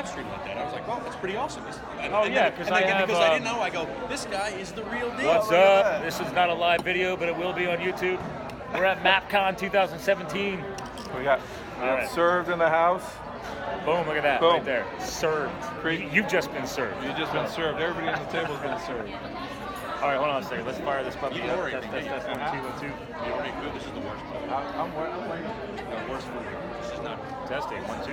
live stream like that. I was like, well, that's pretty awesome. Because because I didn't know, I go, this guy is the real deal. What's up? This is not a live video, but it will be on YouTube. We're at MAPCON 2017. We got served in the house. Boom, look at that, right there. Served. You've just been served. You've just been served. Everybody on the table's been served. All right, hold on a second. Let's fire this puppy up. Test, 1, 2, 1, 2. You already food. This is the worst food. I'm waiting. The worst food. This is not. Testing. 1, 2.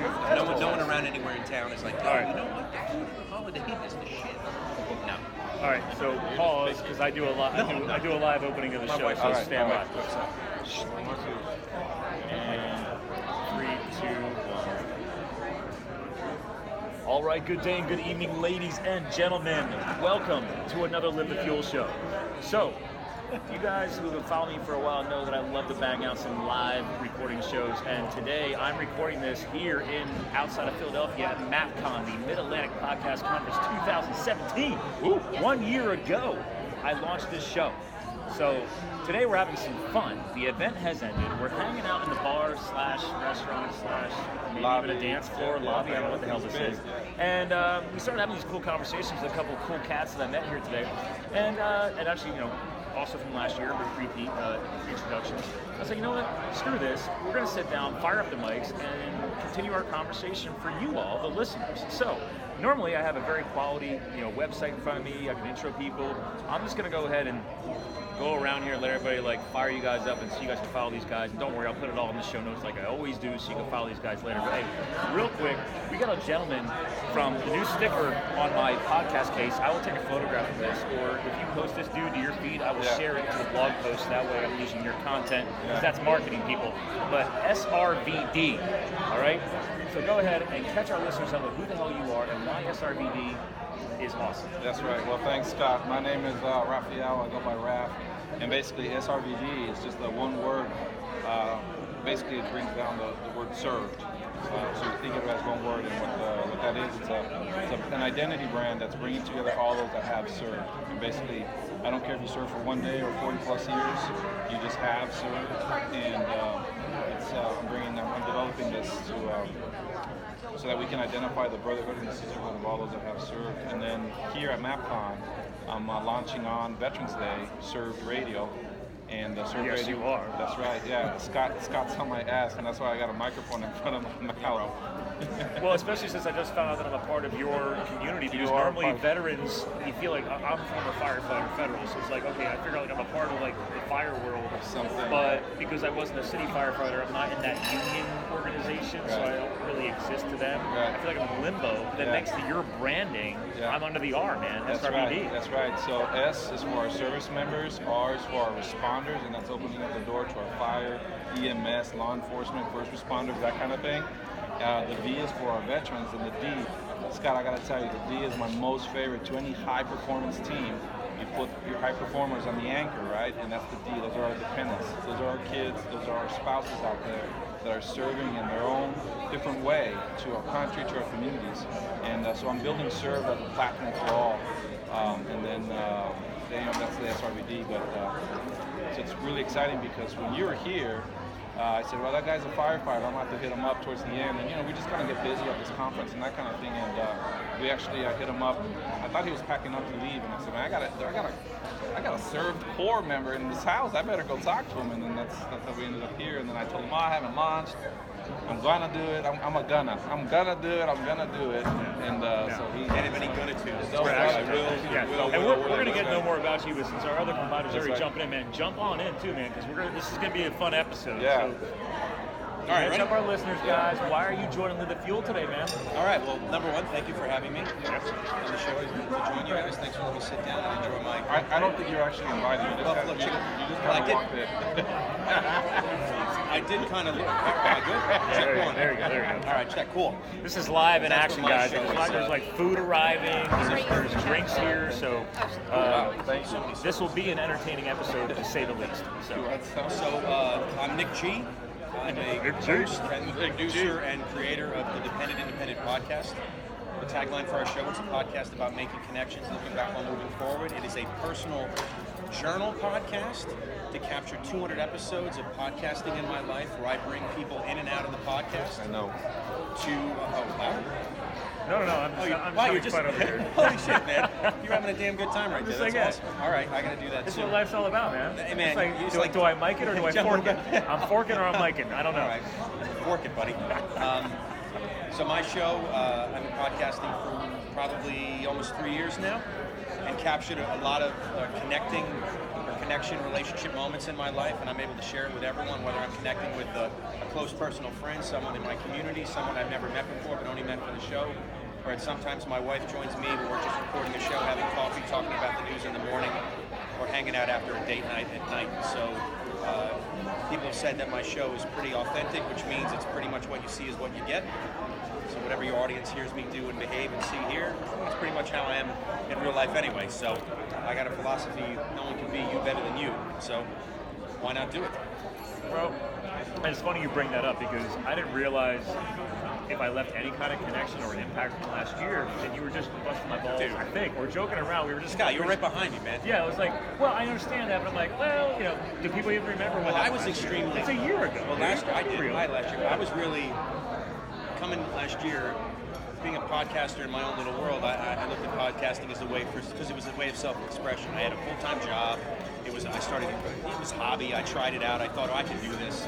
No one around anywhere in town is like, oh, All right. you know what? The food holiday is the shit. No. All right, so pause because I do a lot. I do a live opening of the show, so stand by. And 3, 2, 1. All right, good day and good evening, ladies and gentlemen. Welcome to another Live the Fuel show. So, you guys who have been following me for a while know that I love to bang out some live recording shows, and today I'm recording this here outside of Philadelphia at MAPCON, the Mid-Atlantic Podcast Conference 2017. 1 year ago, I launched this show. So today we're having some fun. The event has ended. We're hanging out in the bar / restaurant / maybe even a dance floor lobby. I don't know what the hell this is. And we started having these cool conversations with a couple of cool cats that I met here today, and actually, also from last year, repeat introductions. I was like, you know what? Screw this. We're going to sit down, fire up the mics, and continue our conversation for you all, the listeners. So normally I have a very quality, website in front of me. I can intro people. I'm just going to go ahead and go around here and let everybody fire you guys up and so you guys can follow these guys. And don't worry, I'll put it all in the show notes like I always do so you can follow these guys later. But hey, real quick, we got a gentleman from the new sticker on my podcast case. I will take a photograph of this, or if you post this dude to your feed, I will share it to the blog post. That way I'm using your content, because that's marketing, people. But SRVD, all right? So go ahead and catch our listeners up with who the hell you are and why SRVD is awesome. That's right. Well, thanks, Scott. My name is Raphael. I go by Raph. And basically, SRVD is just the one word. Basically, it brings down the word served. So you think of it as one word, and what that is, it's an identity brand that's bringing together all those that have served. And basically, I don't care if you serve for 1 day or 40 plus years, you just have served. And I'm developing this so that we can identify the brotherhood and the sisterhood of all those that have served. And then here at MAPCON, I'm launching on Veterans Day, Served Radio. And Served yes, Radio. You are. That's right, yeah. Scott's on my ass, and that's why I got a microphone in front of my mouth. Well, especially since I just found out that I'm a part of your community, because normally veterans, you feel like I'm a former firefighter federal, so it's like, okay, I figure I'm a part of the fire world or something. But because I wasn't a city firefighter, I'm not in that union organization, so I don't really exist to them. I feel like I'm in limbo. That makes your branding, I'm under the R, man. That's SRVD. right. That's right. So S is for our service members, R is for our responders, and that's opening up the door to our fire, EMS, law enforcement, first responders, that kind of thing. The V is for our veterans, and the D, Scott, I gotta tell you, the D is my most favorite. To any high-performance team, you put your high performers on the anchor, right? And that's the D. Those are our dependents. Those are our kids. Those are our spouses out there that are serving in their own different way to our country, to our communities. And so I'm building Serve as a platform for all. And then that's the SRVD. But so it's really exciting because when you were here, I said, well, that guy's a firefighter. I'm going to have to hit him up towards the end. And, we just kind of get busy at this conference and that kind of thing. And we actually hit him up. I thought he was packing up to leave. And I said, man, I got a served corps member in this house. I better go talk to him. And then that's how we ended up here. And then I told him, I haven't launched. I'm going to do it. I'm going to do it. And so he... Anybody going to do it? And we're going to get no more about you, but since our other providers are already jumping in, man, jump on in too, man, because this is going to be a fun episode. Yeah. So, all right, catch up our listeners, guys. Why are you joining Live the Fuel today, man? All right, well, number one, thank you for having me on the show. To join you guys. Thanks for letting me sit down and enjoy my... I don't think you're actually invited. You just kind of walked in. I did kind of look. All right, good. Check one. There you go. All right, check. Cool. This is live in action, guys. There's like food arriving. There's drinks here. So this will be an entertaining episode, to say the least. So I'm Nick G. I'm a host and producer and creator of the Independent podcast. The tagline for our show is a podcast about making connections, looking back while moving forward. It is a personal journal podcast to capture 200 episodes of podcasting in my life, where I bring people in and out of the podcast. I know. To wow. No, I'm just fun over here. Holy shit, man! You're having a damn good time right there. Just That's like awesome. All right, I gotta do that This too. is what life's all about, man. Hey, man, It's like, do I mic it or do I fork it? I'm forking or I'm micing. I don't know. All right, fork it, buddy. So my show, I've been podcasting for probably almost 3 years now, and captured a lot of connection relationship moments in my life, and I'm able to share it with everyone, whether I'm connecting with a close personal friend, someone in my community, someone I've never met before but only met for the show, or sometimes my wife joins me when we're just recording a show, having coffee, talking about the news in the morning, or hanging out after a date night at night. So people have said that my show is pretty authentic, which means it's pretty much what you see is what you get. So whatever your audience hears me do and behave and see here, that's pretty much how I am in real life anyway. So I got a philosophy, no one can be you better than you. So why not do it? Bro, and it's funny you bring that up because I didn't realize if I left any kind of connection or an impact from last year, and you were just busting my balls, Dude. I think. We're joking around. We were just... Scott, you were right behind me, man. Yeah, I was like, well, I understand that, but I'm like, well, do people even remember what Well, I happened was last year? extremely... It's a year ago. Well, last year, I was really coming last year, being a podcaster in my own little world. I looked at podcasting as a way because it was a way of self-expression. I had a full-time job. It was hobby. I tried it out. I thought, I can do this.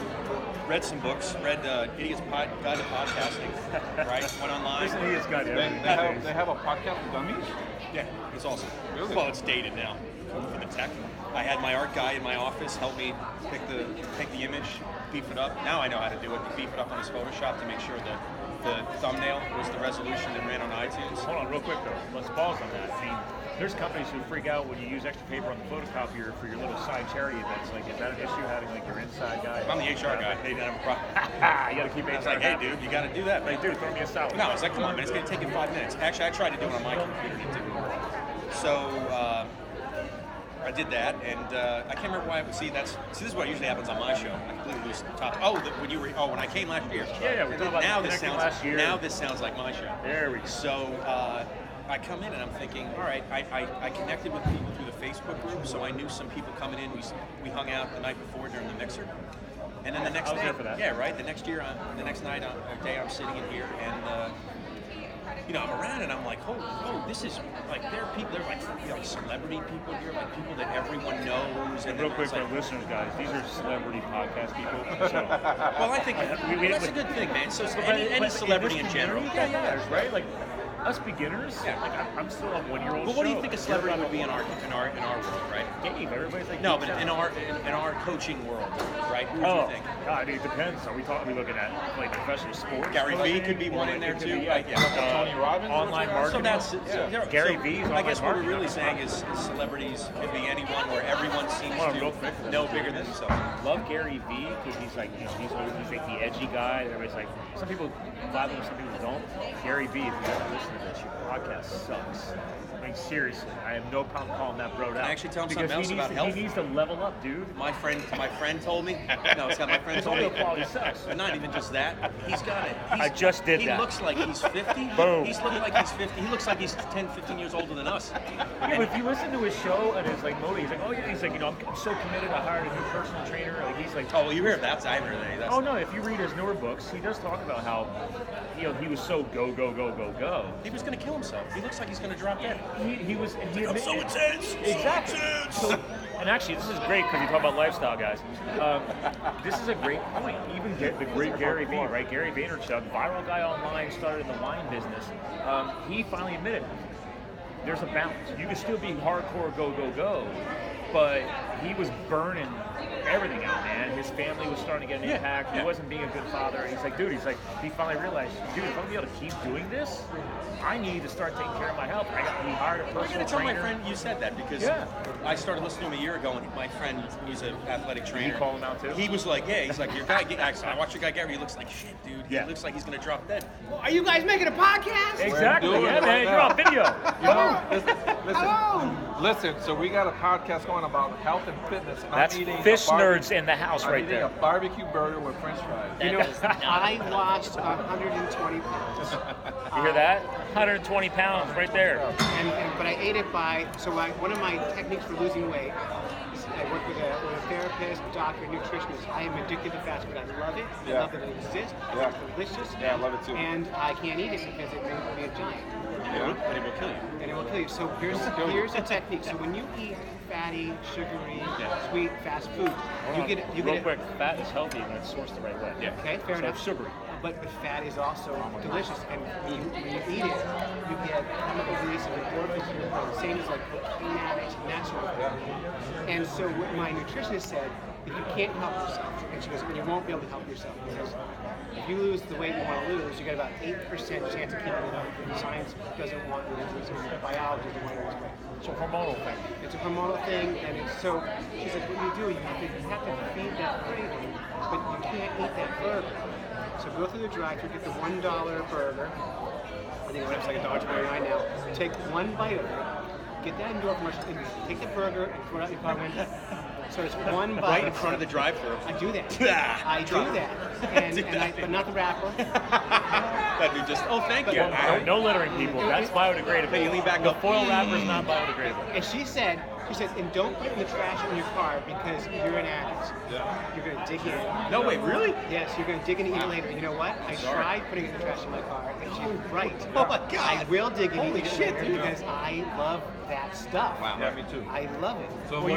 Read some books. Read Idiot's Guide to Podcasting. Right? Went online. There's an Idiot's Guide to everything. They have a podcast for dummies? Yeah, it's awesome. Really? Well, it's dated now for the tech. I had my art guy in my office help me pick the image, beef it up. Now I know how to do it. Beef it up on his Photoshop to make sure that the thumbnail was the resolution that ran on iTunes. Hold on, real quick though. Let's pause on that. I mean, there's companies who freak out when you use extra paper on the photocopier for your little side charity events. Like, is that an issue having like your inside guy? I'm the HR guy. They didn't have a problem. You gotta keep HR I was like, hey, happy. dude, you got to do that. Like, dude, throw me a salad. No, I was like, come on, man, it's going to take you 5 minutes. Actually, I tried to do it on my computer, and it didn't work. So I did that, and I can't remember why. See, this is what usually happens on my show. I completely lose the topic. When I came last year. Yeah, we're talking about now last year. Now this sounds like my show. There we go. So I come in and I'm thinking, all right, I connected with people through the Facebook group, so I knew some people coming in. We hung out the night before during the mixer. And then the next I was day, there for that. yeah, right. The next day, I'm sitting in here, and I'm around, and I'm like, oh, this is like there are people. They're like celebrity people here, like people that everyone knows. And Real quick it's for like, listeners, guys, these are celebrity podcast people. So, well, I think that's a good thing, man. So any celebrity in general, yeah, right? Like us beginners, Yeah. like I'm still a 1-year-old. But what do you think a celebrity would be in our world, right? Game. Everybody's like, No, but in our coaching world, right? Who would you think? God, it depends. Are we looking at like professional sports? Gary Vee could be one in there It could too, be, right? Yeah. Tony Robbins? Online So marketing. Gary Vee. I guess what we're really saying is celebrities could be anyone where everyone seems to know bigger than themselves. Love Gary Vee because he's like, he's like the edgy guy. Everybody's like, some people vibe with him, some people don't. Gary Vee, if you guys listen to this, your podcast sucks. I mean, seriously, I have no problem calling that bro out. Can I actually tell him something else about health? He needs to level up, dude. My friend told me. No, Scott, my friend told me. Audio quality sucks. But not even just that. He's got it. I just did that. He looks like he's 50. Boom. He's looking like he's 50. He looks like he's 10, 15 years older than us. Yeah, but if you listen to his show and his like motive, he's like, oh yeah, he's like, I'm so committed. I hired a new personal trainer. Like he's like, Oh, well, you hear that? I heard that. oh no, if you read his newer books, he does talk about how, he was so go. He was going to kill himself. He looks like he's going to drop dead. He was. And he I'm so intense. Exactly. So, and actually, this is great because you talk about lifestyle, guys. This is a great point. Even the great Gary Vee, right? Gary Vaynerchuk, viral guy online, started in the wine business. He finally admitted there's a balance. You can still be hardcore go, but he was burning everything out, man. His family was starting to get an impact. He wasn't being a good father. He's like, he finally realized, dude, if I'm gonna be able to keep doing this, I need to start taking care of my health. He hired a personal trainer. I gotta tell my friend you said that because I started listening to him a year ago, and my friend, who's an athletic trainer. Did you call him out too? He was like, he's like, your guy. I watched your guy Gary. He looks like shit, dude. He looks like he's gonna drop dead. Well, are you guys making a podcast? Exactly. doing Yeah, it man. right You're on video. Listen, listen. So we got a podcast going about health and fitness. And That's fish nerds in the house right there. I'm eating a barbecue burger with French fries. You know, I lost 120 pounds. You hear that? 120 pounds right there. But I ate it by, one of my techniques for losing weight with a therapist, doctor, nutritionist. I am addicted to fast food. I love it. I Yeah. love that it exists. Yeah. It's delicious. Yeah, I love it too. And I can't eat it because it makes me a giant. Yeah. And it will kill you. And it will kill you. So here's a technique. So when you eat fatty, sugary, sweet, fast food, you get real quick. Fat is healthy when it's sourced the right way. Yeah. Okay, fair So enough. it's sugary. But the fat is also delicious, and when you eat it, you get chemical release of endorphins in your brain, same as like cocaine addicts and that sort of thing. And so what my nutritionist said, if you can't help yourself, and she goes, you won't be able to help yourself because if you lose the weight you want to lose, you get about 8% chance of keeping it up. Science doesn't want you to lose it. Biology doesn't want you to lose weight. It's a hormonal thing. It's a hormonal thing, and it's so. She's like, what you do, you have to feed that craving, but you can't eat that burger. So go through the drive-thru, get the $1 burger. I think it's like $1.29 now. Take one bite of it, get that endorphin rush, and take the burger and throw it out your car window. So it's one bite Right in front of the drive-thru. I do that. I do that, but not the wrapper. That'd be just, oh, thank you. No littering, people. That's biodegradable. Hey, you lean back The up. foil wrapper is not biodegradable. And she said, and don't put it in the trash in your car because you're an addict. Yeah. You're gonna dig in. No way, really? Yes, you're gonna dig in and eat it later. And you know what? I Sorry. tried putting it in the trash in my car, and she's right. Oh my God. I will dig in and Holy eat it shit, later dude. because I love that stuff. Wow. Yeah, me too. I love it. So Well,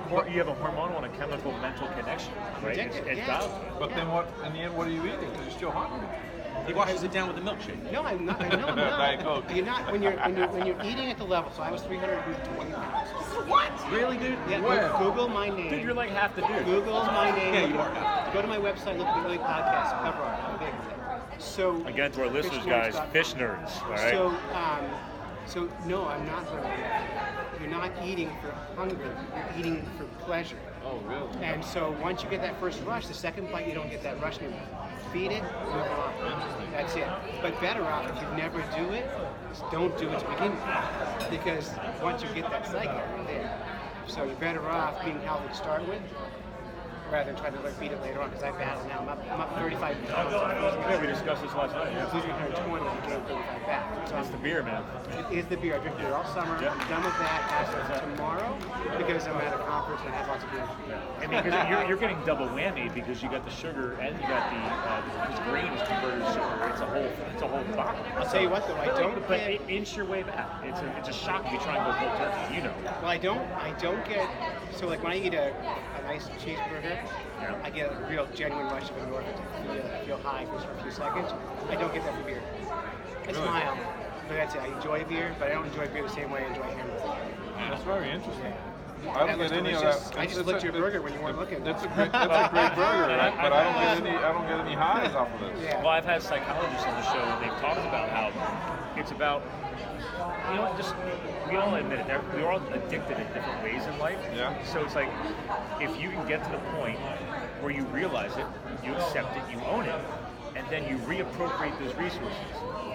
what you have a hormonal and a chemical mental connection, right? Addicted, It's yeah. dialed. But then what? In the end, what are you eating? Because you're still hungry. He washes it down with a milkshake. No, I'm not. No, I'm Diet not. Coke. You're not when you're eating at the level. So I was 320 pounds. What? Really, dude? Yeah, Where? Google my name. Dude, you're like half the dude. Google my name. Yeah, look you at- are. Go to my website. Look at the early podcast cover art. I'm big. So Again, to our listeners, guys, fishnerds.com. fish nerds, all right? So no, I'm not hungry. You're not eating for hunger. You're eating for pleasure. Oh, really? And so once you get that first rush, the second bite you don't get that rush anymore. Feed it, move on. That's it. But better off if you never do it, just don't do it to begin with. Because once you get that cycle, you're there. So you're better off being healthy to start with, rather than trying to beat it later on. Because I battle now. I'm up 35 pounds. Yeah, we discussed this last night. I was losing 120 and gained 35 back. So It's the beer, man. it is the beer. I drink beer all summer. Yeah. I'm done with that as of tomorrow because I'm at a conference and I have lots of beer. And because you're getting double whammy because you got the sugar and you got because grain is converted to sugar. It's a whole bottle. I'll tell you what though, I don't But get. inch your way back. It's a shock if you try and go cold turkey. You know. Well, I don't get. So like when I eat a nice cheeseburger, Yeah. I get a real genuine rush of endorphins. I feel high for a few seconds. I don't get that from beer. I smile, but that's it. I enjoy beer, but I don't enjoy beer the same way I enjoy hamburger. That's very interesting. That I don't was get any of delicious. that. I just licked your burger when you weren't looking. That's a great burger, right? But I don't get any highs off of this. Yeah. Well, I've had psychologists on the show and they've talked about how it's about, just we all admit it. We're all addicted in different ways in life. Yeah. So it's like if you can get to the point where you realize it, you accept it, you own it, and then you reappropriate those resources.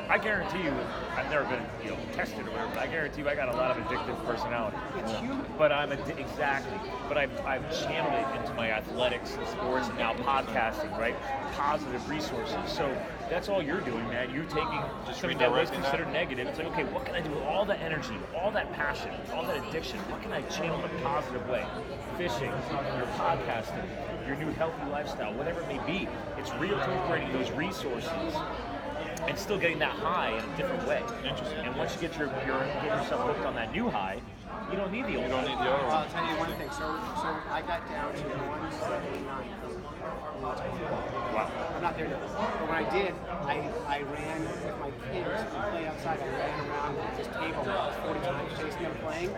I guarantee you, I've never been tested or whatever, but I guarantee you I got a lot of addictive personality. It's human. But exactly. But I've channeled it into my athletics and sports and now podcasting, right? Positive resources. So that's all you're doing, man. You're taking something that was redirecting considered negative. It's like, okay, what can I do with all that energy, all that passion, all that addiction? What can I channel in a positive way? Fishing, your podcasting, your new healthy lifestyle, whatever it may be. It's reappropriating those resources and still getting that high in a different way. Interesting. And once you get yourself hooked on that new high, you don't need the old You don't one. need the other Well, I'll one. tell you one thing. So I got down to 179. Wow. I'm not there yet. But when I did, I ran with my kids and played outside. I ran around this table 40 times chasing them playing.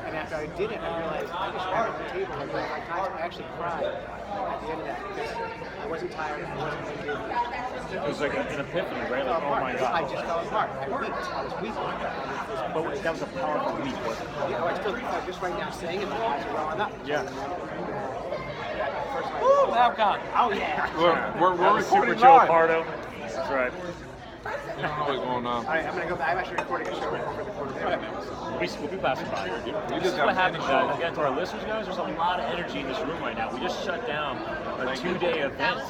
And after I did it, I realized I just ran around the table like 5 times. I actually cried at the end of that because I wasn't tired. I wasn't winded. It was like an epiphany, right? Like, oh my I God. just fell apart. I weeped. I was weeping. But that was a powerful week, wasn't it? You know, I still just right now saying it, my eyes are welling up. Yeah. Woo, MAPCON. Oh yeah. We're That was recording Super Joe live. Pardo. That's right. You don't know what's going on. All right, I'm gonna go back. I'm actually recording a show for the quarter there. We'll be passing by here, dude. We This just is got what happens, finished. guys. Again, to our listeners, guys, there's a lot of energy in this room right now. We just shut down a 2-day event,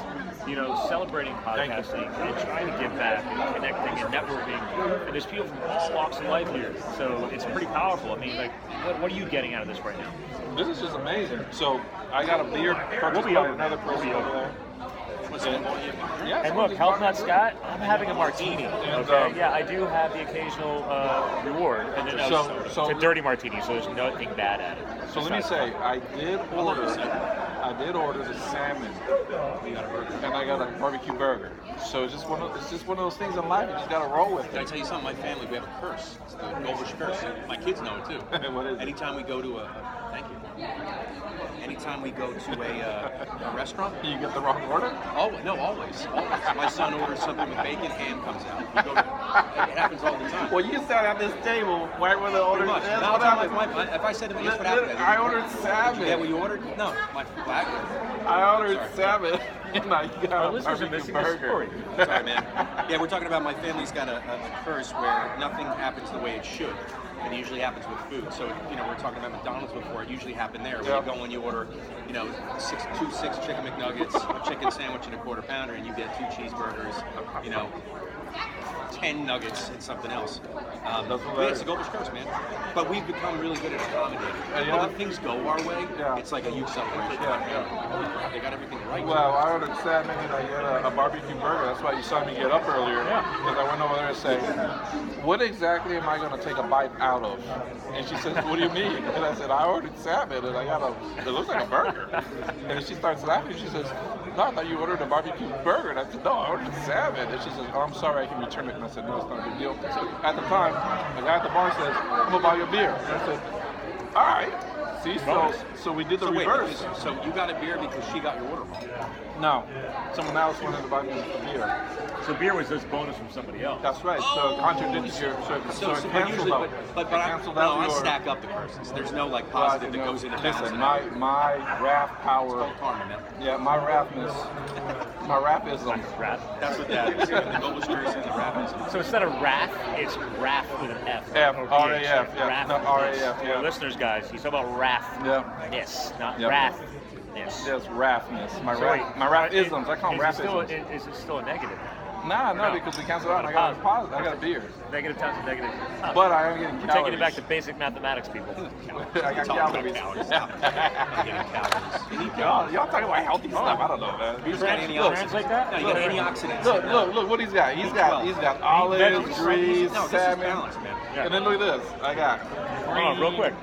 celebrating podcasting and trying to give back and connect connecting and networking, and there's people from all walks of life here. So it's pretty powerful. I mean, like, what are you getting out of this right now? This is just amazing. So I got a beer purchased by another person over there. Yeah, And look, Health Nut Scott, I'm having a martini. Okay, yeah, I do have the occasional reward, and then it's a dirty martini, so there's nothing bad at it. So let me say, I did order the salmon, and I got a barbecue burger. So it's just one of those things in life. You just gotta roll with it. Can I tell you something? My family, we have a curse. It's the Goldfish curse. My kids know it too. What is it? Anytime we go to thank you. Anytime we go to a restaurant, You get the wrong order? always. My son orders something with bacon, ham comes out. It happens all the time. Well, you sat at this table right where the order. Pretty much. That's Now, what happened. if I said to him, guess what happened? I ordered salmon. Yeah, what you ordered? No, my flag. I ordered salmon, and I got Our a listeners are barbecue missing the burger. story. Sorry, man. Yeah, we're talking about my family's got a curse where nothing happens the way it should. And it usually happens with food. So, we're talking about McDonald's before. It usually happened there. Where you go and you order, 6 chicken McNuggets, a chicken sandwich, and a quarter pounder, and you get 2 cheeseburgers, 10 nuggets, and something else. It's a Goldfish curse, man. But we've become really good at accommodating. Yeah. When things go our way, it's like a huge celebration. Yeah. They got everything right. Well, I ordered salmon and I get a barbecue burger. That's why you saw me get up earlier. Because I went over there and said, what exactly am I going to take a bite out of? And she says, what do you mean? And I said, I ordered salmon and I got it looks like a burger. And she starts laughing. She says, no, I thought you ordered a barbecue burger. And I said, no, I ordered salmon. And she says, oh, I'm sorry, I can return it. And I said, no, it's not a big deal. So at the time, the guy at the bar says, I'm going to buy you a beer. And I said, all right. See, so we did the reverse. So you got a beer because she got your order wrong. No, someone else wanted to buy me a beer. So beer was just bonus from somebody else. That's right. So it contradicted your. So it canceled out. But canceled I out your. stack up the curses. There's no positive that goes into balance. Listen, my wrath power. It's called karma, man. Yeah, my wrathness. My wrathism. That's what that is. The Goldfish curse and the wrathism. So instead of wrath, it's wrath with an F. R-A-F, yeah. No, R-A-F, yeah. Listeners, guys, he's talking about wrath. Yeah. Yes, not Yep. wrath. Yes. Yes, wrathness. My So wait, wrathisms. I call them wrathisms. Is it still a negative? No, because we canceled out and I got a positive. I got a beer. Negative times a negative. But I am getting We're calories. taking it back to basic mathematics, people. I got calories. Y'all talking about healthy stuff? I don't know, man. He's got antioxidants. Translate that? No, you got antioxidants. Look what he's got. He's got olives, grease, No, this is salmon. balanced, man. Yeah. And then look at this. I got Hold on, real quick.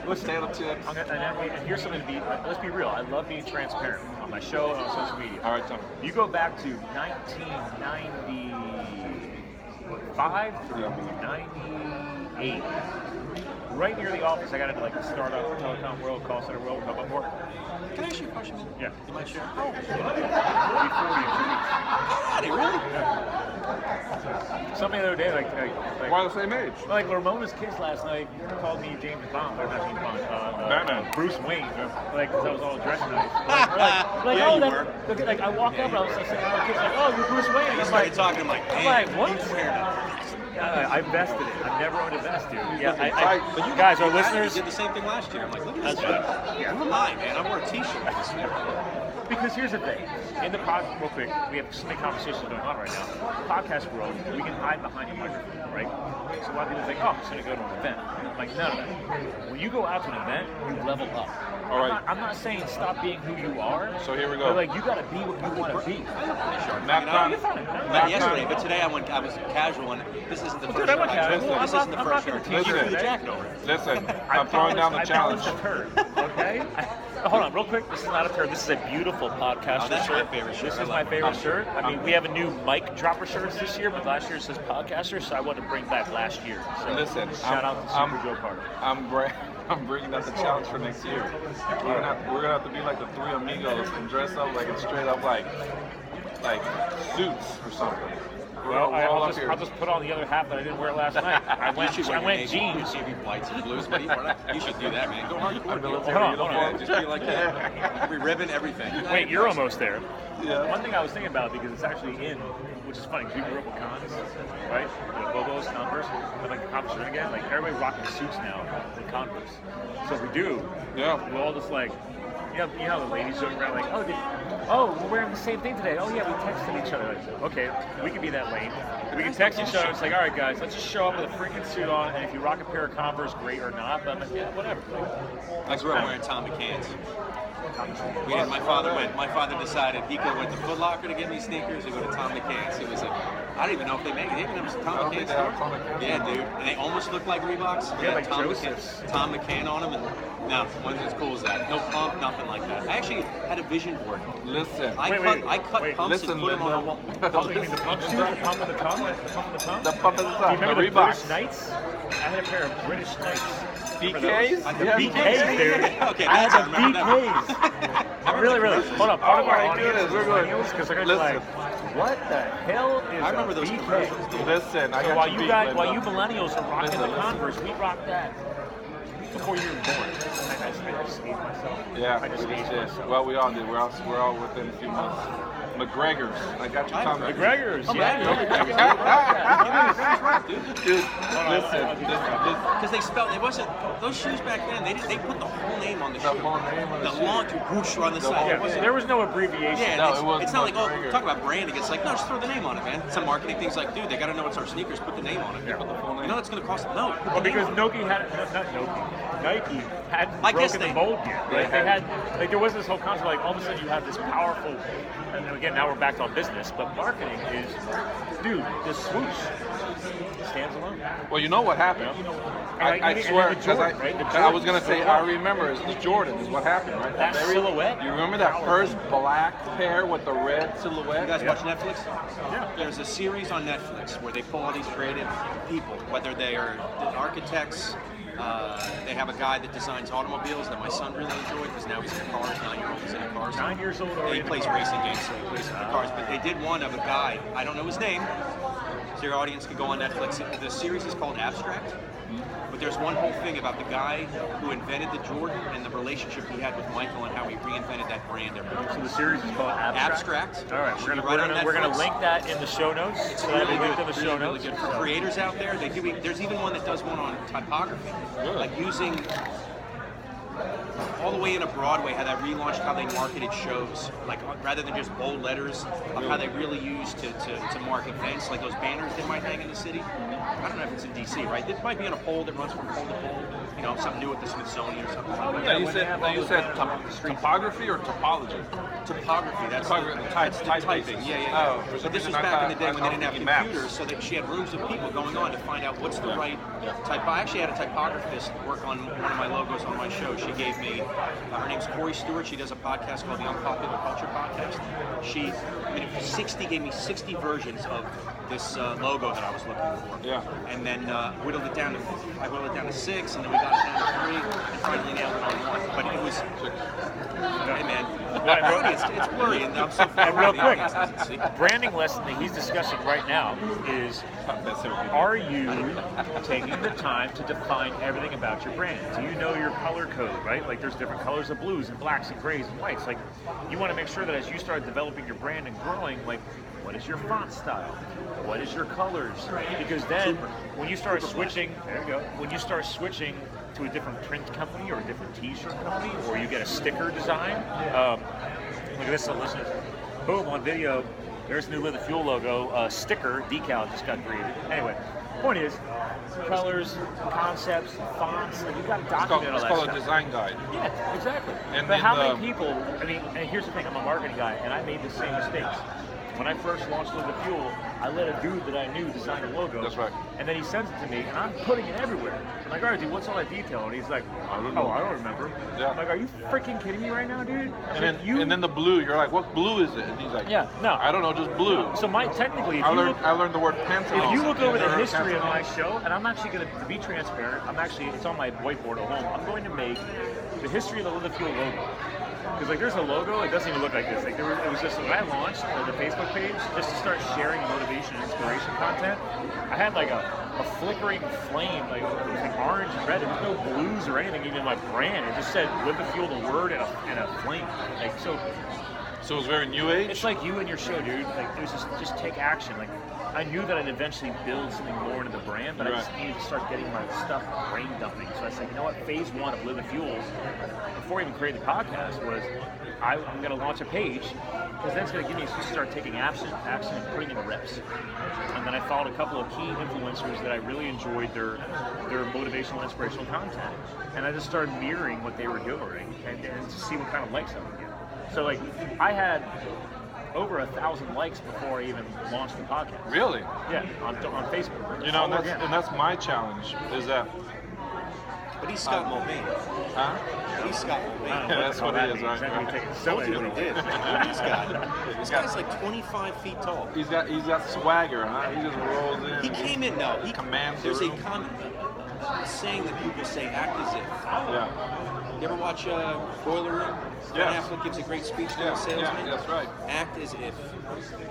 potato chips. And here's something to be, let's be real. I love being transparent on my show and on social media. All right, tell me. You go back to 1995 through 98. Right near the office, I got into like the startup, telecom world, call center world, talk about more. Can I ask you a question? Yeah. You might share. I'll be 40 in 2 weeks. God, really? Something the other day, like We're the same age. like Ramona's kids last night called me James Bond, or not James Bond, Batman. Bruce Wayne, like because I was all dressed nice. Yeah, oh, you that, were. okay, like I walked up and I was saying, oh, kids like, oh, you're Bruce Wayne. You I'm started like, talking. I'm like, I'm man, like, what? you wear I vested it. I've never owned a vest, dude. Yeah, But you guys, our You listeners. did the same thing last year. I'm like, look at this That's guy. right. Yeah. Hi, man. I wore a T-shirt this year. Because here's the thing. In the podcast, real quick, we have so many conversations going on right now. Podcast world, we can hide behind a microphone, right? So a lot of people think, oh, I'm just going to go to an event. I'm like, no. When you go out to an event, you level up. All right. I'm not saying stop being who you are. So here we go. But like, you got to be what you want to be. MAPCON. You're fine. Not yesterday, but today I was casual, and this isn't the first Dude, I went shirt I chose. casual. This isn't the I'm first not shirt. gonna teach You you threw the today. jacket over it. Listen, I'm throwing down the challenge. I polished a turd, okay? Hold on, real quick. This is not a turd. This is a beautiful podcaster Oh, that's my shirt. favorite shirt. This I is love my it. favorite shirt. I mean, we have a new mic dropper shirts this year, but last year it says podcaster, so I wanted to bring back last year. So Listen, shout out to Super Joe Party. I'm bringing out the challenge for next year. We're gonna have to be like the three amigos and dress up like it's straight up like suits or something. Well, I'll just put on the other half that I didn't wear last night. I went jeans. You whites and blues, buddy. You should do that, man. Go hardcore. Hold on. Yeah, just be like that. Every ribbon, everything. Wait, you're almost there. Yeah. One thing I was thinking about, because it's actually in, which is funny, because we grew up with cons, right? With Bobos, Converse, but like the Converse are in again, like everybody's rocking suits now with Converse. So if we do, Yeah. we'll all just like, you know the ladies joking around like, oh, we're wearing the same thing today. Oh yeah, we texted each other. Like, okay, we can be that lame. We can text each other. It's like, all right, guys, let's just show up with a freaking suit on, and if you rock a pair of Converse, great or not. But I'm like, yeah, whatever. I grew up wearing Tom McCann's. My father decided he could went to Foot Locker to get me sneakers or go to Tom McCann's. It was I don't even know if they make it. They even have Tom McCann's store. Yeah, dude. And they almost look like Reeboks. Yeah, like Tom McCann on them, and no, one's as cool as that. No pump, nothing like that. I actually had a vision board. Listen. I cut pumps and put them on a wall. You mean the pump shoes? The pump of the tongue? The pump of the tongue? The pump of the tongue. Do you remember the the Reeboks. British Knights? I had a pair of British Knights. BKs? The BKs, dude. Okay, I had that's the BKs. Really. Hold on. Part of our audience is millennials because they're going to be like, what the hell is I remember a those BK? commercials. Listen, I So got while you you beat, while you Linda. millennials are rocking Listen, the listen. Converse, we rocked that before you were born. I just aged myself. Yeah, I just aged yeah. myself. Well, we all did. We're all within a few months. McGregor's. I got you, Tom. McGregor's, yeah. Dude, listen. Because they spelled it wasn't those shoes back then. They put the whole name on the shoe. The whole name on the shoe. long to whoosh on the side. Yeah, It wasn't- there was no abbreviation. Yeah, No, it's, it wasn't it's not like, oh, McGregor. talk about branding. It's like, no, just throw the name on it, man. Some marketing things like, dude, they got to know it's our sneakers. Put the name on it. Yeah. Put the full name. You know it's going to cost them? No. Well, because Nike Nike hadn't I guess broken they- the mold yet. Right? They had, like, there was this whole concept, like, all of a sudden you have this powerful, and then again, now we're back on business, but marketing is, dude, the swoosh stands alone. Well, you know what happened? I And swear, the because Jordan, right? The I was Jordan. gonna say, I remember it's the Jordan is what happened, right? That silhouette. You remember that first black pair with the red silhouette? You guys watch Netflix? Yeah. There's a series on Netflix where they pull all these creative people, whether they are architects. They have a guy that designs automobiles that my son really enjoyed because now he's in cars. 9-year-old is in cars. 9 years old Yeah, already. he plays racing games, so he plays the cars. But they did one of a guy. I don't know his name. So your audience could go on Netflix. The series is called Abstract. But there's one whole thing about the guy who invented the Jordan and the relationship he had with Michael and how he reinvented that brand. So the series is called Abstract. Abstract. All right, Should we're be gonna right on Netflix. link that in the show notes. It's So really that'll be good. linked in the show Really notes. good. For creators out there, they do. There's even one that does one on typography, like using all the way into Broadway, how they relaunched how they marketed shows, like rather than just bold letters, of how they really used to mark events, like those banners they might hang in the city. I don't know if it's in DC, right? It might be on a pole that runs from pole to pole. You know, something new at the Smithsonian or something. Oh, like yeah. Now you when they said, have now all you those said banners along the streets. topography or topology? Typography, that's Typography, that's the type typing. basis. Yeah. Oh, for But some this was reason I back in the thought- day I when they thought didn't have thinking maps. computers, so that she had rooms of people going on to find out what's the right type. I actually had a typographist work on one of my logos on my show. She gave me, her name's Corey Stewart. She does a podcast called the Unpopular Culture Podcast. She, gave me 60 versions of this logo that I was looking for. Yeah. And then whittled it down to 6, and then we got it down to 3, and finally nailed it on 1. But it was, hey man, it's blurry, and I'm so far And real away, the quick, audience doesn't see. branding lesson that he's discussing right now is, are you taking the time to define everything about your brand? Do you know your color code, right? Like there's different colors of blues and blacks and grays and whites. Like you want to make sure that as you start developing your brand and growing, like what is your font style? What is your colors? Because then when you start switching, there you go, when you start switching to a different print company or a different t-shirt company, or you get a sticker design, look at this, so listeners. Boom, on video, there's the new Live the Fuel logo, sticker, decal just got created. Anyway, point is, colors, concepts, fonts, like you got to document all It's that called stuff. a design guide. Yeah, exactly. And but then, how many people, I mean, and here's the thing, I'm a marketing guy, and I made the same mistakes. When I first launched Live the Fuel, I let a dude that I knew design a logo. That's right. And then he sends it to me, and I'm putting it everywhere. I'm like, all right, dude, what's all that detail? And he's like, I don't know. I don't remember. Yeah. I'm like, are you freaking kidding me right now, dude? And then the blue, you're like, what blue is it? And he's like, Yeah, no. I don't know, just blue. So technically, if I you learned, look, I learned the word pencil. if you look over the history of my show, and I'm actually going to be transparent, it's on my whiteboard at home. I'm going to make the history of the Live the Fuel logo. Because like there's a logo, it doesn't even look like this. Like it was just when I launched the Facebook page, just to start sharing motivation and inspiration content, I had like a flickering flame, like it was like orange and red. There was no blues or anything even in my brand. It just said Live the Fuel, the word, and a flame. Like so it was very new age. it's like you and your show, dude. Like it was just take action. Like I knew that I'd eventually build something more into the brand, but I just needed to start getting my stuff brain dumping. So I said, you know what, phase one of Live the Fuels, before I even created the podcast, was I'm going to launch a page, because then it's going to give me to start taking action and putting in the reps. And then I followed a couple of key influencers that I really enjoyed their motivational, inspirational content. And I just started mirroring what they were doing and to see what kind of likes I would get. So like, I had over 1,000 likes before I even launched the podcast. Really? Yeah, on Facebook. You know, and that's my challenge, is that... But he's Scott Mulvaney. Huh? He's Scott Mulvaney. Yeah, that's what he is, right? Told you what he did. He's got. This guy's like 25 feet tall. He's got swagger, huh? He just rolls in. He came in. No, he commands. There's a comment saying that people say act as if. Yeah. You ever watch Boiler Room? Yes. Affleck gives a great speech to a salesman. Yeah, that's right. Act as if.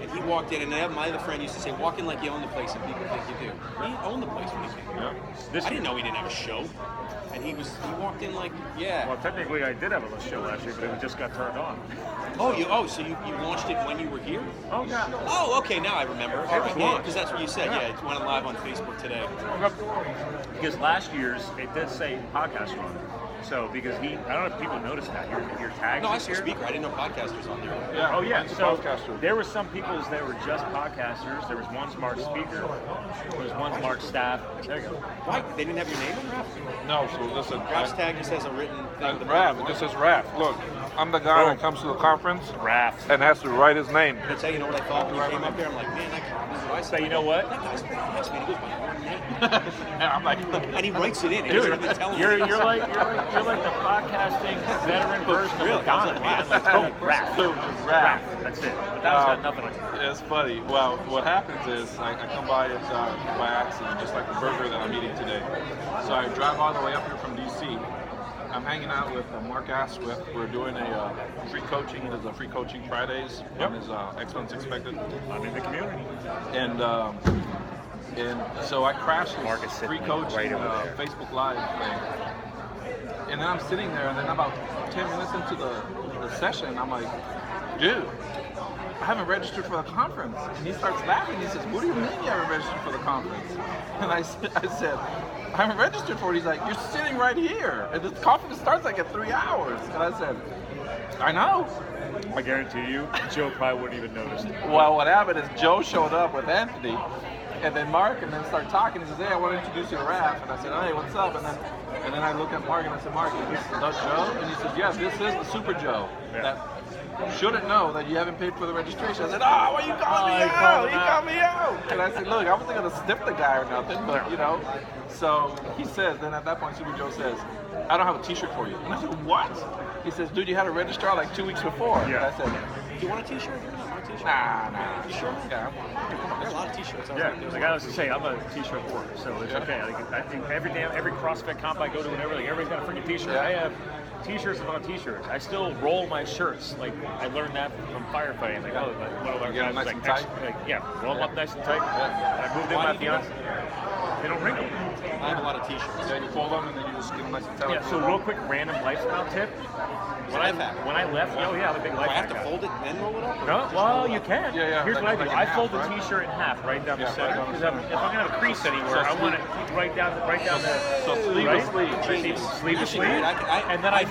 And he walked in, and my other friend used to say, walk in like you own the place, and people think you do. He owned the place when he came in. Yeah. I didn't know he didn't have a show. And he walked in like, yeah. Well, technically I did have a show last year, but it just got turned on. So you launched it when you were here? Oh, yeah. Oh, okay, now I remember. All right, launched. because that's what you said. Yeah, it went live on Facebook today. Because last year's, it did say podcast run. So, because I don't know if people noticed that, your tags. No, I this saw year. speaker. I didn't know podcasters on there. Yeah. Oh yeah, He's a so podcaster. there were some people that were just podcasters. There was one smart speaker. There was one smart staff. There you go. Why? They didn't have your name on Raph? No, so listen. Raph's tag just has a written thing. Raph, it just says Raph. Look, I'm the guy that comes to the conference Raft. and has to write his name. Can I tell you know what I thought when you came up there? I'm like, man, that guy. So you know what? That guy's pretty nice, man. He goes by one name. And I'm like, And he writes it in. He Dude, doesn't even tell me. you're like the podcasting veteran version Really? of Madonna, man. Like, oh, Raft. Raph. That's it. But that was got nothing on it. It's funny. Well, what happens is I come by it by accident, just like the burger that I'm eating today. So I drive all the way up here from DC. I'm hanging out with Mark Asquith. We're doing a free coaching. He does a free coaching Fridays on his Excellence Expected. I'm in the community. And so I crashed Mark this is free sitting coaching right over there. Facebook Live thing. And then I'm sitting there, and then about 10 minutes into the session, I'm like, dude, I haven't registered for the conference. And he starts laughing. He says, what do you mean you haven't registered for the conference? And I said, I haven't registered for it. He's like, you're sitting right here. And the conference starts like in 3 hours. And I said, I know. I guarantee you, Joe probably wouldn't even notice. Well, what happened is Joe showed up with Anthony, and then Mark, and then started talking. He says, hey, I want to introduce you to Raph. And I said, hey, what's up? And then I looked at Mark, and I said, Mark, is this the Joe? And he said, yes, this is the Super Joe. Yeah. That shouldn't know that you haven't paid for the registration. I said, oh, why you calling me out? He called me out. And I said, look, I wasn't going to stiff the guy or nothing, but, you know. So he says, then at that point, Super Joe says, I don't have a t-shirt for you. And I said, what? He says, dude, you had to register like 2 weeks before. Yeah. And I said, Do you want a t-shirt? You want my t-shirt? nah. You sure? Yeah. There are a lot of t-shirts. Yeah, like I was to say, I'm a t-shirt whore, so it's okay. Like, I think every CrossFit comp I go to, whenever, like everybody's got a freaking t-shirt. Yeah. I have t-shirts upon t-shirts. I still roll my shirts. Like I learned that from firefighting. Like, oh, like, one of our You get guys them was nice like, and tight? yeah, roll them up nice and tight. Yeah. And I moved in Why my do you do fiance. They don't wrinkle. I have a lot of t-shirts. Yeah, you fold them and then you just get them nice and tight. Yeah. So real quick, random lifestyle tip. When I left, oh yeah, I'm a big Do I life have to hack guy. fold it and then roll it up? No, well, you can. Yeah. Here's Like- what I do. like in I half, fold the right? t-shirt in half, right down the Yeah, center. right down the Because if I'm gonna have a crease anywhere, I want it right down the So sleeve right? to sleeve. Sleeve to sleeve. And then I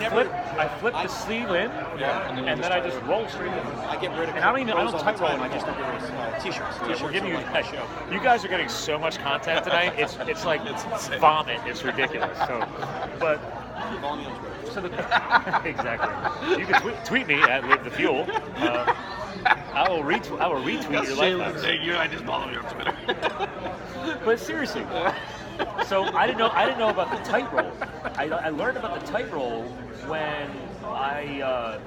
flip the sleeve in, Yeah, and then I just roll straight in. I get rid of And I don't clothes all the tight roll time. I anymore. just don't get rid of t-shirts. Yeah, we're T-shirts giving you are my show. you guys are getting so much content tonight. It's like insane. vomit. It's ridiculous. So, but Follow me on Twitter. so the exactly. You can tweet me at Live the Fuel. I will retweet your life. I just follow you on Twitter. But seriously, so I didn't know about the tight roll. I learned about the tight roll when I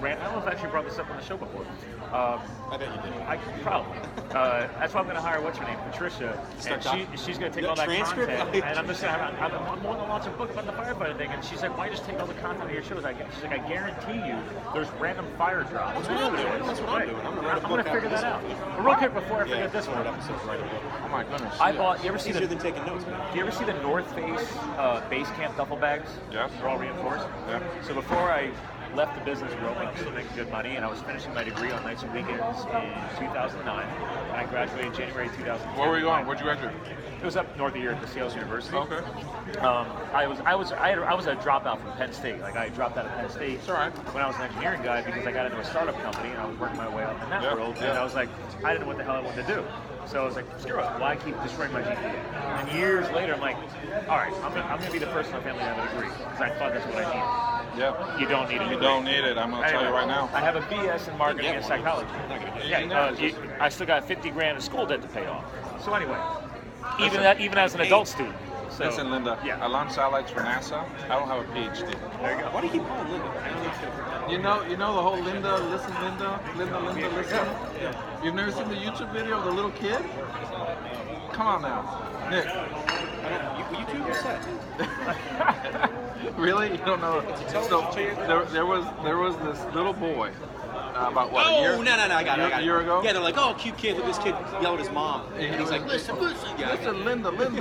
ran. I don't know if I actually brought this up on the show before. I bet you did. I probably. That's why I'm going to hire what's her name, Patricia, and she's going to take all that transcript? content. And I'm just going to I'm going to launch a book about the firefighting thing. And she's like, why just take all the content of your shows? She's like, I guarantee you, there's random fire drops. That's what I'm doing. That's what I'm doing. I'm going to figure that out. But real quick before I forget this one. Oh my goodness. I bought. You ever see Easier the? than taking notes, man. Do you ever see the North Face base camp duffel bags? Yes. They're all reinforced. Yeah. So before I left the business world, I was still making good money, and I was finishing my degree on nights and weekends in 2009. and I graduated January 2010. Where were you going? Where'd you graduate? It was up north of here at the Sales University. Okay. I was a dropout from Penn State. Like I dropped out of Penn State It's all right. when I was an engineering guy because I got into a startup company and I was working my way up in that world. And I was like, I didn't know what the hell I wanted to do. So I was like, screw it. Why keep destroying my GPA? And years later, I'm like, all right, I'm gonna be the first in my family to have a degree because I thought that's what I needed. Yeah. You don't need it. You don't need it. I'm gonna tell you right now. I have a BS in marketing and psychology. I still got 50 grand of school debt to pay off. So anyway, even as an adult student. So, Listen, Linda. Yeah. I launch satellites for NASA. I don't have a PhD. There you go. Why do you keep calling Linda? I don't understand. You know the whole Linda, listen. Yeah. You've never seen the YouTube video of the little kid? Come on now, Nick. YouTube is that? Really? You don't know? So there was this little boy. About what? Oh, a year? no, I got it. A year ago? Yeah, they're like, oh, cute kid. Look at this kid yelled at his mom. And he's like, listen. Yeah, Listen, Linda, listen.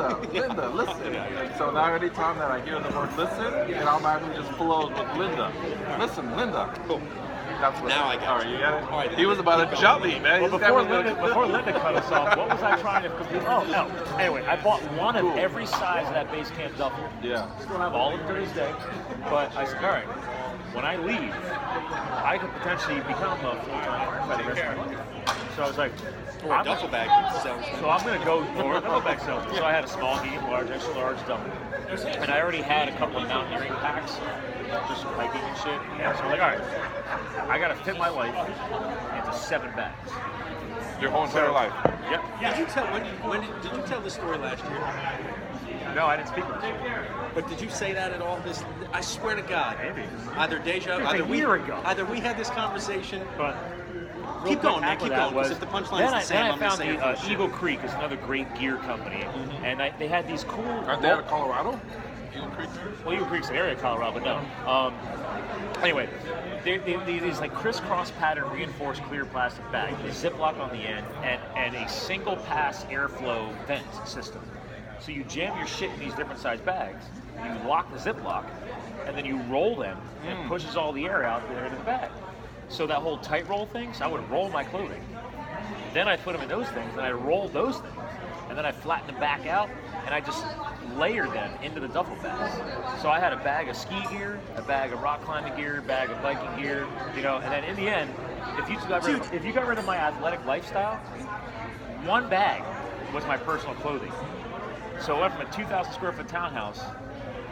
And so now anytime that I hear the word listen, it automatically just flows with Linda. Listen, Linda. Cool. That's what. Now I get it. All right, you get it? All right, He was about to jump me, man. Well, This guy was before Linda cut us off, what was I trying to complete? Oh, no. Anyway, I bought one of every size of that base camp duffel. Yeah. Still have all of them to this day. But I said, all right, when I leave, I could potentially become a full-time firefighter the rest of my life. So I was like, Or a duffel bag salesman. so I'm going to go for a duffel bag salesman. So I had a small, medium, large, extra large duffel. And I already had a couple of mountaineering packs, just hiking and shit. And so I'm like, all right, I got to fit my life into 7 bags. Your whole entire life. Yep. Did you tell did you tell this story last year? No, I didn't speak with you. But did you say that at all? This, I swear to God. Maybe. Either deja, It's a either year ago. either we had this conversation. But Keep going, man. Keep going. Because if the punchline is the same, then I'm I gonna found say the Eagle Creek is another great gear company, and they had these cool. Aren't they out of Colorado? Eagle Creek? Well, Eagle Creek's an area of Colorado, but no. Anyway, these like crisscross pattern reinforced clear plastic bag, a Ziploc on the end, and a single pass airflow vent system. So you jam your shit in these different size bags, you lock the Ziploc, and then you roll them, and it pushes all the air out there into the bag. So that whole tight roll thing, so I would roll my clothing. Then I put them in those things, and I rolled those things. And then I flattened them back out, and I just layered them into the duffel bags. So I had a bag of ski gear, a bag of rock climbing gear, a bag of biking gear, and then in the end, if you got rid of my athletic lifestyle, one bag was my personal clothing. So I went from a 2,000 square foot townhouse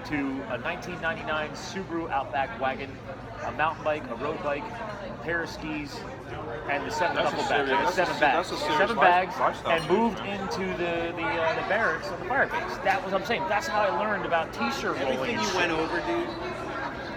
to a 1999 Subaru Outback wagon, a mountain bike, a road bike, a pair of skis, and the 7 duffel bags. That's a 7 bags. serious 7 bags, lifestyle and change, moved man. into the barracks of the fire base. That was what I'm saying. That's how I learned about t-shirt rolling. Everything and you shit. went over, dude.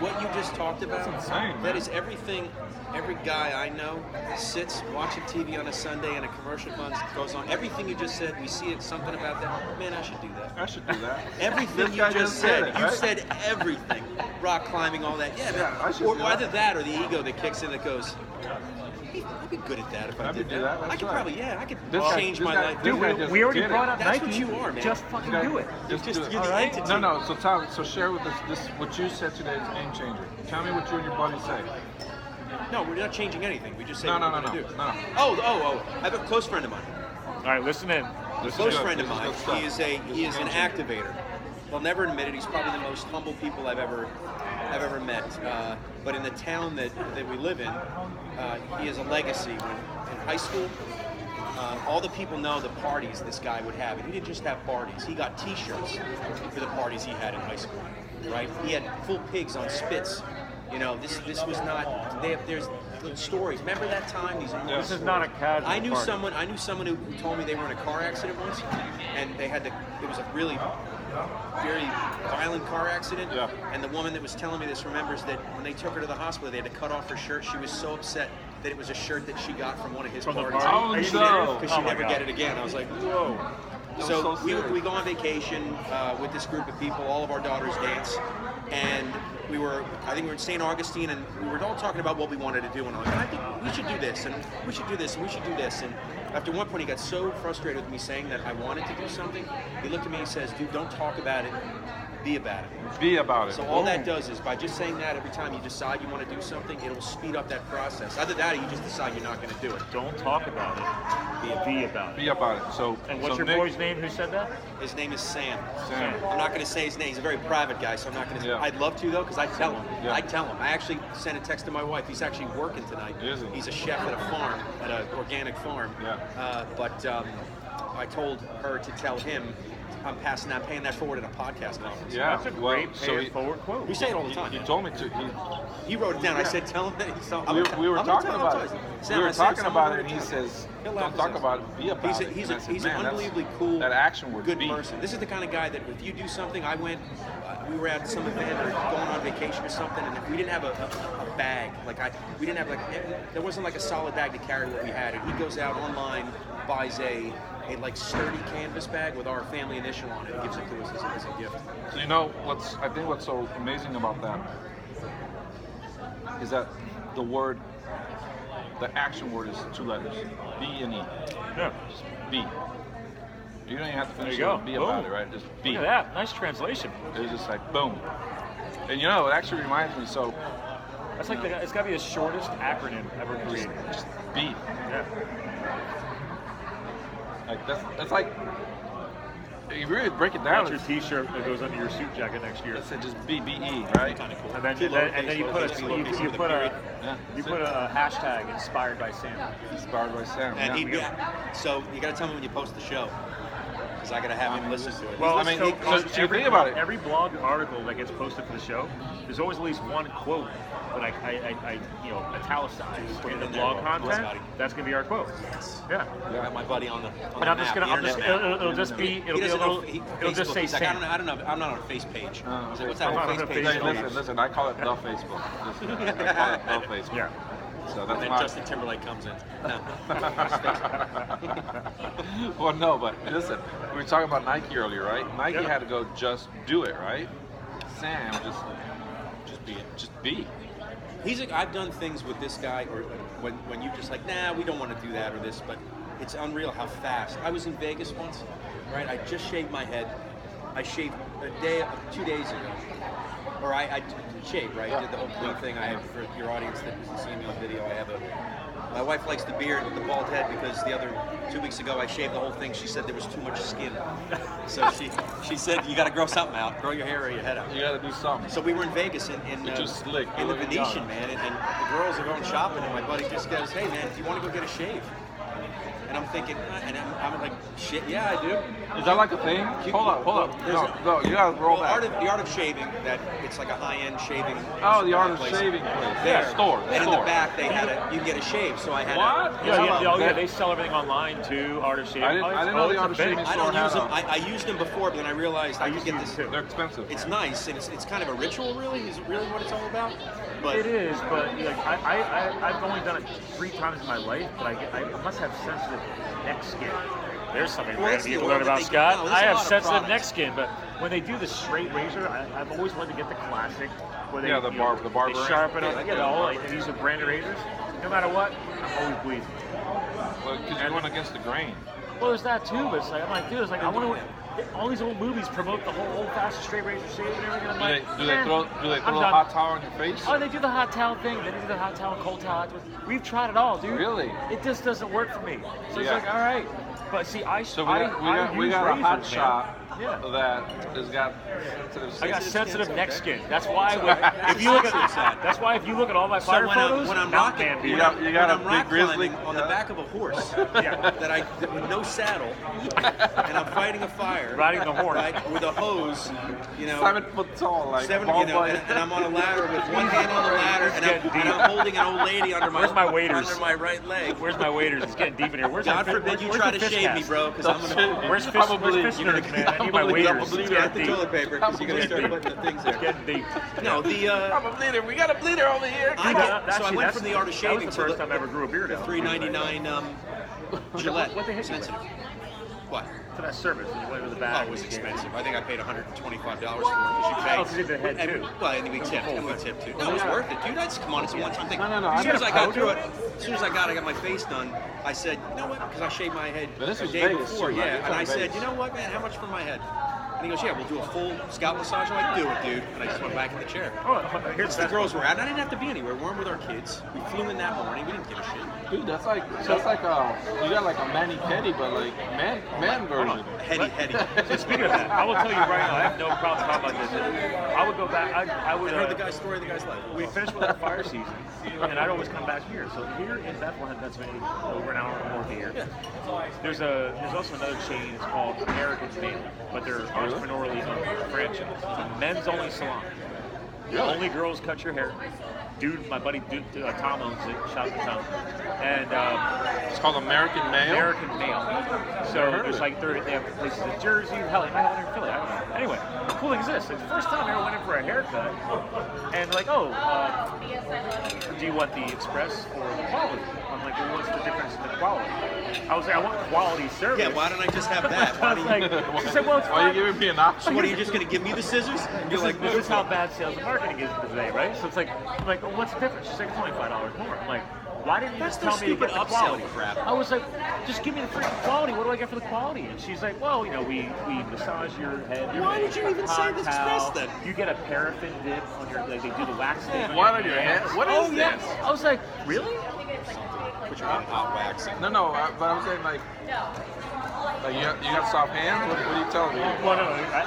What you just talked about. That's insane, That man. is everything. Every guy I know sits watching TV on a Sunday and a commercial goes on. Everything you just said, we see it, something about that. Man, I should do that. I should do that. Everything This you guy just did said, it, you right? said everything. Rock climbing, all that. Yeah, Yeah, I should or do that. either that or the ego that kicks in that goes, hey, I'd be good at that if I I did could do that, I that's could right. probably, I could This guy- change this my guy- life. this Dude, guy we just already did brought it. up That's Nike. what you are, man. Just fucking do it. Just Just do it. you're the All right. entity. No. So share with us this what you said today is game changer. Tell me what you and your buddy say. No, we're not changing anything. We just say No, what no, we're no, going no, to do. no. Oh. I have a close friend of mine. All right, listen in. This is Close good. friend of This is mine. good stuff. He is an activator. He'll never admit it. He's probably the most humble people I've ever met. But in the town that we live in, he has a legacy. When in high school, all the people know the parties this guy would have. And he didn't just have parties. He got T-shirts for the parties he had in high school. Right? He had full pigs on spits. This was not. There's stories. Remember that time? This is not a casual I knew party. someone who told me they were in a car accident once, and it was a really very violent car accident. Yeah. And the woman that was telling me this remembers that when they took her to the hospital, they had to cut off her shirt. She was so upset that it was a shirt that she got from one of his From the parties. party? Oh, Are you no. serious? Because Oh she'd my never God. get it again. I was like, whoa. was So so we serious. go on vacation with this group of people. All of our daughters dance, and I think we were in St. Augustine, and we were all talking about what we wanted to do, and I think we should do this, and we should do this, and we should do this. And after one point, he got so frustrated with me saying that I wanted to do something. He looked at me and says, "Dude, don't talk about it. Be about it." Be about it. So all that does is by just saying that every time you decide you want to do something, it'll speed up that process. Either that or you just decide you're not going to do it. Don't talk about it. Be about it. Be about it. So. And what's so your Nick, boy's name? Who said that? His name is Sam. Sam. I'm not going to say his name. He's a very private guy, so I'm not going to. Yeah. I'd love to though, because I tell him. Yeah. I tell him. I actually sent a text to my wife. He's actually working tonight. Is he? He's a chef at a farm, at an organic farm. Yeah. But I told her to tell him I'm paying that forward in a podcast conference. Yeah. That's a great so pay it forward quote. We say it all the time. He told me to. He wrote it down. I said, tell him that he's We were talking about it. Sam, We were I said, talking about it, someone and he wrote it says, He'll "Don't laugh talk at about it. Be about it." He's And I said, an "Man, that's- unbelievably cool, That action word. good be. person. This is the kind of guy that if you do something, we were at some event or going on vacation or something, and we didn't have a bag. We didn't have there wasn't like a solid bag to carry what we had. And he goes out online, buys a sturdy canvas bag with our family initial on it, and gives it to us as a gift. So I think what's so amazing about that is that the action word is 2 letters, B and E. Yeah. Just be. You don't even have to finish There you it. go. Be about Boom. it, right? Just be. Look at that. Nice translation. It's just like boom. And it actually reminds me. So That's like it's got to be the shortest acronym ever created. just be. Yeah. Like that's like if you really break it That's down. your T-shirt that goes under your suit jacket next year. It's just B-B-E, right? Kind of cool. And then, Two and then you put lowercase, lowercase you with put a Yeah. you put a hashtag inspired by Sam. Inspired by Sam. And yeah. so you got to tell me when you post the show, because I got to have him listen to it. Well, I mean, so so you think about it. Every blog article that gets posted for the show, there's always at least one quote that I italicize Put it in the in there. blog Yes, content. Scotty. That's gonna be our quote. Yeah. I got my buddy on the And I'm just map, gonna, the internet map. it'll just be, He it'll be a doesn't know little, it'll just say He's like, Sam. I don't know. I'm not on a face page. He's like, what's I'm that not on face a page? face page. Listen, I call it the Facebook. Listen, I call it the Facebook. Yeah. So And that's then my. Justin Timberlake comes in. No. Well, no, but listen, we were talking about Nike earlier, right? Nike Yeah. had to go just do it, right? Sam just be it, just be. I've done things with this guy, or when you just like, nah, we don't want to do that or this, but it's unreal how fast. I was in Vegas once, right? I just shaved my head. I shaved 2 days ago. Or I shaved, right? I did the whole clean thing. I have, for your audience that doesn't see me on video, my wife likes the beard with the bald head because 2 weeks ago I shaved the whole thing. She said there was too much skin. So she said, you got to grow something out. Grow your hair or your head out. You got to do something. So we were in Vegas in You're just slick. in the You're looking Venetian, young. man, and the girls are going shopping, and my buddy just goes, hey, man, do you want to go get a shave? And I'm thinking, and I'm like, shit, yeah, I do. Is that like a thing? Hold up. No, you gotta roll back. The art of shaving, that it's like a high-end shaving. Oh, the art of place. shaving place. There. Yeah, store. And in the back, they had you can get a shave, so I had What? Yeah, they sell everything online too. Art of Shaving. I didn't know the it's Art a of thing. Shaving I don't store use them. had I used them before, but then I realized I could used get to this. use them, They're expensive. It's nice, and it's kind of a ritual, really. Is it really what it's all about? But It is, but I've only done it 3 times in my life, but I must have sensitive neck skin. There's something Well, rare that's to the learn oil about, that they- Scott. no, there's I a have lot of sensitive neck products. skin, but when they do the straight razor, I've always wanted to get the classic. Where they, the barber they sharpen range. up. Yeah, Yeah, all like these are branded razors. No matter what, I'm always bleeding. Well, because you're going against the grain. Well, there's that too, but it's like I'm like, dude, it's like I want to. All these old movies promote the whole old-fashioned straight razor shave and everything. I'm like, Do they throw I'm the done. hot towel on your face? Oh, they do the hot towel thing. They do the hot towel and cold towel afterwards. We've tried it all, dude. Really? It just doesn't work for me. So it's Yeah. like, all right. But see, So we got a hot shot that has got sensitive I got skin. sensitive neck skin. That's why if you look at all my so fire when photos, I'm mountain rocking, man You beard. got- when a I'm big rock grizzly. climbing on the back of a horse, Yeah. that with no saddle, and I'm fighting a fire, Riding the horse. right, with a hose, 7 foot tall, like ball and I'm on a ladder with one hand on the ladder, and getting I'm holding an old lady under Where's my waders? under my right leg. Where's my waders? It's getting deep in here. Where's God my, forbid you where's try the to fish shave me, cast? bro, because I'm gonna. Where's fish, Probably- where's fish nurse, man? I need my probably waders. double It's bleeder. Get the toilet paper because you're gonna start putting the things It's there. getting deep. No, I'm a bleeder. We got a bleeder over here. I Come on. get- so I went from the art of shaving That was to the first time I ever grew a beard out. $3.99 Gillette What they hit you with? sensitive. What? for that service? And you went with the bag. Oh, it was expensive. I think I paid $125 for it because you pay. Oh, because you did the head too. Well, and we tipped. And we tipped too. No, it was worth it, dude. Come on, it's a one-time thing. No. As soon as I got through it, photo? as soon as I got my face done, I said, you know what? Because I shaved my head But this the was day Vegas, before, too, right? yeah. It's And on I said, Vegas. you know what, man? How much for my head? And he goes, yeah, we'll do a full scalp massage. I'm like, do it, dude. And I just went back in the chair. Oh, here's The girls were out. I didn't have to be anywhere. We weren't with our kids. We flew in that morning. We didn't give a shit. Dude, that's like you got like a mani pedi, but like man version. Heady. So speaking of that, I will tell you right now, I have no problem talking about this. I would go back. I would. I heard the guy's story of the guy's life. We finished with our fire season, and I'd always come back here. So here in Bethlehem, Pennsylvania, over an hour north of here, there's also another chain. It's called American Male, but they're entrepreneurially owned franchise. It's a men's only salon. Only girls cut your hair. Dude, my buddy Tom owns it. Shout out to Tom. And It's called American Male. American Male. So there's like they have places in Jersey. Hell, they might have one in Philly. I don't know. Anyway, the cool thing is this: it's the first time I ever went in for a haircut, and like, do you want the express or the quality? I'm like, well, what's the difference in the quality? I was like, I want quality service. Yeah, why don't I just have that? I was like, she said, well, it's Why are fine. you giving me an option? What, are you just going to give me the scissors? And you're like, This is how bad sales and marketing is today, right? So it's like, I'm like, well, what's the difference? She's like, $25 more. I'm like, why didn't you just tell me to get the upsell quality? crap. I was like, just give me the freaking quality. What do I get for the quality? And she's like, well, you know, we massage your head. Your Why did you even say hot the towel. express then? You get a paraffin dip on your, like they do the wax dip. on What on your hands? What is this? I was like, really? put your hand in hot wax. No, but I'm saying like you got soft hands. What are you telling me? Well,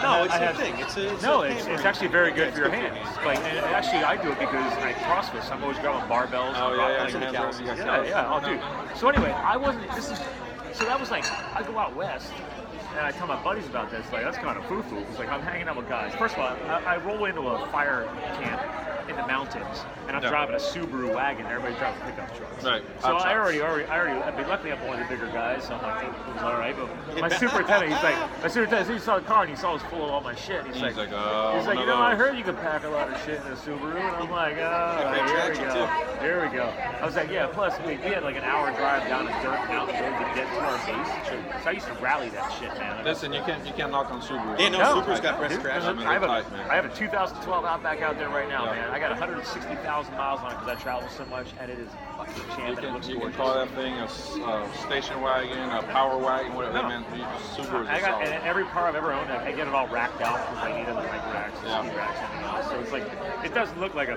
No, it's I the have, thing. It's actually very good for your hands. Like, and actually, I do it because I CrossFit. So I'm always grabbing barbells. Oh and yeah, like, your hands are- you got yeah. soft. Oh, dude. So anyway, I wasn't. So that was like, I go out west. And I tell my buddies about this, like, that's kind of foo-foo. It's like, I'm hanging out with guys. First of all, I roll into a fire camp in the mountains, and I'm driving a Subaru wagon. Everybody drives pickup trucks. Right. So Hot I shots. mean, luckily I'm one of the bigger guys, so I'm like, it was all right. But my superintendent, he saw the car and he saw it was full of all my shit. And he's like, oh, you know, I heard you could pack a lot of shit in a Subaru. And I'm like, here we go. Here we go. I was like, yeah, plus we had like an hour drive down a dirt mountain road to get to our base. So I used to rally that shit, man. Listen, you can't knock on Subaru. Yeah, no, Subaru's got breast Dude, crash. I have a 2012 Outback out there right now, man. I got 160,000 miles on it because I travel so much, and it is a fucking champ. And it looks You can gorgeous. call that thing a station wagon, a power wagon, whatever. No. Man, Subaru is I got solid. and every car I've ever owned, I get it all racked out because I need it like racks, Yeah. ski racks, and everything else. So it's like it doesn't look like a.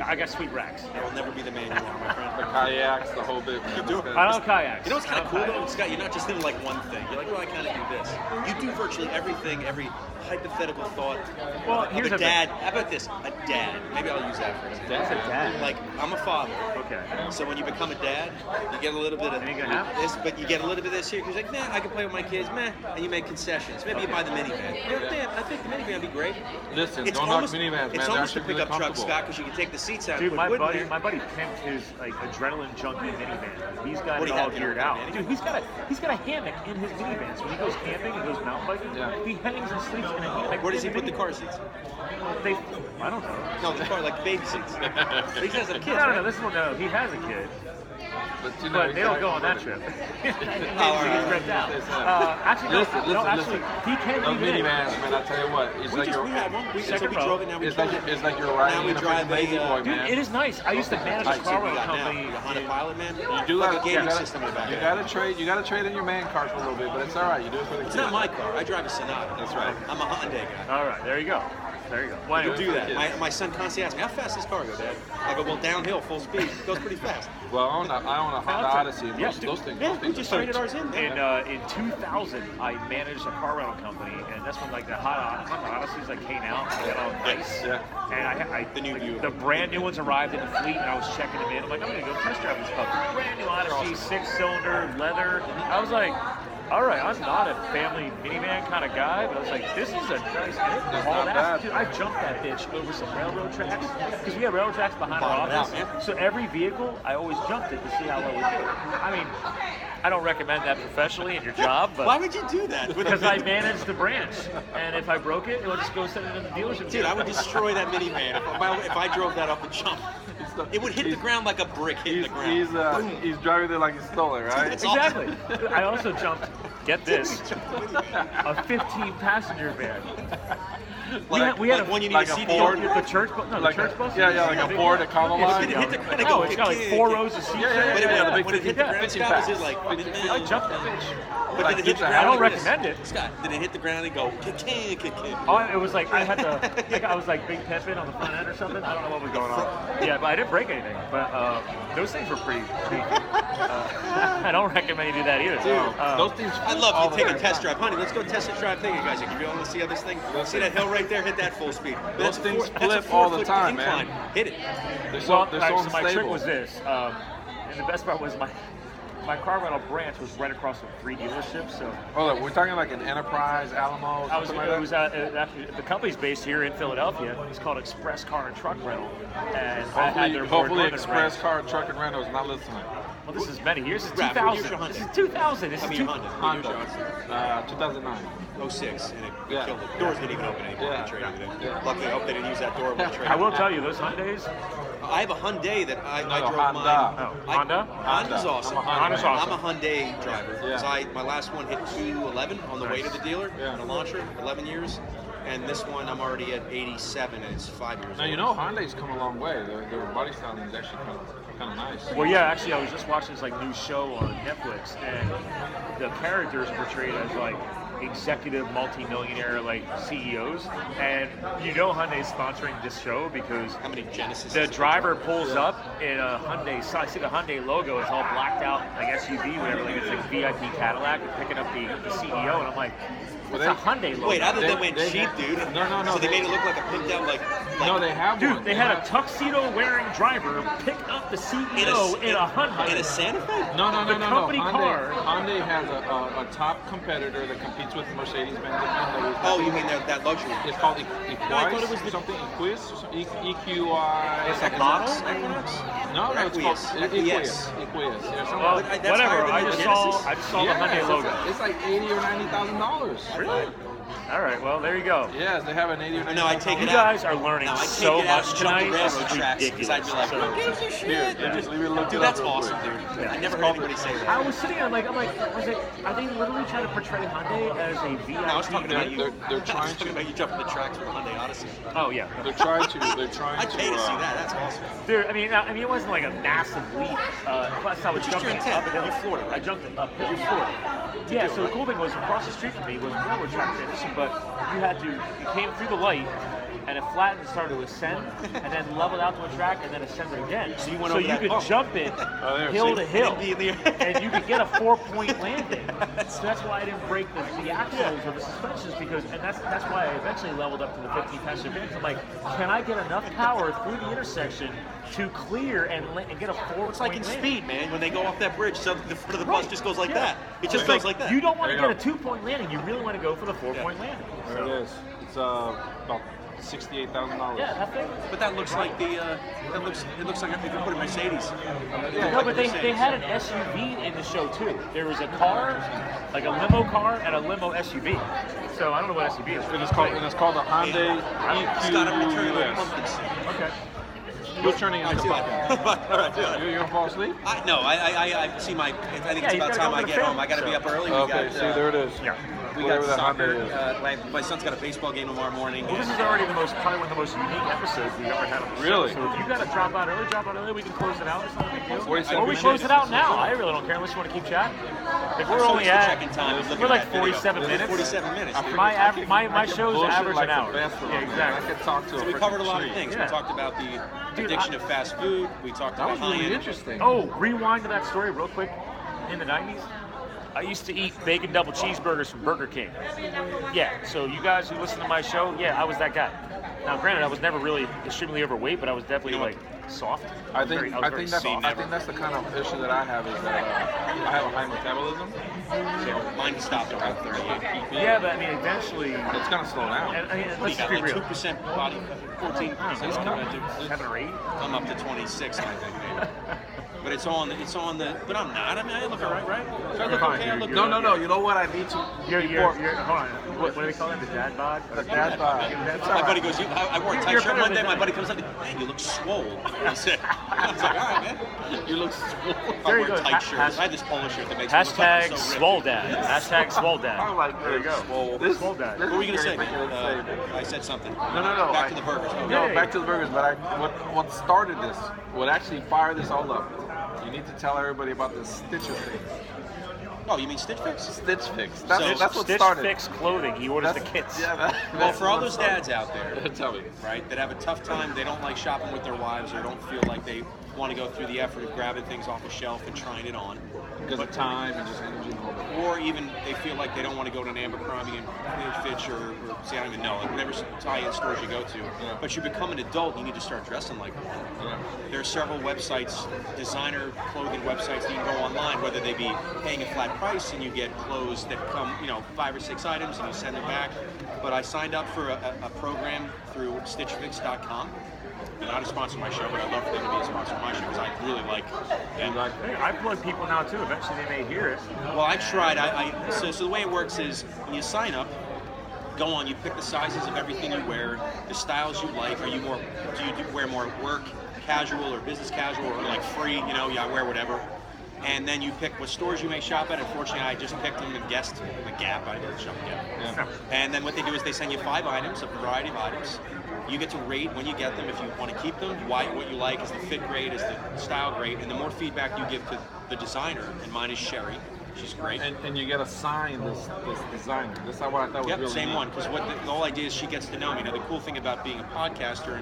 I got sweet racks. I will never be the man you are, my friend. The kayaks, the whole bit, man. do it. I don't kayaks. You know what's kind of I cool don't though, kayaks. Scott? You're not just in like one thing. You're like, well, I kind of do this. You do virtually everything, every hypothetical thought. Well, of here's a the dad. How about this? A dad. Maybe I'll use that for example. What's a dad? Like I'm a father. Okay. So when you become a dad, you get a little bit of Ain't gonna happen. this, but you get a little bit of this here. Because like, man, I can play with my kids, man, and you make concessions. Maybe you buy the minivan. You know, damn, I think the minivan would be great. Listen, It's don't almost, knock minivans, man. it's They're almost a actually really pickup truck, comfortable. Scott, because you can take the seats out. Dude, put my wood in buddy there. pimped his like adrenaline junkie minivan. He's got What it do you all have, geared you know, out. Manny? Dude, he's got a hammock in his minivan. So when he goes camping and goes mountain biking, Yeah. he hangs and sleeps in a hammock. Where does he in put the minivan. car seats? I don't know. No, the car, like baby seats. He has a kid. No, this one, no, he has a kid. But, you know, But they don't go on that trip. He's ripped out. Actually, Listen. he can't Those leave it in. minivans, man, I tell you what, it's We like just you're, we had one. So Second we row. drove it. Now we it's drove like it. it's like you're riding Now we in a drive freaking lazy a, boy, Dude, man. it is nice. I used to manage a Type car two we rental got now. company. The Honda Pilot, man. You do like gotta, a gaming you gotta, system in the back. you gotta trade in your man cars for a little bit, but it's all right. You do it for the It's kids. not my car. I drive a Sonata. That's right. I'm a Hyundai guy. All right, there you go. There you go. Well, You anyway, do that. kids. My son constantly asks me, how fast does this car go, Dad? I go, well, downhill, full speed. It goes pretty fast. Well, I own a Honda Odyssey. And Yeah, those things. Yeah, those we things just are traded ours in, man. In 2000, I managed a car rental company, and that's when like the Honda Odysseys like came out. They got all nice. Yeah. And I The new Buick. the brand new ones arrived in the fleet, and I was checking them in. I'm like, I'm gonna go test drive this puppy. Brand new Odyssey, 6-cylinder, leather. I was like, all right, I'm not a family minivan kind of guy, but I was like, this is a nice. That's All not that, bad. dude, I jumped that bitch over some railroad tracks because we have railroad tracks behind our Bottom it out, office. man. So every vehicle, I always jumped it to see how well we do. I mean, I don't recommend that professionally in your job, but Why would you do that? because I manage the branch, and if I broke it, it would just go send it in the dealership. Dude, I would destroy that minivan if I drove that up a jump. It would hit the ground like a brick hitting the ground. He's driving there like he stole it, right? That's Exactly. I also jumped get this, a 15-passenger van. We had one you need like to a see Ford? the the church bus. No, Like the church bus. yeah, like a Ford Econoline. Yeah, Did it hit the ground and no, go, it's got like kick, 4 kick. rows of seats. Yeah, Wait a minute, the big when it hit the ground, 15 Scott, was it pass. like? I jumped that bitch. But Like did it hit the pizza ground? I don't like this? recommend it. Scott, did it hit the ground and go kick, kick, kick, kick? Oh, it was like I had to. Like I was like big pimping on the front end or something. I don't know what was going on. Yeah, but I didn't break anything. But those things were pretty. I don't recommend you do that either. Those things. I'd love to take a test drive, honey. Let's go test a drive thing, you guys. If you want to see how this thing, see that hill right there, hit that full speed. Those things That's a flip all the 4-foot time, incline. man. Hit it. They're so, Well, they're right, so so my trick unstable. was this, and the best part was my car rental branch was right across from 3 dealerships. So Hold up, we're talking like an Enterprise, Alamo, I was, something like it that? was actually the company's based here in Philadelphia. It's called Express Car and Truck Rental, and I had their Hopefully Northern Express branch. Car, Truck, and Rental is not listening. Well, this is many years. This is Raph, 2000. here's your Honda. This is 2000. This I is mean, two- your Honda. Honda, 2009. 06, and it Yeah. killed it. Doors didn't even open anymore. Yeah. They traded it in. Yeah. Luckily, I hope they didn't use that door when they traded I will it. tell you, those Hyundais. I have a Hyundai that I drove Honda. mine. Oh, Honda? Honda's awesome. I'm a Honda Honda's man. awesome. I'm a Hyundai driver because Yeah. my last one hit 211 on the way to Nice. the dealer Yeah. in a launcher, 11 years, and this one I'm already at 87 and it's 5 years Now old. you know Hyundai's come a long way. Their body styling is actually kind of nice. Well, yeah, actually, I was just watching this like new show on Netflix, and the characters are portrayed as like executive multi-millionaire like CEOs, and you know Hyundai's sponsoring this show because How many Genesis? the driver pulls up in a Hyundai. So I see the Hyundai logo. It's all blacked out, like SUV, whatever. Like it's like VIP Cadillac, and picking up the CEO, and I'm like, Well, it's a Hyundai logo. Wait, other They- than went they cheap, have- dude. No, So they they- made it look like a pimped out like No, they have one. Dude, they had a tuxedo-wearing driver pick up the CEO in a Hyundai. in a Santa Fe. No. the company car. Hyundai has a top competitor that competes with Mercedes-Benz and BMW. Oh, you mean that luxury? It's called No, I thought it was Equise, the- something Equis, EQI. It's a model? Equinox? No, it's called Equus. Equus. Equus. Yeah, something Well, like that. That's whatever. higher than I the just Genesis? saw the Hyundai it's- logo. It's like $80,000 or $90,000. Really? All right. Well, there you go. Yes, they have an 80 or 90. No, I take You it guys out. are learning No, I take so it out much and jump the tonight. railroad It's tracks because I'd be like, ridiculous. who gives a shit? Here, just leave it look Dude, it that's up real awesome, quick. dude. Yeah. I never It's heard called- anybody say I that. was sitting there are they literally trying to portray Hyundai as a VIP? No, I was talking about you. They're I was trying talking to. about you jumping the tracks for the Hyundai Odyssey. Oh yeah. They're trying to. They're trying I'd to. pay to see that. That's awesome. Dude, I mean, it wasn't like a massive leap. Plus, I was Just your jumping intent. uphill. You're Florida, right? I jumped uphill. You're Florida. Yeah. So the cool thing was across the street from me was a railroad track transition, but you came through the light. And it flattened and started to ascend, and then leveled out to a track, and then ascended again. So you went over that could bump. jump it there, hill see? to hill, And it'd be in the air. and you could get a 4-point landing. So that's why I didn't break the axles or the suspensions and that's why I eventually leveled up to the 15 passenger van. I'm like, can I get enough power through the intersection to clear and get a 4-point It's like in landing? Speed, man. When they go off that bridge, so the front of the bus Right. just goes like Yeah. that. It just It's goes like that. You don't want to There get you a 2-point landing. You really want to go for the 4-point landing. There So, it is. It's about $68,000. yeah, that thing. But that looks like it looks like if you put a Mercedes. No, but they had an SUV in the show too. There was a car, like a limo car, and a limo SUV. So I don't know what SUV is. And it's called the Hyundai Scott, I'm gonna turn into EQS. pumpkins. Okay. You're turning All right, into see you pumpkin. later. All right, see you later. You're gonna fall asleep? I see my. I think Yeah, it's he's about gotta time go I to the get home. film, I got to be so- up early. Okay, see, there it is. Yeah. We got Whatever that soccer. Hyundai is. My son's got a baseball game tomorrow morning. Well, this is already probably one of the most unique episodes we've ever had on the Really? show. So if you got to drop out early, we can close it out. It's not a big deal. 47 Or we minutes. close it out now. I really don't care unless you want to keep chatting. If we're So only what's the at, check-in time? Looking we're at like that video. 47 minutes. 47 minutes. dude. My show's Bullshit average like an hour. the best one, Yeah, man. exactly. I could talk to So a we covered a lot of freaking tree. things. Yeah. We talked about the Dude, addiction of fast food. We talked That about was really high-end. interesting. Oh, rewind to that story real quick. In the 90s, I used to eat bacon double cheeseburgers from Burger King. Yeah, so you guys who listen to my show, yeah, I was that guy. Now, granted, I was never really extremely overweight, but I was definitely You know like soft. I was very think that's soft. the kind of issue that I have is that I have a high metabolism. So mine stopped around 38. Yeah, but I mean, eventually, It's gonna slow down. and, I mean, You let's got be like real. 2% body, 14%. 7 or 8. I'm up to 26, I think. Maybe. But it's on the. But I'm not. I mean, I look all right, right? Do I look Fine, okay? I look No, good. no. You know what? I need to. You're hold on. What do they call it? The dad bod? The dad bod. My buddy goes, I wore a tight You're shirt better one day. than My that. buddy comes up, man, you look swole. He said, I was like, all right, man. You look swole. I There wear you go. tight shirts. I had this polo shirt that makes me look Hashtag like I'm so ripped. swole dad. Hashtag swole dad. I'm like, There you go. swole. Swole dad. What were you gonna say? This is very insane. I said something. No. Back to the burgers. Oh, No, Yeah. back to the burgers. But what started this, what actually fired this all up, you need to tell everybody about the Stitcher thing. Oh, you mean Stitch Fix? Stitch Fix. That's what Stitch started. Fix Clothing. He orders the kits. Yeah, Well, for all what those started. dads out there, Tell me. right, that have a tough time, they don't like shopping with their wives or don't feel like they want to go through the effort of grabbing things off the shelf and trying it on. Because of time and just energy and all that. Or even they feel like they don't want to go to an Abercrombie and Fitch or see, I don't even know, like whatever tie-in stores you go to. Yeah. But you become an adult, you need to start dressing like one. Yeah. There are several websites, designer clothing websites that you can go online, whether they be paying a flat price and you get clothes that come, 5 or 6 items and you send them back. But I signed up for a program through StitchFix.com. They're not a sponsor of my show, but I'd love for them to be a sponsor of my show because I really like them. Hey, I plug people now too. Eventually they may hear it. Well, I tried. So the way it works is when you sign up, go on. You pick the sizes of everything you wear, the styles you like. Do you wear more work, casual, or business casual, or like free? I wear whatever. And then you pick what stores you may shop at. Unfortunately, I just picked them and guessed the Gap. I didn't shop at Gap. Yeah. And then what they do is they send you 5 items, a variety of items. You get to rate when you get them if you want to keep them, what you like, is the fit great, is the style great, and the more feedback you give to the designer, and mine is Sherry, she's great. And you get assigned this designer. That's what I thought was Yep, really same neat. one, because the whole idea is she gets to know me. Now, the cool thing about being a podcaster,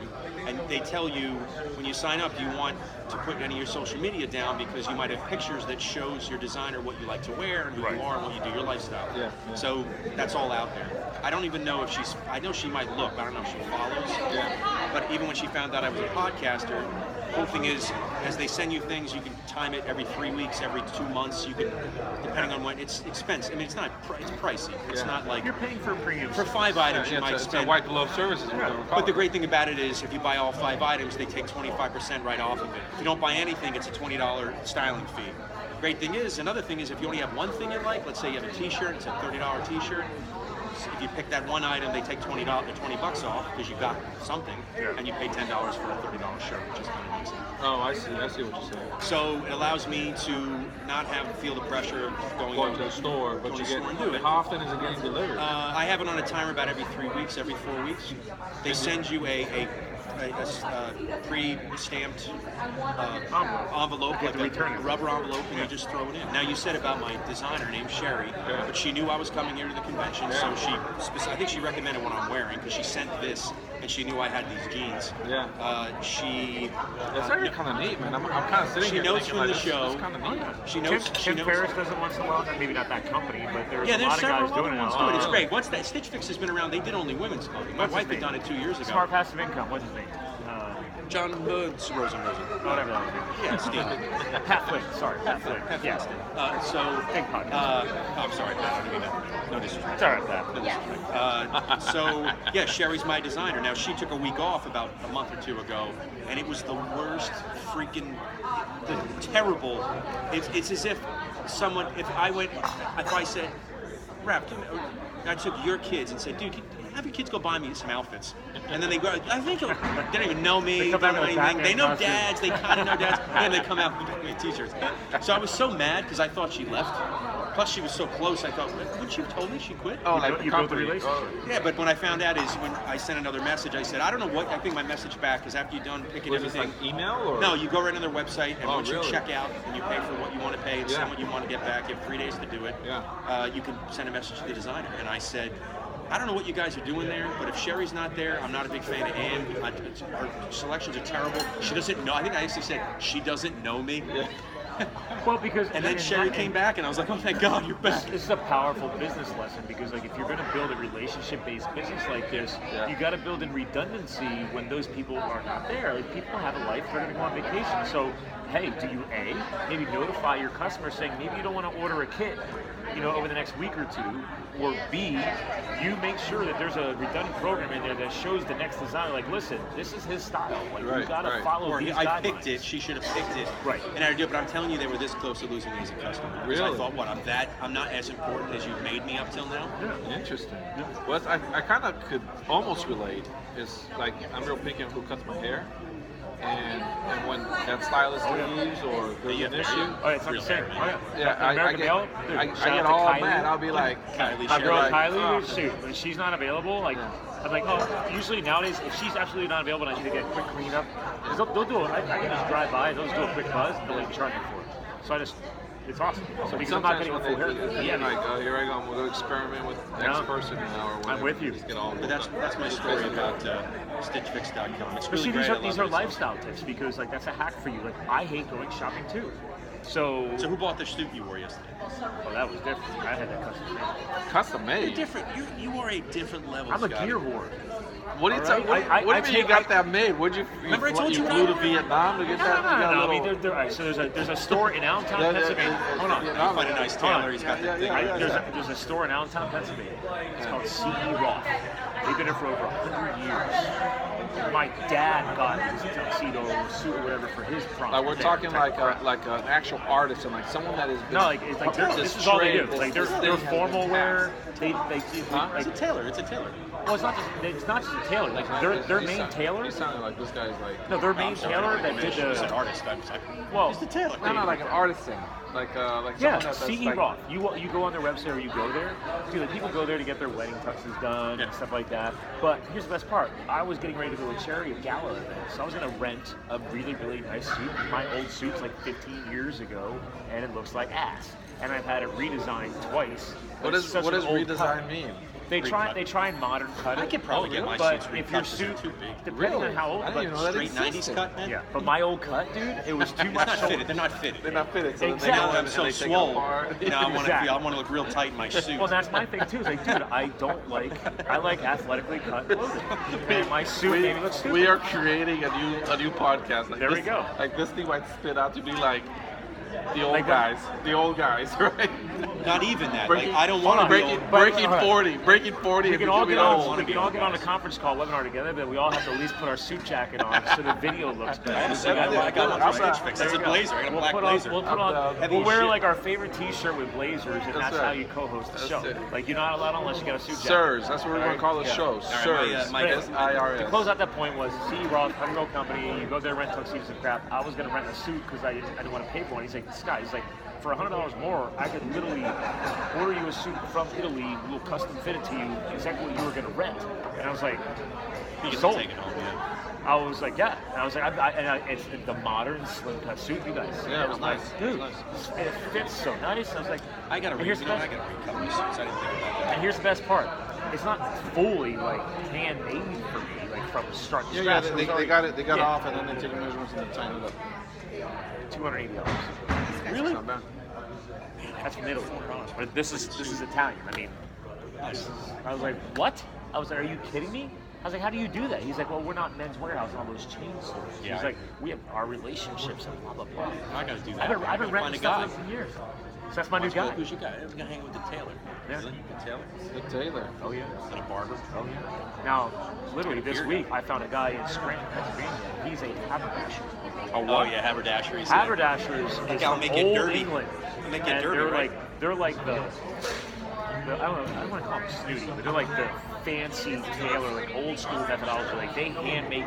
and they tell you when you sign up, you want to put any of your social media down because you might have pictures that shows your designer what you like to wear and who you are and what you do, your lifestyle. Yeah. So that's all out there. I don't even know if I know she might look, but I don't know if she follows. Yeah. But even when she found out I was a podcaster, the cool thing is, as they send you things, you can time it every 3 weeks, every 2 months. You can, depending on when it's expensive. I mean, it's pricey. It's Yeah. not like You're paying for a premium. for 5 items you might it's a spend. white glove services. What they would call But the it. great thing about it is, if you buy all 5 items, they take 25% right off of it. If you don't buy anything, it's a $20 styling fee. Great thing is, another thing is, if you only have one thing you like, let's say you have a T-shirt, it's a $30 T-shirt. If you pick that one item, they take $20 off because you got something, and you pay $10 for a $30 shirt, which is kind of amazing. Oh, I see what you're saying. So it allows me to not feel the pressure of going To the store, but going you to the get. store and do it. How often is it getting delivered? I have it on a timer about every 3 weeks, every 4 weeks. They send you a pre-stamped envelope, You have like to return a it. rubber envelope, and you just throw it in. Now, you said about my designer named Sherry, but she knew I was coming here to the convention, so I think she recommended what I'm wearing because she sent this, and she knew I had these jeans. Yeah. She That's actually kind of neat, man. I'm kind of sitting she here notes thinking from the like, show. That's kind of neat. She knows. Tim Ferriss does it once in a while. Maybe not that company, but there's a Yeah, there's lot of several guys doing other it. ones now. do it. It's great. Once that Stitch Fix has been around, they did only women's clothing. My What's wife his had done name? it 2 years ago. Smart Passive Income. What's his name? John Rosen. Whatever that was. Yeah, Steve. Pat Flynn. Sorry, Pat Flynn. Yeah. Big podcast. I'm sorry, Pat. I don't mean that. No disrespect. It's all right, Pat. So yeah, Sherry's my designer. Now she took a week off about a month or 2 ago, and it was the worst freaking, terrible. It's as if someone, if I said, Raph, I took your kids and said, dude, have your kids go buy me some outfits. And then they go, I think they don't even know me, They don't come know out with anything. Batman They know costumes. dads, they kind of know dads, and they come out and buy me t-shirts. So I was so mad because I thought she left. Plus she was so close, I thought, wouldn't you have told me she quit? Oh, You like built- the you built a company. relationship. Yeah, but when I found out is when I sent another message, I said, I don't know what, I think my message back is after you're done picking Was this everything. like email or? No, you go right on their website, and Oh, once really? you check out and you pay for what you want to pay and Yeah. send what you want to get back, you have 3 days to do it. Yeah. You can send a message to the designer. And I said, I don't know what you guys are doing there, but if Sherry's not there, I'm not a big fan of Ann. Her selections are terrible. She doesn't know. I think I actually said she doesn't know me. Yeah. Well, because And then Sherry came back, and I was like, oh thank God, you're back. This is a powerful business lesson because, like, if you're going to build a relationship-based business like this, Yeah. you got to build in redundancy when those people are not there. Like, people have a life; they're going to go on vacation. So, hey, do you maybe notify your customer saying maybe you don't want to order a kit, over the next week or two, or B, you make sure that there's a redundant program in there that shows the next designer, like, listen, this is his style. Like, you gotta follow Or these I guidelines. picked it, she should have picked it. Right. And I do it, but I'm telling you, they were this close to losing me as a customer. Because I thought, what, I'm not as important as you've made me up till now? Yeah. Interesting. Well, I kind of could almost relate. Is like I'm real picky on who cuts my hair, and when that stylist leaves or there's an issue. Oh, it's not the same. Oh, yeah. I get all mad. I'll be like, My girl Kylie, oh. shoot, when she's not available, like, I'm like, oh, usually nowadays, if she's absolutely not available and I need to get a quick cleanup, because they'll do it. I can just drive by, they'll just do a quick buzz, and they'll even charge me for it. So it's awesome. So because I'm not getting a full haircut. Yeah, like, here I go, I'm going to experiment with X person now or whatever. I'm with you. Just get all But that's my story about StitchFix.com. It's But really see, great. these are lifestyle tips because like that's a hack for you. Like I hate going shopping too. So who bought the suit you wore yesterday? Oh, that was different. I had that custom made. Custom made? You're different. You are a different level. I'm a Scotty. gear whore. What do you All right? what do you mean you got that made? Would you? Remember I told you flew to Vietnam to get that? No. I mean, all right, so there's a store in Allentown, Pennsylvania. Hold on. You find a nice tailor. He's got the thing. There's a store in Allentown, Pennsylvania. It's called C.E. Roth. They've been there for over 100 years. My dad got his tuxedo suit or whatever for his prom. Like we're talking like an actual artist and like someone that is. No, like it's like this is all they do. Like they're formal wear. They It's a tailor. It's a tailor. Well, it's not just a tailor. Like their main tailor. It sounded like this guy's like. No, their main tailor that did He's an the. artist. Well, he's the tailor. No, like an artisan. Like yeah, someone C.E. like, Roth. You go on their website or you go there. Dude, like people go there to get their wedding tuxes done and stuff like that. But here's the best part. I was getting ready to go to a charity gala event, so I was gonna rent a really, really nice suit. My old suit's like 15 years ago, and it looks like ass. And I've had it redesigned twice. What does redesign mean? They try and modern cut it. I could probably get my but suits if your recut 'cause suit, they're too big. depending on how old, I didn't but even know that Straight 90s existed. cut, man. yeah. But my old cut, dude, it was too much. Not fitted. They're not fitted. They're not fitted. So Exactly. they Now go I'm in so and they take it swole. apart. Now I want to Exactly. I want to look real tight in my suit. Well, that's my thing too. It's like, dude, I like athletically cut clothing. And my suit made me look stupid. We are creating a new podcast. Like There we this, go. Like this thing might spit out to be like the old Like guys. The old guys, right? Not even that. Breaking- Like I don't want to be old. breaking All right. 40. Breaking 40 We and can all becoming get on. old. We can all get on a conference call webinar together, but we all have to at least put our suit jacket on so the video looks better. I got one I'm for not- Stitch Fix. There It's a you go. blazer. I got a black put blazer. On, we'll put on. Heavy We'll wear shit. like our favorite T-shirt with blazers, and that's right. how you co-host the show. it. Like you're not allowed unless you got a suit jacket. Sirs, that's what we're going to call the Yeah. show. right, Sirs. my, To SIRS. close out that point was C.E. Roth, 100-year-old company. You go there, rent tuxedos and crap. I was gonna rent a suit because I didn't want to pay for one. He's like, this guy, he's like, for $100 more, I could literally order you a suit from Italy. We'll custom fit it to you exactly what you were gonna rent. And I was like, You can sold. take it home, yeah. I was like, yeah. And I was like, it's the modern slim cut suit, you guys. Yeah, I was it's like, nice. dude, It's it fits so nice. I was like, I gotta and here's the best- recut my suits. I didn't think about that. and here's the best part. It's not fully like handmade for me, like from start to Yeah, scratch. It they was already- got it. They got yeah. off, and then they take measurements and they tighten it up. $280. Really? Not bad. That's from Italy. But this is Italian. I mean, I was like, what? I was like, are you kidding me? I was like, how do you do that? He's like, well, we're not Men's Warehouse and all those chain stores. Yeah, He's like, we have our relationships and blah blah blah. I gotta do that. I've been I gotta renting find a stuff guy. like for years. So that's my new guy. Who's your guy? I'm gonna hang with the tailor. Yeah. Really? The tailor? Good Taylor. Oh yeah. And a barber. Oh yeah. Now, literally this week, I found a guy in Scranton, Pennsylvania. He's a haberdasher. Oh yeah, haberdashery. Haberdashers is I'll from make it old dirty. England. I'll make it And dirty, they're right? like the I don't want to call them snooty, but they're like the fancy tailor, like old school methodology. Like they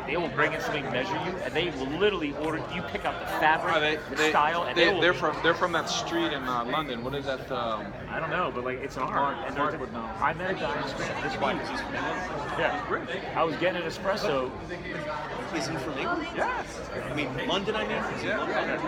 they will bring in something, measure you, and they will literally order. You pick out the fabric, the style, and they're from that street in London. What is that? I don't know, but like it's an art. And Mark would know. I met a guy in Scranton this week. Yeah, I was getting an espresso. Is he from England? Yes. I mean, London, I mean? Is he London?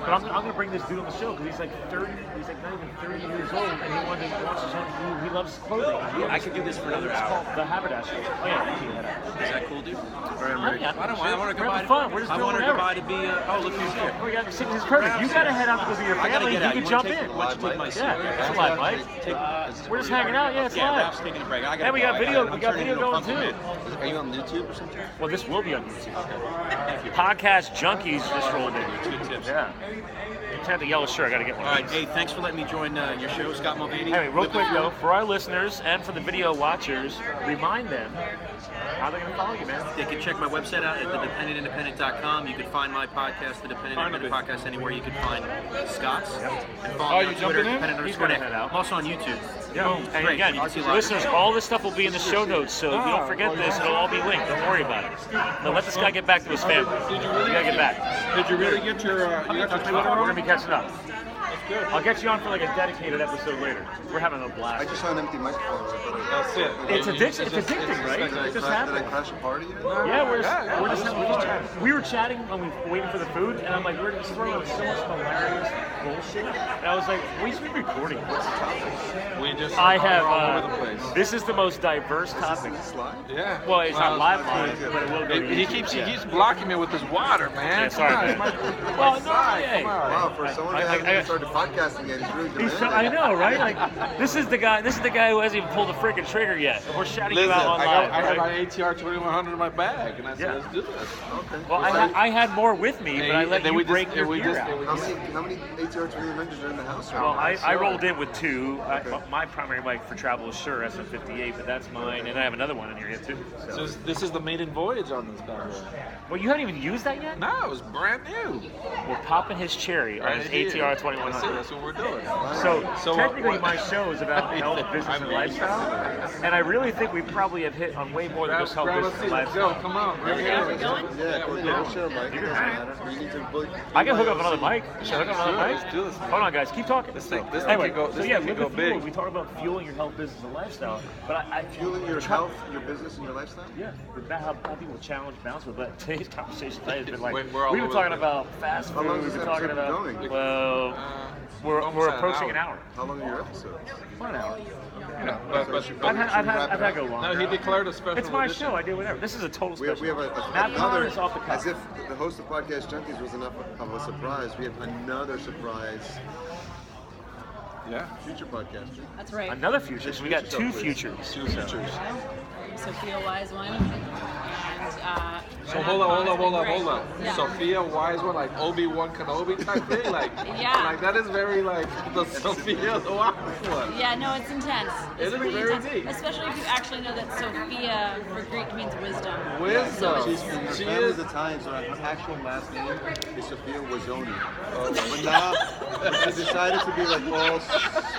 But I'm gonna bring this dude on the show because he's like 30. He's like not even 30 years old, and he wants his own. He loves clothing. I could do this for another It's hour. called the haberdasher. Oh yeah, you can head out. Is that cool, dude? Yeah. I don't want. I want to go We're by. having fun. We're just I doing want to whatever. go by to be. Oh, look who's here. Oh, yeah, this is perfect. You gotta head out because of your I gotta family. get out. You You can wanna jump take- in. why don't you take my seat? Yeah, it's live, Mike. We're just hanging out. Yeah, it's Yeah, live. Ralph's taking a break. I gotta And we go. got I video. gotta- We got I'm turning video into a going pumpkin too. man. Are you on YouTube or something? Well, this will be on YouTube. Podcast Junkies just rolled in. Good tips. Yeah. had the yellow shirt. I got to get one. All right, hey, thanks for letting me join your show, Scott Mulvaney. Anyway, real quick though, for our listeners and for the video watchers, remind them how they're going to follow you, man. They can check my website out at thedependentindependent.com. You can find my podcast, The Dependent Independent Podcast, anywhere you can find Scott's. And follow me on Twitter, Dependent_Nick. I'm also on YouTube. Yeah. And Great. again, You can see live. listeners, all this stuff will be in the show notes, so if you don't forget this, it'll all be linked. Don't worry about it. Now let this guy get back to his family. Did you You really gotta get back. Did you really get your We're gonna be catching up. Good. I'll get you on for like a dedicated episode later. We're having a blast. I just saw an empty microphone. That's it. It's addicting, right? It just happened. Did I crash a party? Yeah, we're just chatting. We were chatting when we were waiting for the food, and I'm like, we're just throwing out so much hilarious bullshit. And I was like, we should be recording. What's the topic? We just I have. all over the place. This is the most diverse topic. Yeah. Well, it's not live, but it will go. He keeps blocking me with his water, man. Yeah, sorry, man. Well, no, hey. Wow, for someone who hasn't even started podcasting yet, he's really demanding. I know, right? Like, this is the guy who hasn't even pulled the freaking trigger yet. And we're shouting you Listen, out I online. got my right? ATR 2100 in my bag, and I said, Yeah. let's do this. Okay. Well, I had more with me, but I let you break your gear out. How many ATR 2100s are in the house right Well, now? I rolled in with two. My primary mic for travel is Shure SM58, but that's mine, and I have another one in here too. So. So this is the maiden voyage on this bad boy. Well, you haven't even used that yet? No, it was brand new. We're popping his cherry on his ATR 2100. That's what we're doing. So technically, my show is about health, business, and lifestyle, and I really think we probably have hit on way more than just health, Grab a business, seat. and Let's go. lifestyle. Come on. We're going. Yeah, we'll share a mic. It doesn't matter. You need to I can hook up another mic. Should I hook up another mic? Let's do this. Hold on, guys. Keep talking. This thing Anyway, could go- so this yeah, thing with could the go fuel, big. we talk about fueling your health, business, and lifestyle. But I fueling your health, your business, and your lifestyle? Yeah, about how people challenge balance with. But today's conversation today has been like We're all we've been over talking the about fast How food. long is We've this been talking episode about going? well, we're almost at an approaching an hour. hour. How long are your episodes? About an hour. But I've had go longer. no, he declared a special It's my edition. show. I do whatever. This is a total We special. have Matt another, is off the cuff. as if the host of Podcast Junkies was enough of a surprise, we have another surprise Yeah. future podcaster. That's right. Another future. So we got two futures. Two futures. Sophia Wise one. And, So hold on. Yeah. Sophia Wise one, like Obi-Wan Kenobi type thing, like Yeah. like that is very like the Sophia the Wise one. Yeah, no, it's intense. It It's is pretty very intense. deep. Especially if you actually know that Sophia for Greek means wisdom. Wisdom. So She's it's- her family's Italian, so her actual last name is Sophia Wazzoni. But now, she decided to be like all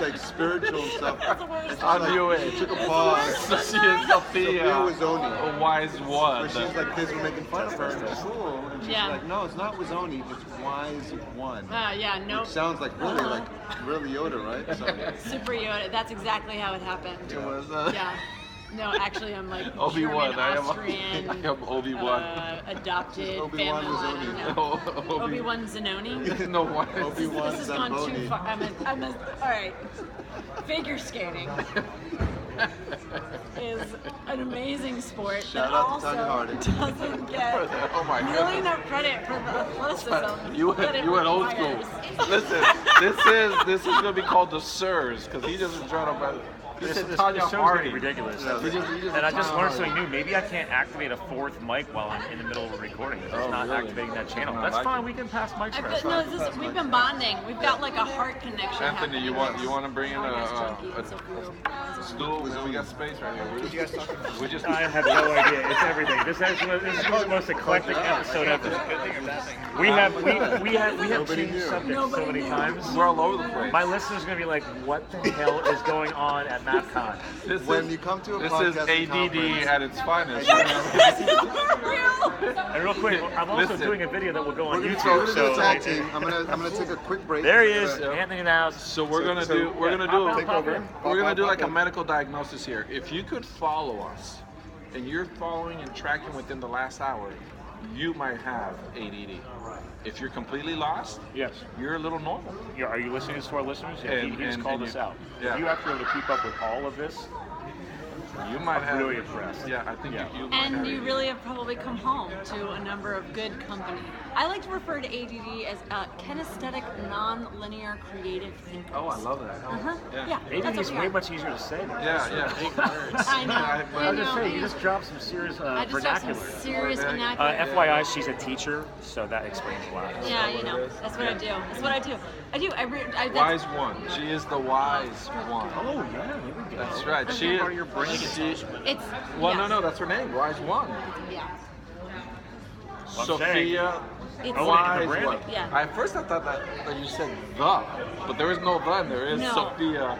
like spiritual and stuff. And she's I knew like, it. She took a pause. So she is Sophia Wazzoni. a wise one. But she's like, kids were making fun of her in school, and she's Yeah. like, no, it's not Wazzoni, it's Wise One. yeah, no. Which sounds like really Yoda, right? So, Super Yoda. That's exactly how it happened. It was Yeah. No, actually, I'm like Obi-Wan. German, I am Austrian, Obi-Wan. adopted Obi-Wan family Wazzoni. line. No. Obi-Wan Zanoni. No one. Obi-Wan This has gone too Zamboni. far. All right. Figure skating is an amazing sport Shout that out to Tanya also Harding. doesn't get Oh my nearly goodness. enough credit for the athleticism You that it went old school. requires. Listen, this is gonna be called the Sirs because he doesn't try to. This is This Tanya show's Harding. getting ridiculous. He just And I just Tanya learned something Harding. new. Maybe I can't activate a fourth mic while I'm in the middle of a recording. It's Oh, not really? activating that channel. I That's like fine. it. We can pass mics around. No, we've been bonding. We've got like a heart connection. Anthony, you want to bring in Podcast a junkie, stool? We got space right here. What you guys talking about? We just. I have no idea. It's everything. This is one of the most eclectic episode ever. We have changed subjects so many times. We're all over the place. My listeners are gonna be like, "What the hell is going on at MAPCON?" When you come to a this is podcasting ADD conference- at its finest. And real quick, I'm also Listen. doing a video that will go on We're YouTube. gonna do a So tag team. I'm gonna take a quick break. there he is, Yeah. Anthony in the house. So we're gonna So- do Take over. we're gonna do like a Pop in. medical diagnosis here. If you could follow us, and you're following and tracking within the last hour, you might have ADD. If you're completely lost, Yes. you're a little normal. Are you listening to our listeners? Yeah, And- he just and- called and us you- out. yeah. If you have to be able to keep up with all of this, You might I'm have. really impressed. Yeah, I think Yeah. you might have And you ADD. really have probably come home to a number of good company. I like to refer to ADD as kinesthetic, non-linear, creative thinker. Oh, I love that. Uh-huh. Yeah. Yeah, that's ADD is what we way are. much easier to say. Yeah. Big words. I know. I was just saying, I you know. just dropped some serious I just have vernacular. some serious Okay. vernacular. FYI, she's a teacher, so that explains a lot. Yeah, you know, that's what I do. That's what I do. That's, Wise one. She is the wise one. Oh, yeah, there we go. That's right. That's She part of your brain. it's Well, yeah. no, that's her name. Wise one. Yeah. I'm Sophia. It's Wise branding. one. Yeah. At first I thought that you said the, but there is no the in there. It's No. Sophia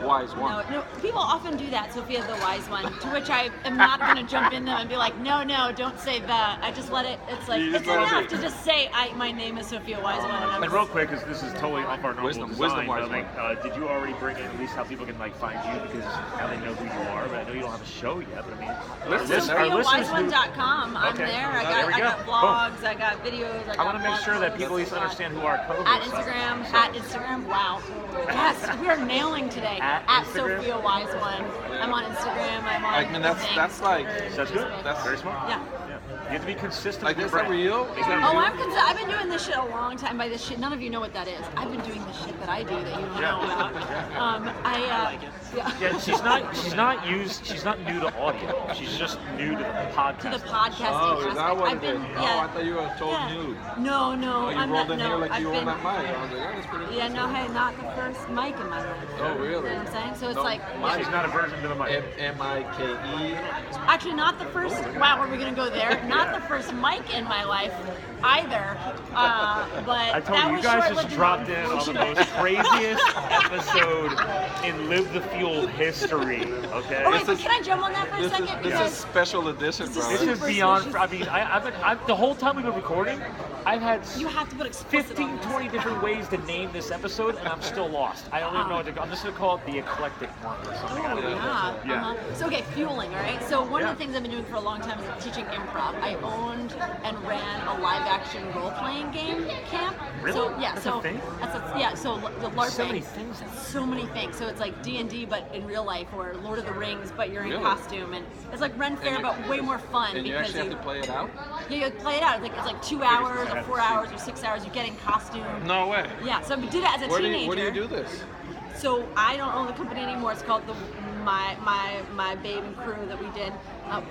Wise one. No, people often do that, Sophia the Wise One, to which I am not going to jump in them and be like, no, don't say that. I just let it, it's like, You just it's let it enough be. to just say, my name is Sophia Wise One. And I'm And real quick, because this is totally off our normal Wisdom design, wise but, like, did you already bring in at least how people can like find you, because now they know who you are? But I know you don't have a show yet. But I mean, Listen, our listeners who- SophiaWiseOne.com. I'm Okay. there. There we I go. got blogs, I got videos, I got I want to make sure that people at least blogs. understand who our co-hosts At are. Instagram, wow. Yes, we are nailing today. At At Instagram? Sophia Wise One. I'm on Instagram, I'm on I mean, that's like. That's good. That's Very smart. Yeah. You have to be consistent. Like, with is your that brand. real? Is that Oh, real? I've been doing this shit a long time. By this shit, none of you know what that is. I've been doing the shit that I do that you don't know about. Yeah, she's not new to audio. She's just new to the podcast. To the podcasting Oh, is aspect. that what I've it been, is? yeah. Oh, I thought you were told yeah. new. No, Oh, you I'm rolled not. in here No, like I've you been. own that mic. I was like, oh, that's pretty cool. Yeah, no, hey, not the first mic in my life. Oh, really? You know what I'm saying? So it's No, like, She's not a version to the mic. M-I-K-E. actually, not the first. Wow, are we gonna go there? Not the first mic in my life either. But I told that you, you was guys short-lived just dropped in enough. on the most craziest episode in Live the Fuel history. Okay. Oh wait, but can I jump on that for a second? This is special edition, This is brother. This is super beyond. special. I mean, I've the whole time we've been recording, I've had You have to put explicit 15, on this. 20 different ways to name this episode, and I'm still lost. I don't even know what to call. I'm just gonna call it the eclectic one or something. I don't know. Yeah. Yeah. So okay, fueling. All right. So one Yeah. of the things I've been doing for a long time is teaching improv. I owned and ran a live-action role-playing game camp. Really? So yeah. That's so a thing? So the LARPing. So many things. So many things. So it's like D&D, but in real life, or Lord of the Rings, but you're in Really? costume, and it's like Ren Fair, And you- but way more fun And you because actually have to play it out? yeah, you play it out. It's like 2 hours or 4 hours or 6 hours. You get in costume. No way. Yeah. So I did it as a teenager. Where do you do this? So I don't own the company anymore. It's called my babe and crew that we did.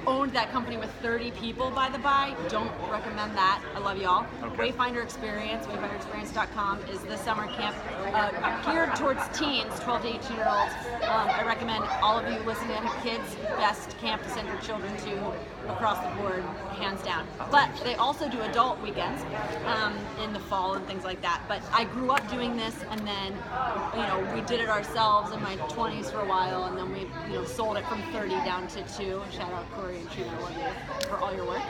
Owned that company with 30 people, by the by. Don't recommend that. I love y'all. Okay. Wayfinder Experience, wayfinderexperience.com is the summer camp geared towards teens, 12 to 18-year-olds. I recommend all of you listening that have kids, best camp to send your children to across the board, hands down. But they also do adult weekends in the fall and things like that. But I grew up doing this, and then we did it ourselves in my 20s for a while, and then we sold it from 30 down to 2. Shout out Corey and Trina for all your work.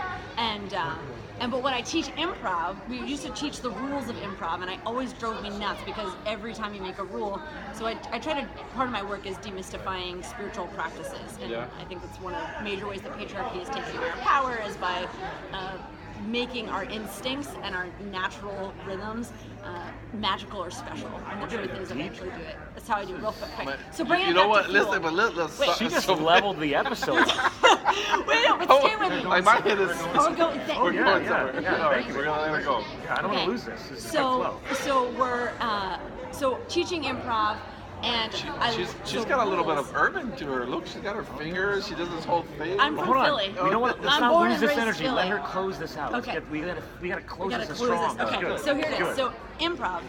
But when I teach improv, we used to teach the rules of improv, and it always drove me nuts because every time you make a rule, so I try to, part of my work is demystifying spiritual practices, and Yeah. I think that's one of the major ways that patriarchy is taking our power is by making our instincts and our natural rhythms magical or special. And the truth is eventually do it. That's how I do real quick. So bring it You know back what? to fuel. Listen, but let's. Wait, She just leveled the episode. Wait, no, but stay with me. Like my head is. Oh, go. We're yeah, going yeah, somewhere. yeah, All right, thank you. we're gonna let it go. Yeah, I don't want Okay. to lose this. This is a So, good flow. so we're teaching improv, and She's got a little bit of urban to her. Look, she's got her fingers. She does this whole thing. I'm from Hold on. Philly. You know what? Let's I'm not born lose and this raised energy. Philly. Let her close this out. Okay. We gotta close We gotta this close strong. this. Okay, Good. so here it Good. is. So improv.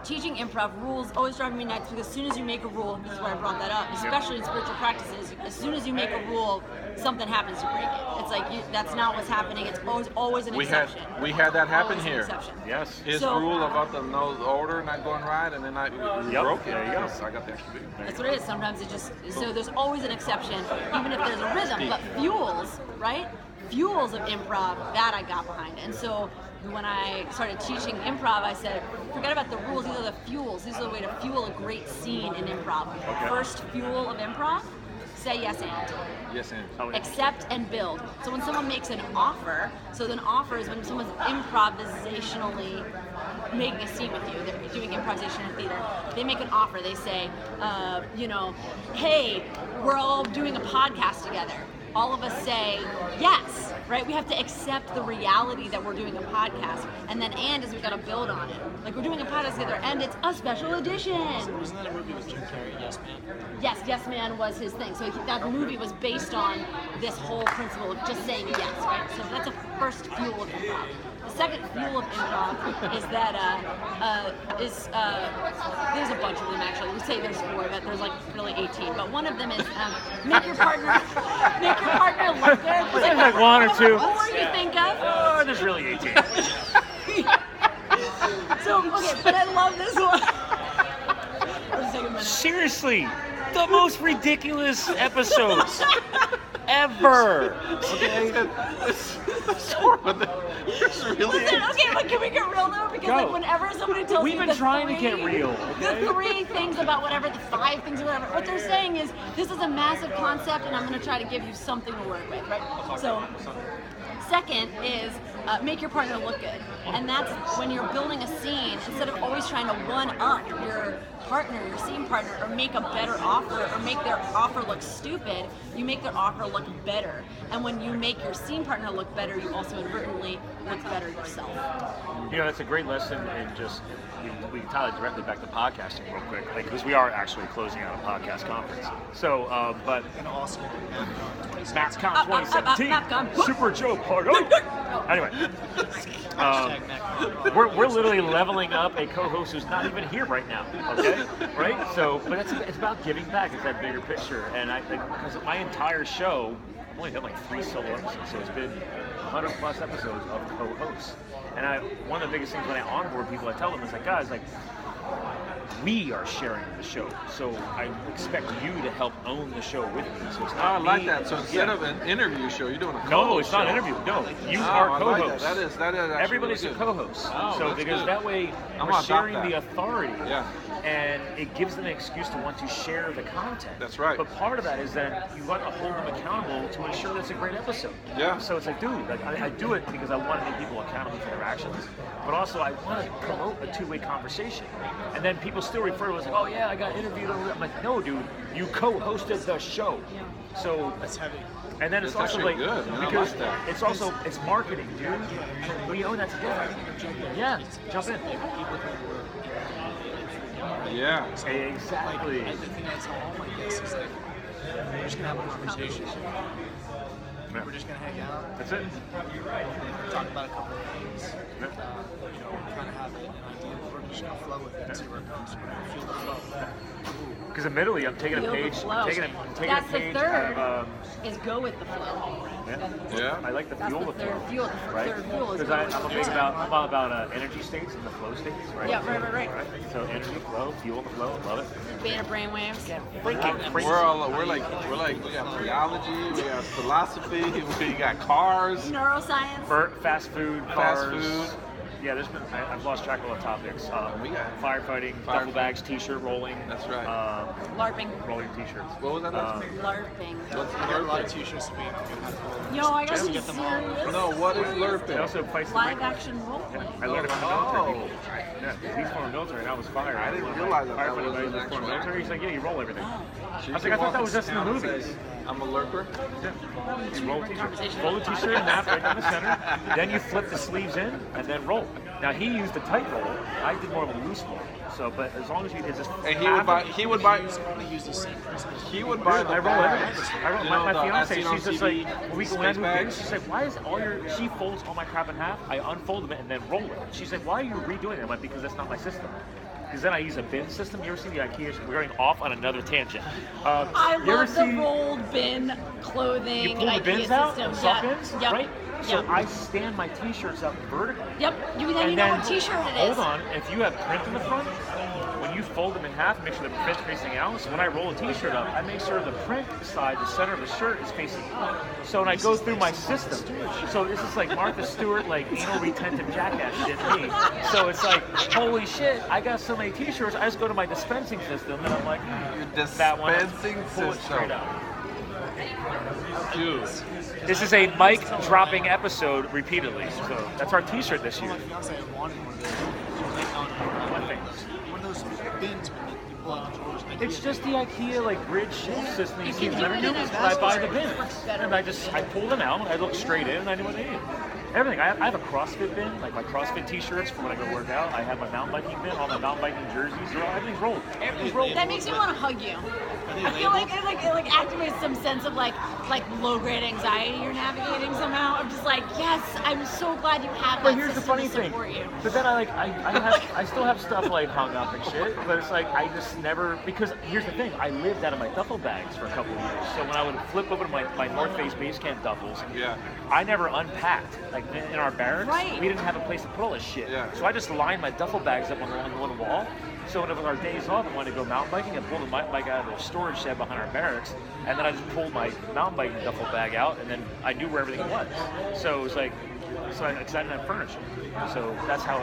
Teaching improv rules always drive me nuts because as soon as you make a rule, this is why I brought that up, especially in spiritual practices, as soon as you make a rule, something happens to break it. It's like that's not what's happening. It's always an We had exception. that happen Always an here. exception. Yes. His So- rule about the no order not going right, and then we Yep, broke it. there you go. So I got the extra big. That's what it is. Sometimes it just so there's always an exception, even if there's a rhythm. But fuels, right? Fuels of improv that I got behind. And so when I started teaching improv, I said, forget about the rules. These are the fuels. These are the way to fuel a great scene in improv. First fuel of improv: say yes and. Yes, and. Oh, yeah. Accept and build. So when someone makes an offer, so an offer is when someone's improvisationally making a scene with you. They're doing improvisation in theater. They make an offer. They say, hey, we're all doing a podcast together. all of us say yes, right? We have to accept the reality that we're doing a podcast, and then is we got to build on it. Like we're doing a podcast together, and it's a special edition. Wasn't that a movie with Jim Carrey, Yes Man? Yes, Yes Man was his thing. So that movie was based on this whole principle of just saying yes, right? So that's a first fuel of improv. The second fuel of improv is that there's a bunch of them actually. We say there's 4, but there's like really 18. But one of them is make your partner look good. There's like 1 or 2. What you think of? Oh, there's really 18. So okay, but I love this one. Let's take a minute. Seriously, the most ridiculous episodes ever. Okay. It's horrible. It's really. Listen, okay, but can we get real though? Because like whenever somebody tells We've me been the trying to 3 get real, okay? the 3 things about whatever, the 5 things or whatever, what they're saying is this is a massive concept, and I'm going to try to give you something to work with, right? So. Second is make your partner look good. And that's when you're building a scene, instead of always trying to one-up your partner, your scene partner, or make a better offer, or make their offer look stupid, you make their offer look better. And when you make your scene partner look better, you also inadvertently look better yourself. You know, that's a great lesson in just, we tie it directly back to podcasting real quick, because we are actually closing out a podcast conference. So, but And also, MAPCON 2017, MAPCON. Super Joe Party. Anyway, hashtag MAPCON. we're literally leveling up a co-host who's not even here right now. Okay, right? So, but it's about giving back. It's that bigger picture, and because my entire show, I've only done like 3 solo episodes, so it's been 100+ episodes of co-hosts. And one of the biggest things when I onboard people, I tell them is like, guys, like, we are sharing the show, so I expect you to help own the show with me. So it's not I like me. that. So instead of an interview show, you're doing a co-host No, it's not an show. interview. No, you Oh, are I like co-host. that. That is actually Everybody's really a good. co-host. Oh, So that's because good. that way I'm we're gonna adopt sharing that. the authority. Yeah. And it gives them an excuse to want to share the content. That's right. But part of that is that you want to hold them accountable to ensure that it's a great episode. Yeah. So it's like, dude, like, I do it because I want to make people accountable for their actions, but also I want to promote a 2-way conversation. And then people still refer to it as like, oh yeah, I got interviewed. I'm like, no, dude, you co-hosted the show. So That's heavy. and then it's That's also actually like good, man. I because like that. it's also it's marketing, dude. We own that together. Yeah, jump in. Yeah. Exactly. Like, the thing I tell all my guests is like, we're just gonna have a conversation. Yeah. We're just gonna hang out, That's it. talk about a couple of things. Yeah. Kind of have an idea, but we're just gonna flow with it and see where it goes. We're gonna feel the flow. Because admittedly, I'm taking a Feel the page. flow. I'm taking a That's page the third. out of, Is go with the flow. Yeah. I like the That's fuel the of third flow. fuel. The Right? third fuel is Because go I'm with a the big flow. about energy states and the flow states, right? Yeah, right. So energy, flow, fuel, the flow, love it. Beta brainwaves. Freaking We're like we got theology, we got philosophy, we got cars. Neuroscience. Fast food, Fast cars. food. Yeah, I've lost track of all the topics. We got Firefighting, duffel bags, t-shirt rolling. That's right. LARPing. Rolling t-shirts. What was that? LARPing. What's We got a lot of LARPing? t-shirts that we have to Yo, I gotta Just be get them serious. No, what is It LARPing? also fights the Live break- action role play. I learned it from the Oh. military. Yeah, he's from the military and I was fired. I didn't realize that Firefighting was guy an who's from actual the military. He's like, yeah, you roll everything. So I was like, I thought that was just in the movies. I'm a lurper. You roll a t-shirt. Roll the t-shirt in half right down the center. Then you flip the sleeves in and then roll. Now he used a tight roll. I did more of a loose roll. So, but as long as you it's just And he would buy. He would buy. use the same principle. He would buy the I roll bags. everything. I roll. You My know, fiance, as seen on she's just TV, like, when we go space in, bags. she's like, why is she folds all my crap in half, I unfold them and then roll it. She's like, why are you redoing it? I'm like, because that's not my system. Because then I use a bin system. You ever see the IKEA? We're going off on another tangent. I you ever love the see- rolled bin clothing You pull the IKEA bins out, system. sock bins, Yep. right? So Yep. I stand my t-shirts up vertically. Yep. You know And then, what t-shirt it is. hold on, if you have print in the front, when you fold them in half, make sure the print's facing out. So when I roll a t-shirt up, I make sure the print side, the center of the shirt, is facing up. So when I go through my system, so this is like Martha Stewart, like anal retentive jackass shit me. So it's like, holy shit, I got so many t-shirts, I just go to my dispensing system and I'm like, that one, dispensing pull it system. straight out. Dude. This is a mic dropping episode repeatedly. So that's our t-shirt this year. My fiance wanted one of those. Like, One thing. one of those bins when you pull out the drawers and It's just the IKEA like bridge system you see in can do living it in rooms. a I buy the basket. bins, Much better. and I pull them out. I look straight in, and I know what they need. Everything. I have a CrossFit bin, like my CrossFit T-shirts for when I go work out. I have my mountain biking bin, all my mountain biking jerseys. Everything's rolled. Everything's rolled. That makes me want to hug you. I feel like it activates some sense of like low grade anxiety you're navigating somehow. I'm just like, yes, I'm so glad you have that But here's the system funny to thing. support you. But then I still have stuff like hung up and shit. But it's like I just never, because here's the thing. I lived out of my duffel bags for a couple of years. So when I would flip over to my North Face base camp duffels, I never unpacked. Like in our barracks, Right. we didn't have a place to put all this shit. Yeah. So I just lined my duffel bags up on one wall. So when it was our days off and wanted to go mountain biking, I pulled the mountain bike out of the storage shed behind our barracks, and then I just pulled my mountain biking duffel bag out, and then I knew where everything was. So it was like, because I didn't have furniture. So that's how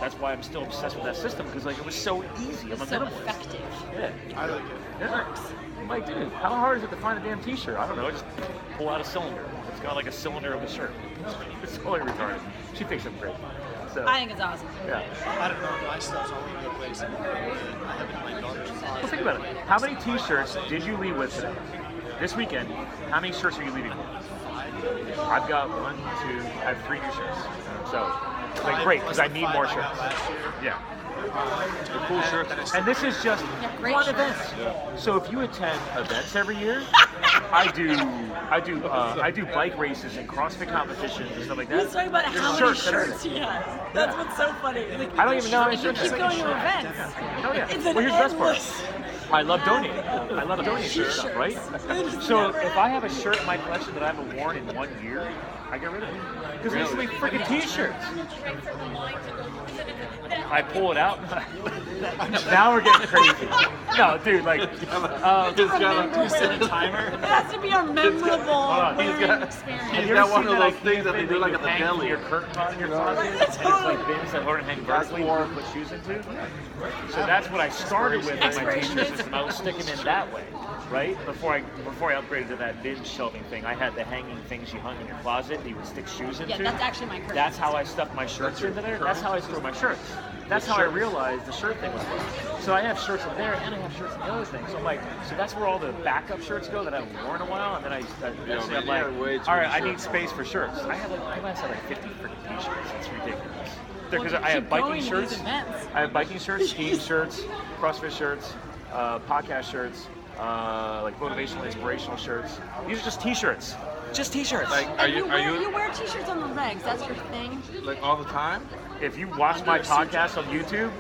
that's why I'm still obsessed with that system, because like it was so easy. I'm a So minimalist. effective. Yeah. I like it. It works. I'm like, dude, how hard is it to find a damn T-shirt? I don't know. Just pull out a cylinder. It's got like a cylinder of a shirt. It's totally retarded. She thinks I'm crazy. So I think it's awesome. yeah. I don't know. My stuff's all over the place. I have it in my daughter's Well, closet. think about it. How many T-shirts did you leave with today? This weekend, how many shirts are you leaving with? I've got I have 3 new shirts. So it's like great because I need more shirts. Yeah. The cool shirts. And this is just great one shirts. event. So if you attend events every year, I do bike races and CrossFit competitions and stuff like that. He's talking about There's how many shirts and shirts everything. he has. That's what's so funny. Like, I don't even know how many you shirts I keep have. going to events. Oh yeah. It's an Well, here's the best part. endless. I love donating. I love donating stuff, right? So if I have a shirt in my collection that I haven't worn in 1 year, I get rid of it. Because they used to make freaking T-shirts. I pull it out. Now we're getting crazy. No, dude, like, You set a timer? It has to be a memorable on. wearing experience. Have you got ever one seen of that those things that they do like at the hang deli. your curtain on in your closet? And it's like bins that Lauren hang vertically and put shoes into. So that's what I started with in my Expiration T-shirt dates. system. I was sticking in that way, right? Before I upgraded to that bin shelving thing, I had the hanging things you hung in your closet that you would stick shoes into. Yeah, that's actually my curtain. That's how I stuffed my shirts into there. That's how I store my shirts. That's how I realized the shirt thing was fun. So I have shirts in there and I have shirts in the other thing. So I'm like, so that's where all the backup shirts go that I haven't worn in a while. And then eventually I'm like, all right, I need space for shirts. I must have like 50 freaking T-shirts. It's ridiculous. Because I have Keep biking going to shirts. these events. I have biking shirts, skiing shirts, CrossFit shirts, podcast shirts, like motivational, inspirational shirts. These are just T-shirts. Just T-shirts. Like, And you you wear T-shirts on the regs. That's your thing. like all the time? If you watch my podcast on YouTube,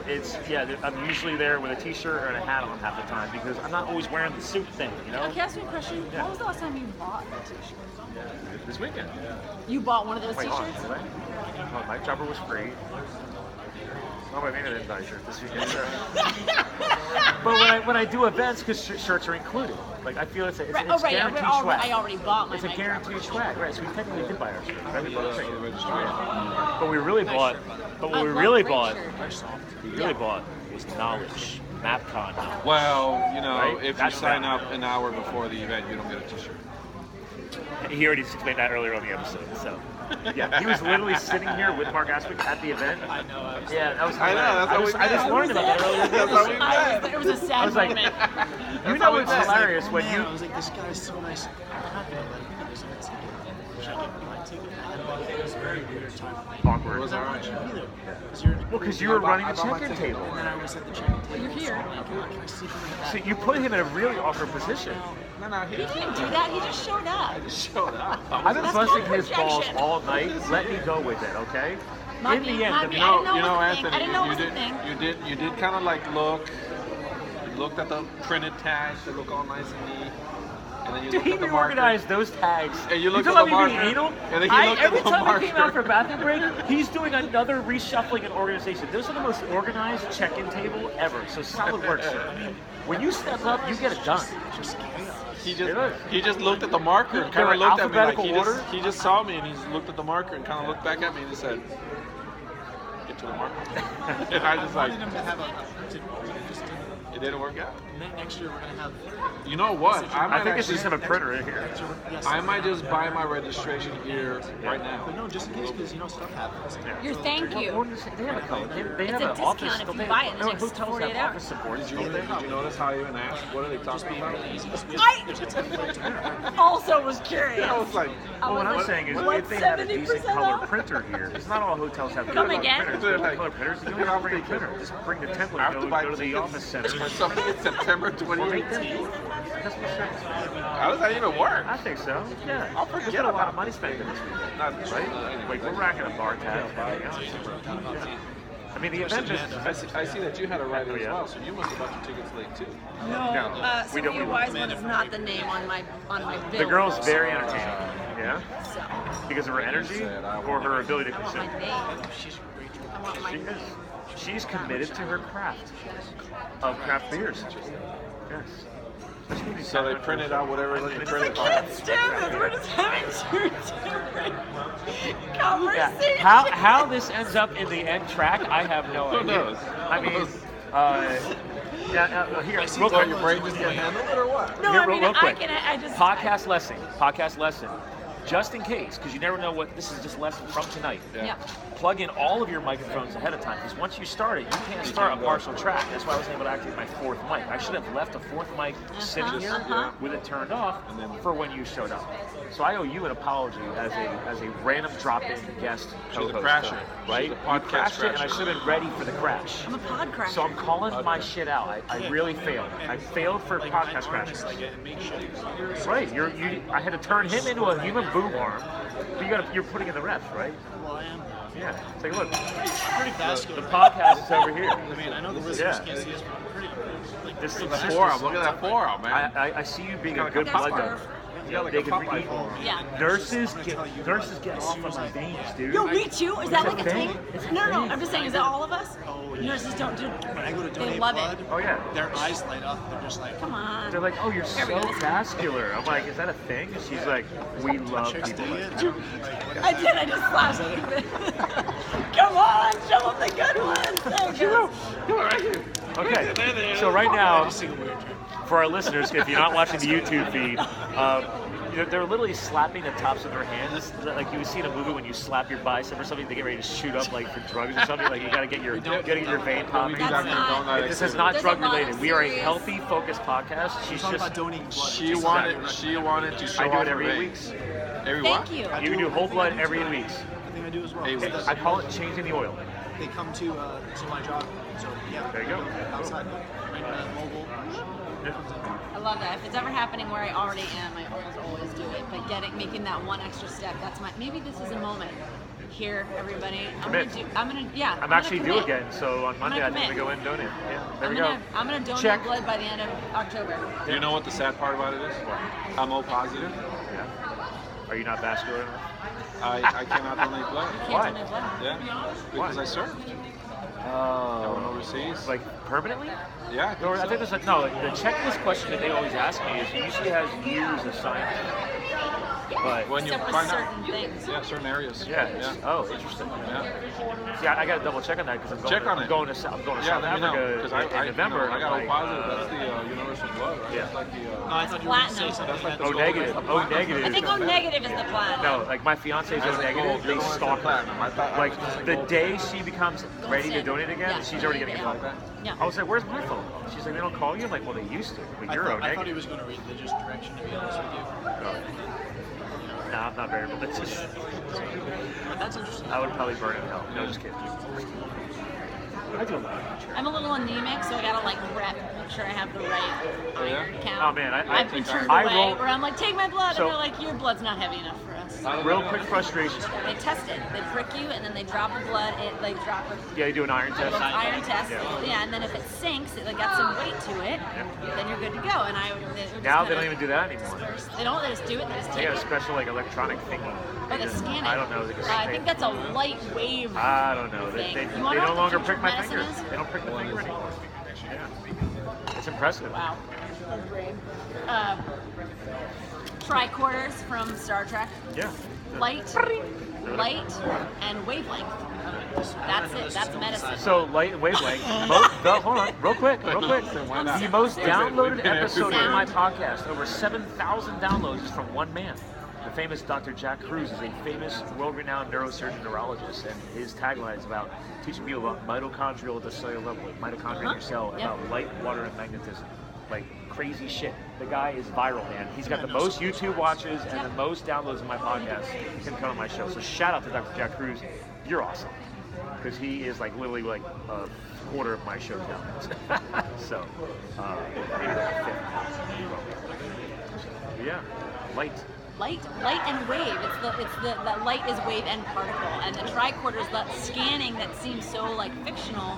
I'm usually there with a T-shirt and a hat on half the time because I'm not always wearing the suit thing, you know. Okay, ask me a question. Yeah. When was the last time you bought a T-shirt? This weekend. You bought one of those Wait, hold on, T-shirts? did I? Oh, my jumper was free. Oh, maybe I didn't buy a shirt this weekend. But when I do events, because shirts are included, like I feel it's Right. guaranteed swag. I already bought my It's a Nike guaranteed Pro. swag, right? So we technically did buy our shirt. Right? We bought a For shirt. the registration. But we really bought. But what I we love really great bought. shirts. We really bought was knowledge. MAPCON knowledge. Well, you know, Right? if you That's sign that. up an hour before the event, you don't get a T-shirt. He already explained that earlier on the episode. So, yeah, he was literally sitting here with Mark Aspic at the event. I know. Yeah, that was I know, hilarious. that's how we I just met. learned about that earlier in the That's how we episode. met. It was a sad I was like, moment. you know what's met. hilarious when Man, you. I was like, this guy's so nice. I'm not gonna let him get this ticket. Should I give him my ticket? And it was a very weird time. Awkward. It was I all don't right. want you either. Because you're. Well, because you were running the I bought my check-in ticket. table. And then I was at the check-in table. You're here. Oh my God, can I sleep in the So back? you put him in a really awkward position. No, He didn't do that. He just showed up. I just showed up. I've been That's busting called his balls projection. all night. Let me go with it, okay? My In the me, end, my the- me. You I know, didn't know it was a thing. Anthony, I didn't know it was a thing. you did kind of like looked at the printed tags that look all nice and neat, and then you Dude, looked he at the marker. reorganized those tags. And you looked talking at the about me being marker, anal? and then he looked at every the time I came out marker. for a bathroom break, he's doing another reshuffling and organization. Those are the most organized check-in table ever. So solid work, sir. When you step up, you get it done. He just looked at the marker and They're kind of looked at me like alphabetical he just saw me and he just looked at the marker and kind of looked back at me and he said, "Get to the marker." And I just like, I wanted him to have a printed one. It just didn't. it didn't work out. next year we're gonna have. You know what? I think it's just have a printer in here. Yes, I might just buy my registration here right now. But no, just in case, because stuff happens. Your thank you. They have a code. They It's have a an office. discount if you buy it in the next hotels 48 have hours. office support. Did you notice how I even asked? What are they talking about? I also was curious. I was like, Well, what I'm saying is, if they have a decent color printer here, because not all hotels have Come color again? printers. There's color printers. You don't have to bring a printer. Just bring the template. I have to buy Go to the tickets office center. for something in September 2018. Customer service. How does that even work? I think so. Yeah. I'll forget There's been a lot about of money spent in this weekend, Not right? Like we're racking up bar tabs. and everything else. I mean, the event business. I see that you had a writer as Yeah. well, so you must have bought your tickets late too. No, we don't. Sophia Wiseman is not the name on my bill. The girl's very entertaining. Yeah. So, Because of her energy or her ability to I want my consume. name. I want my She is. She's committed to her craft of craft beers. Yes. So they printed out whatever they printed I out. can't stand this. We're just having two different conversations. Yeah. How this ends up in the end track, I have no idea. knows? I mean, here, real So quick. your brain just can't handle it or what? No, Here, I mean, real quick. I just. Podcast lesson. Just in case, because you never know what, this is just lesson from tonight. Yeah. Plug in all of your microphones ahead of time, because once you start it, you can't start a partial track. That's why I wasn't able to activate my fourth mic. I should have left a fourth mic sitting here with it turned off for when you showed up. So I owe you an apology as a random drop-in guest co-host. crasher. Right? She's a You podcast crashed it, and I crasher. should have been ready for the crash. I'm a pod crasher. So I'm calling my shit out. I really failed. I failed for podcast crashers. Right. I had to turn him into a human boom arm. But you're putting in the reps, right? Well, I am. Yeah. Take a look. I'm pretty vascular. The podcast is over here. I mean, I know the listeners can't see us, but I'm pretty. Like, This is Look at that forearm. Look at that forearm, man. I see you being a good That's blood donor. curve. You know, like they a can Popeye read. forearm. Yeah. Nurses get off of my veins, dude. Yo, me too. Is that like a thing? thing? It's a No, thing. I'm just saying. Is that all of us? Oh, yeah. Nurses don't do. When I go to They donate love blood, it. Oh yeah. their eyes light up. They're just like, Come on. They're like, oh, you're Here we so go. vascular. I'm like, is that a thing? And she's like, we love chicks people dig like it. that. I did. I just slapped. Come on, show them the good ones. There it goes. Okay. So right now, for our listeners, if you're not watching the YouTube feed, they're literally slapping the tops of their hands. Like you would see in a movie when you slap your bicep or something, they get ready to shoot up like for drugs or something. Like you got to get your vein popping. That's not- This is not There's drug a lot of related. We are a serious- healthy, focused podcast. She's talk just. about donating blood. She wanted to show I do off it her every 8 veins. weeks. Every what? Thank you. You can do whole blood every 8 weeks. I think I do as well. 8 weeks. I call it changing the oil. They come to my job. So yeah. There you go. Outside, right, mobile. I love that. If it's ever happening where I already am, I almost always do it. But making that one extra step, that's maybe this is a moment. Here, everybody. I'm actually commit. due again, so on Monday I think commit. we go in and donate. Yeah, there we go. I'm gonna donate Check. blood by the end of October. Do you know what the sad part about it is? I'm O positive. Yeah. Are you not vascular enough? I cannot donate blood. Can't Why? donate blood. Yeah, because I served. I went overseas. Like permanently? Yeah, I Or think I think so. there's the checklist question that they always ask me is it usually has years of science. But When you Except for find certain out, things. yeah, certain areas. yeah. Oh, interesting. Yeah. See, I got to double check on that because I'm Check on I'm it. going to South Yeah, let me know, Africa 'cause in November. I got I'm O like, positive. That's the universal blood, right? yeah. That's like the. No, I thought you were going to say Platinum. something. That's like the O gold. negative. That's the O platinum. negative. I think O negative is the plan. No, like my fiance's That's O the negative. gold. They You're the one stalk that's her. platinum. I thought- I Like was just the gold. day she becomes ready to donate again, Yeah. she's already getting a phone. Yeah. I was like, "Where's my phone?" She's like, "They don't call you." I'm like, "Well, they used to, but you're O I thought he negative." was going to read religious direction, to be honest with you. Nah, I'm not very religious. But that's interesting. I would probably burn in hell. No, just kidding. I do a lot. I'm a little anemic, so I gotta like make sure I have the right iron count. Oh man, I've been turned I away roll- where I'm like, take my blood, So- and they're like, your blood's not heavy enough for us. Real quick frustration. They test it. They prick you, and then they drop the blood. They drop a Yeah, you do an iron test. iron test. Yeah. Yeah, and then if it sinks, it got some weight to it, then you're good to go. And Now they don't even do that anymore. They don't. They just do it. They just They take got a it. special like electronic thingy. Oh, they scan it. I don't know. They just, I think that's a light wave. I don't know. thing. They You wanna know no what the longer future prick of my medicine finger. is? They don't prick the finger anymore. Yeah. It's impressive. Wow. That's great. tricorders from Star Trek. Yeah. Light, and wavelength. That's it. That's medicine. So light and wavelength. Hold on, real quick. The most downloaded episode of my podcast, over 7,000 downloads, is from one man. The famous Dr. Jack Cruz is a famous, world-renowned neurosurgeon neurologist, and his tagline is about teaching people about mitochondrial at the cellular level, like mitochondria in your cell, about light, water, and magnetism. Like crazy shit. The guy is viral, man. He's got the most YouTube watches and the most downloads of my podcast. He can come on my show. So shout out to Dr. Jack Cruz. You're awesome. Because he is like literally like a quarter of my show downloads. So maybe like a fifth. Yeah, light and wave. It's the light is wave and particle, and the tricorders, that scanning that seems so like fictional.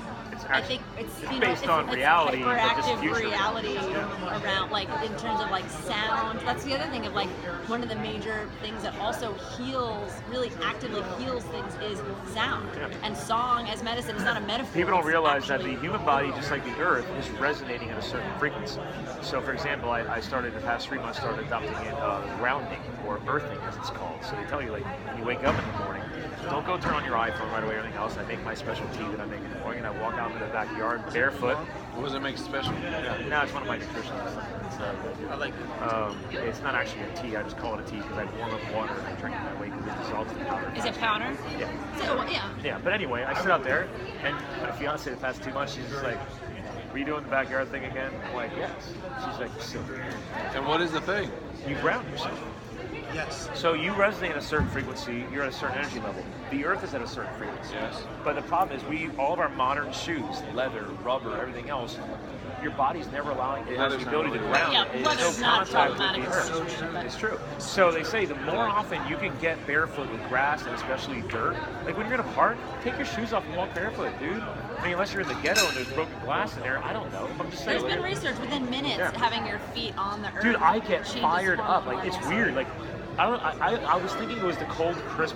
I think it's based on reality, but just hyperactive future. reality around, like in terms of like sound. That's the other thing of like one of the major things that also really actively heals things is sound and song as medicine. It's not a metaphor. People don't realize that actually the human body, just like the earth, is resonating at a certain frequency. So, for example, I started the past 3 months started adopting in grounding or earthing, as it's called. So they tell you, like, when you wake up in the morning, don't go turn on your iPhone right away or anything else. I make my special tea that I make in the morning, and I walk out into the backyard barefoot. What does it make special? No, it's one of my nutritionals. I like it. It's not actually a tea. I just call it a tea because I warm up water and I drink it that way because it dissolves the powder. Is it powder? Yeah. Yeah. Yeah, but anyway, I sit out there, and my fiance the past 2 months, she's just like, "Are you doing the backyard thing again?" I'm like, "Yes." She's like, "So And what is the thing? you ground yourself." Yes. So you resonate at a certain frequency, you're at a certain energy level. The earth is at a certain frequency. Yes. But the problem is all of our modern shoes, leather, rubber, everything else, your body's never allowing it has the ability to ground. Yeah, It leather's has no not contact with problematic. the earth. It's true. So they say the more often you can get barefoot with grass and especially dirt, like when you're in a park, take your shoes off and walk barefoot, dude. I mean, unless you're in the ghetto and there's broken glass in there, I don't know. I'm just saying. There's been research within minutes having your feet on the earth. Dude, I get changes fired up. hormone Like, it's levels. weird. Like, I was thinking it was the cold, crisp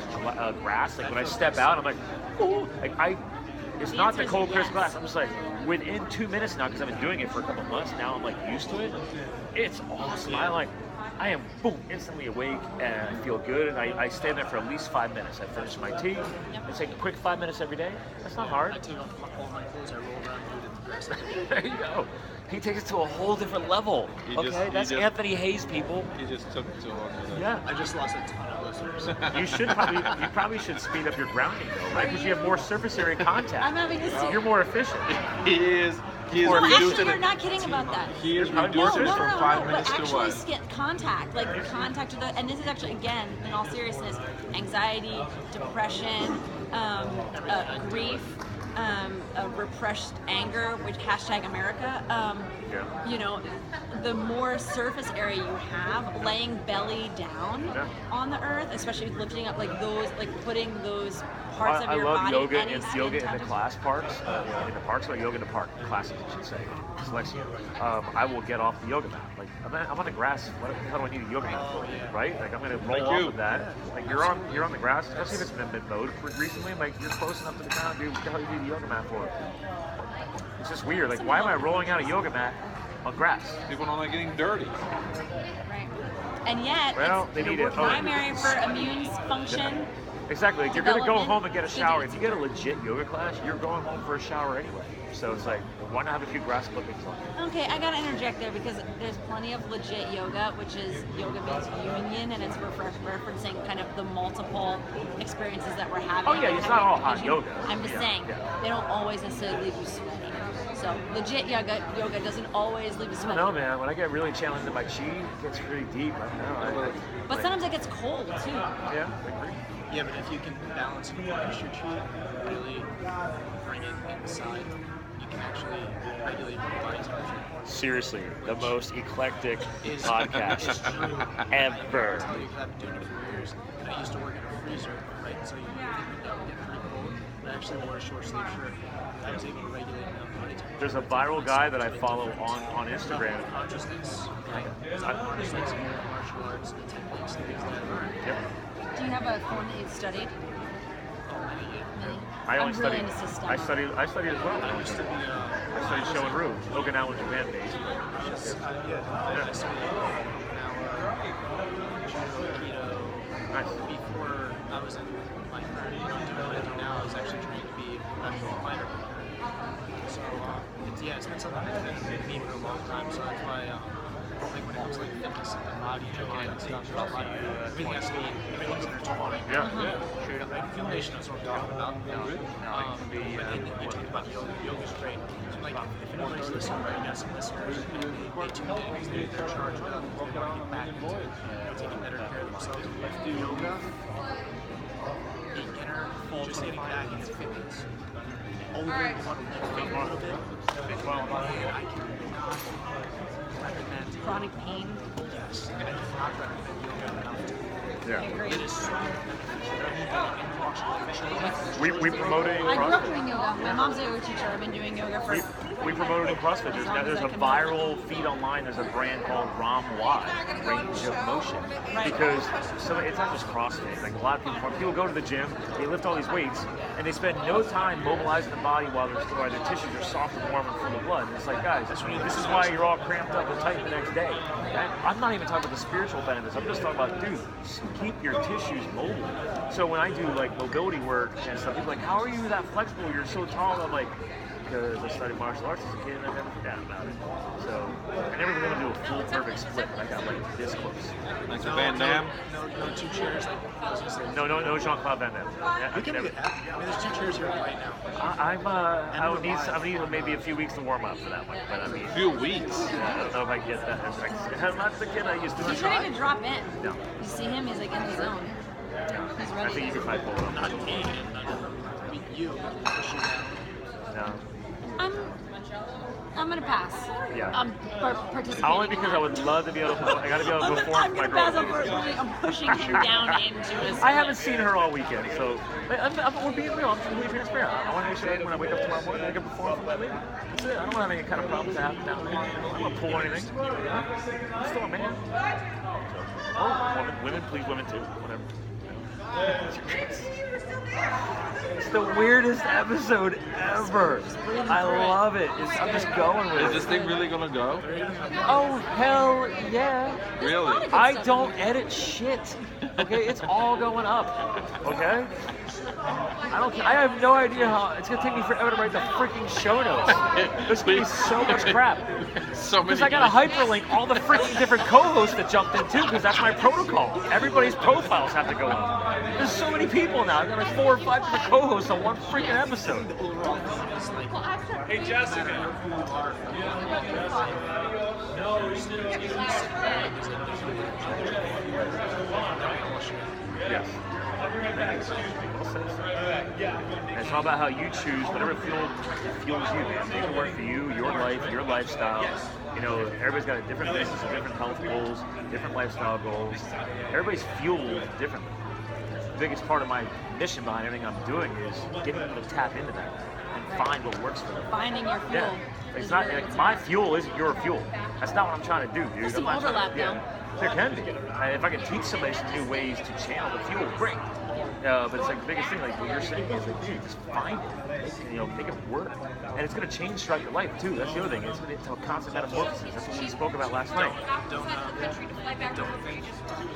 grass. Like, when I step out, I'm like, ooh. Like, it's The not answer the is cold, crisp yes. glass. I'm just like, within 2 minutes now, because I've been doing it for a couple months now, I'm like used to it. It's awesome. I am, boom, instantly awake and I feel good. And I stand there for at least 5 minutes. I finish my tea. I take a quick 5 minutes every day. That's not hard. I take off all my clothes, I roll around and do it in the grass. There you go. He takes it to a whole different level. That's Anthony Hayes, people. He just took it to a whole nother. Yeah. I just lost a ton of listeners. You probably should speed up your grounding though, right? Because you have more surface area contact. I'm having a You're more efficient. He is No, actually, reducing you're it. not kidding about that. He is No, reducing it No, from 5 but minutes to actually what? get contact, like contact to the, and this is actually, again, in all seriousness, anxiety, depression, grief, repressed anger, which #America. You know, the more surface area you have, laying belly down on the earth, especially lifting up like those, like putting those parts of I your love body. yoga any and skin yoga in the touch. class parks, in the parks, or yoga in the park classes, I should say. Dyslexia. I will get off the yoga mat. Like I'm on the grass. How do I need a yoga mat for? Right? Like I'm gonna roll off of that. Like you're on the grass, especially if it's been mowed recently. Like you're close enough to the ground, dude. What the hell do you need the yoga mat for? It's just weird. Like why am I rolling out a yoga mat on grass? People don't like getting dirty. Right. And yet, Well, they it's need it. Oh. primary for immune function. Exactly. Like, you're gonna go Development. home and get a shower. They do If you get a legit yoga class, you're going home for a shower anyway. So it's like, why not have a few grass clippings on? Okay, I gotta interject there because there's plenty of legit yoga, which is yoga means union, and it's referencing kind of the multiple experiences that we're having. Oh, yeah, and it's not all hot having yoga. I'm just Yeah, saying, yeah. they don't always necessarily leave you sweaty. So legit yoga doesn't always leave you I sweaty. don't know, man. When I get really challenged in my chi, it gets pretty deep. I don't know. But sometimes it gets cold too. Yeah, I agree. Yeah, but if you can balance and focus your chi, really bring it inside, you can actually regulate your body temperature. Seriously, the most eclectic Is podcast It's true. ever. I tell you, 'cause I've been doing it for years. And I used to work in a freezer, right? So you would get pretty cold. But I actually wore a short sleeve shirt. I was able to regulate my own body temperature. There's a viral guy that I follow on Instagram. Consciousness. I've learned like some martial arts and techniques and things like that. Yep. Do you have a form that you've studied? Many? I only I'm really studied. into system. I studied as well. I used to be I studied Show and Rue, Okinawa, Japan based. I studied Okinawa Nice. before I was in my career, doing what I do now, I was actually trained to be a professional fighter. So it's been something that's been with me for a long time. So that's why like when it comes to like fitness and body and mind and stuff, everything has to be everything's intertwined. Yeah. Straight up, like foundation is what I'm talking about. And you talk about yoga. Yoga's great. So like if anybody's listening, right, you got some listeners and they tune in because they're charged up, they want to get back into taking better care of themselves. Yoga, beginner, just getting back into fitness. Over a little bit. And I cannot recommend Chronic pain. yes. I cannot recommend yoga enough. Yeah. It is so We promote it in I grew up CrossFit. doing yoga. My mom's a yoga teacher. I've been doing yoga for. We promote it in CrossFit. There's a viral feed online. There's a brand called ROMY, range of motion, because it's not just CrossFit. Like a lot of people go to the gym, they lift all these weights, and they spend no time mobilizing the body while their tissues are soft and warm and full of blood. And it's like, guys, this is why you're all cramped up and tight the next day. And I'm not even talking about the spiritual benefits. I'm just talking about, dude, keep your tissues mobile. So when I do like mobility work and stuff, people are like, how are you that flexible? You're so tall. I'm like, because I studied martial arts as a kid and I never forgot about it. So I never been able to do a full perfect split, but I got like this close. Like Van Damme. No two chairs like I was gonna say. No Jean-Claude Van Damme. Yeah, We can never. get happy. I mean, there's two chairs here right now. I would need maybe a few weeks to warm up for that one, but I mean, A few weeks. I don't know if I can get that. I'm not the kid I used to He's be. ready to drop in. No. You see him, he's like in the zone. He's I ready. think you can probably pull it Not up. me. I mean, you push you down. No. I'm gonna pass. Yeah. I'm participating. Only because I would love to be able to. I got to be able to perform I'm for my gonna pass. girl. I'm pushing him down into a. I haven't seen her all weekend, so we're being real. I'm completely transparent. I want to make sure that when I wake up tomorrow morning, I can perform for my lady. That's it. I don't have any kind of problems that happen down there. I don't want to pull anything. I'm still a man. Oh, women, please, women too. Whatever. It's the weirdest episode ever. I love it. I'm just going with it. Is this thing really gonna go? Oh, hell yeah. Really? I don't edit shit. Okay, it's all going up. Okay? I don't care. I have no idea how it's gonna take me forever to write the freaking show notes. There's gonna be so much crap. So many. Because I gotta hyperlink all the freaking different co-hosts that jumped in too, because that's my protocol. Everybody's profiles have to go up. There's so many people now. I've got like 4 or 5 different co-hosts on one freaking episode. Hey, Jessica. Yes. And it's all about how you choose whatever fuels you, man. Make it work for you, your life, your lifestyle. You know, everybody's got a different business, different health goals, different lifestyle goals. Everybody's fueled differently. The biggest part of my mission behind everything I'm doing is getting people to tap into that and find what works for them. Finding your fuel. Yeah. It's not like my fuel isn't your fuel. That's not what I'm trying to do, dude. There's some I'm not trying overlap, to, there can be. If I can teach somebody some new ways to channel the fuel, great. But it's like the biggest thing, like what you're saying is like, dude, just find it, make it work, and it's gonna change throughout your life too. That's the other thing. It's a constant metamorphosis. That's what we spoke about last night.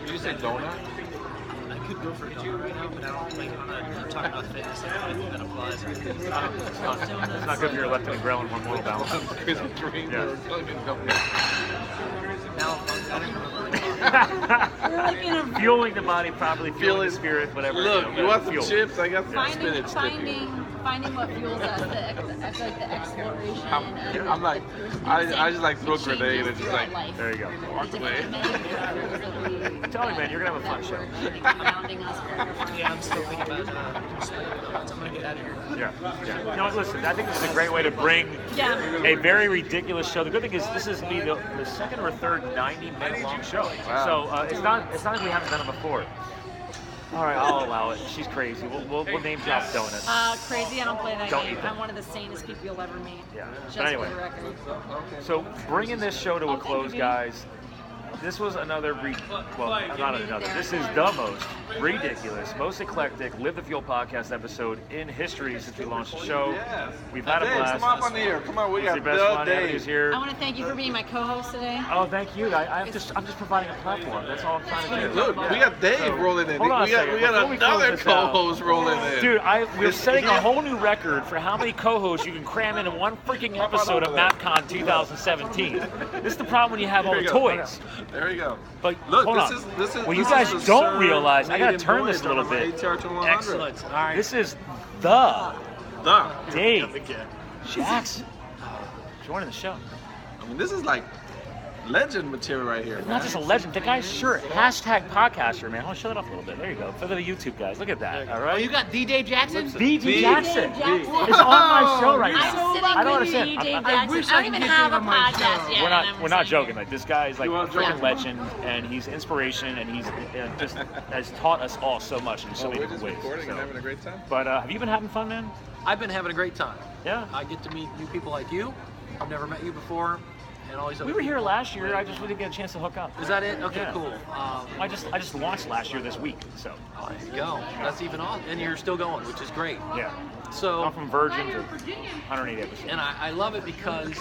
Did you say donut? I could go for a donut right now, but I don't think I'm talking about fitness. I don't think that applies. It's not good for your leptin and ghrelin hormonal balance. Because I'm drinking Now, I don't remember. Fueling the body properly, fueling the spirit, whatever. Look, you want some fuel. chips? I got some spinach. Finding what fuels us, the exploration. I'm like, I just like throw a grenade and just like, there you go. walk away. Tell me, man, you're gonna have a fun show. Yeah, I'm still thinking about I'm gonna get out of here. Yeah. You know what, listen, I think this is a great way to bring a very ridiculous show. The good thing is this is the second or third 90-minute long show. Wow. So it's not like we haven't done it before. All right, I'll allow it. She's crazy. We'll name drop donuts. Crazy, I don't play that Don't game. eat them. I'm one of the sanest people you'll ever meet. Yeah. Just But anyway, for the record. so bringing this show to a close, guys. this was another, not another, this is the most ridiculous, most eclectic Live the Fuel podcast episode in history since we launched the show. Yes. We've had a Dave, blast. come up on the air. Come on, we He's got the best the one. Dave. Everybody's here. I want to thank you for being my co-host today. Oh, thank you. I'm just providing a platform. That's all I'm trying to do. Look, we got Dave So, rolling in. hold on a We second. got Before we close another this out- co-host rolling in. Dude, we're It's- setting a yeah. whole new record for how many co-hosts you can cram into one freaking episode of MAPCON 2017. This is the problem when you have all Here the you go. toys. There you go. But Look, hold this on. is What you this guys is the don't Sir realize, I gotta Made in turn this a little Voyage on bit. my ATR 2100. Excellent. All right. This is the The. Dave Jackson joining the show. I mean, this is like legend material right here. Not man. just a legend, the guy's shirt, hashtag podcaster, man. I'll show it off a little bit. There you go. For the YouTube guys, look at that. All Oh, right. you got the Dave Jackson? D.J. Jackson Jackson. is on my show right I'm now. sitting I don't with understand. Dave I Jackson. wish I I don't could even get have Dave a on my show. podcast yet. We're and not I'm we're not sitting joking. Like this guy is like You a want freaking to- legend, and he's inspiration, and he's just has taught us all so much in so Oh, many we're just different ways. recording So. and having a great time. But have you been having fun, man? I've been having a great time. Yeah. I get to meet new people like you. I've never met you before, and all these other We were here people. last year. I just really didn't get a chance to hook up. Is that it? Okay, Yeah. cool. I just launched last year this week, so There you go. That's even awesome. And you're still going, which is great. yeah. So, I'm from Virgin to 108 episodes. and I love it because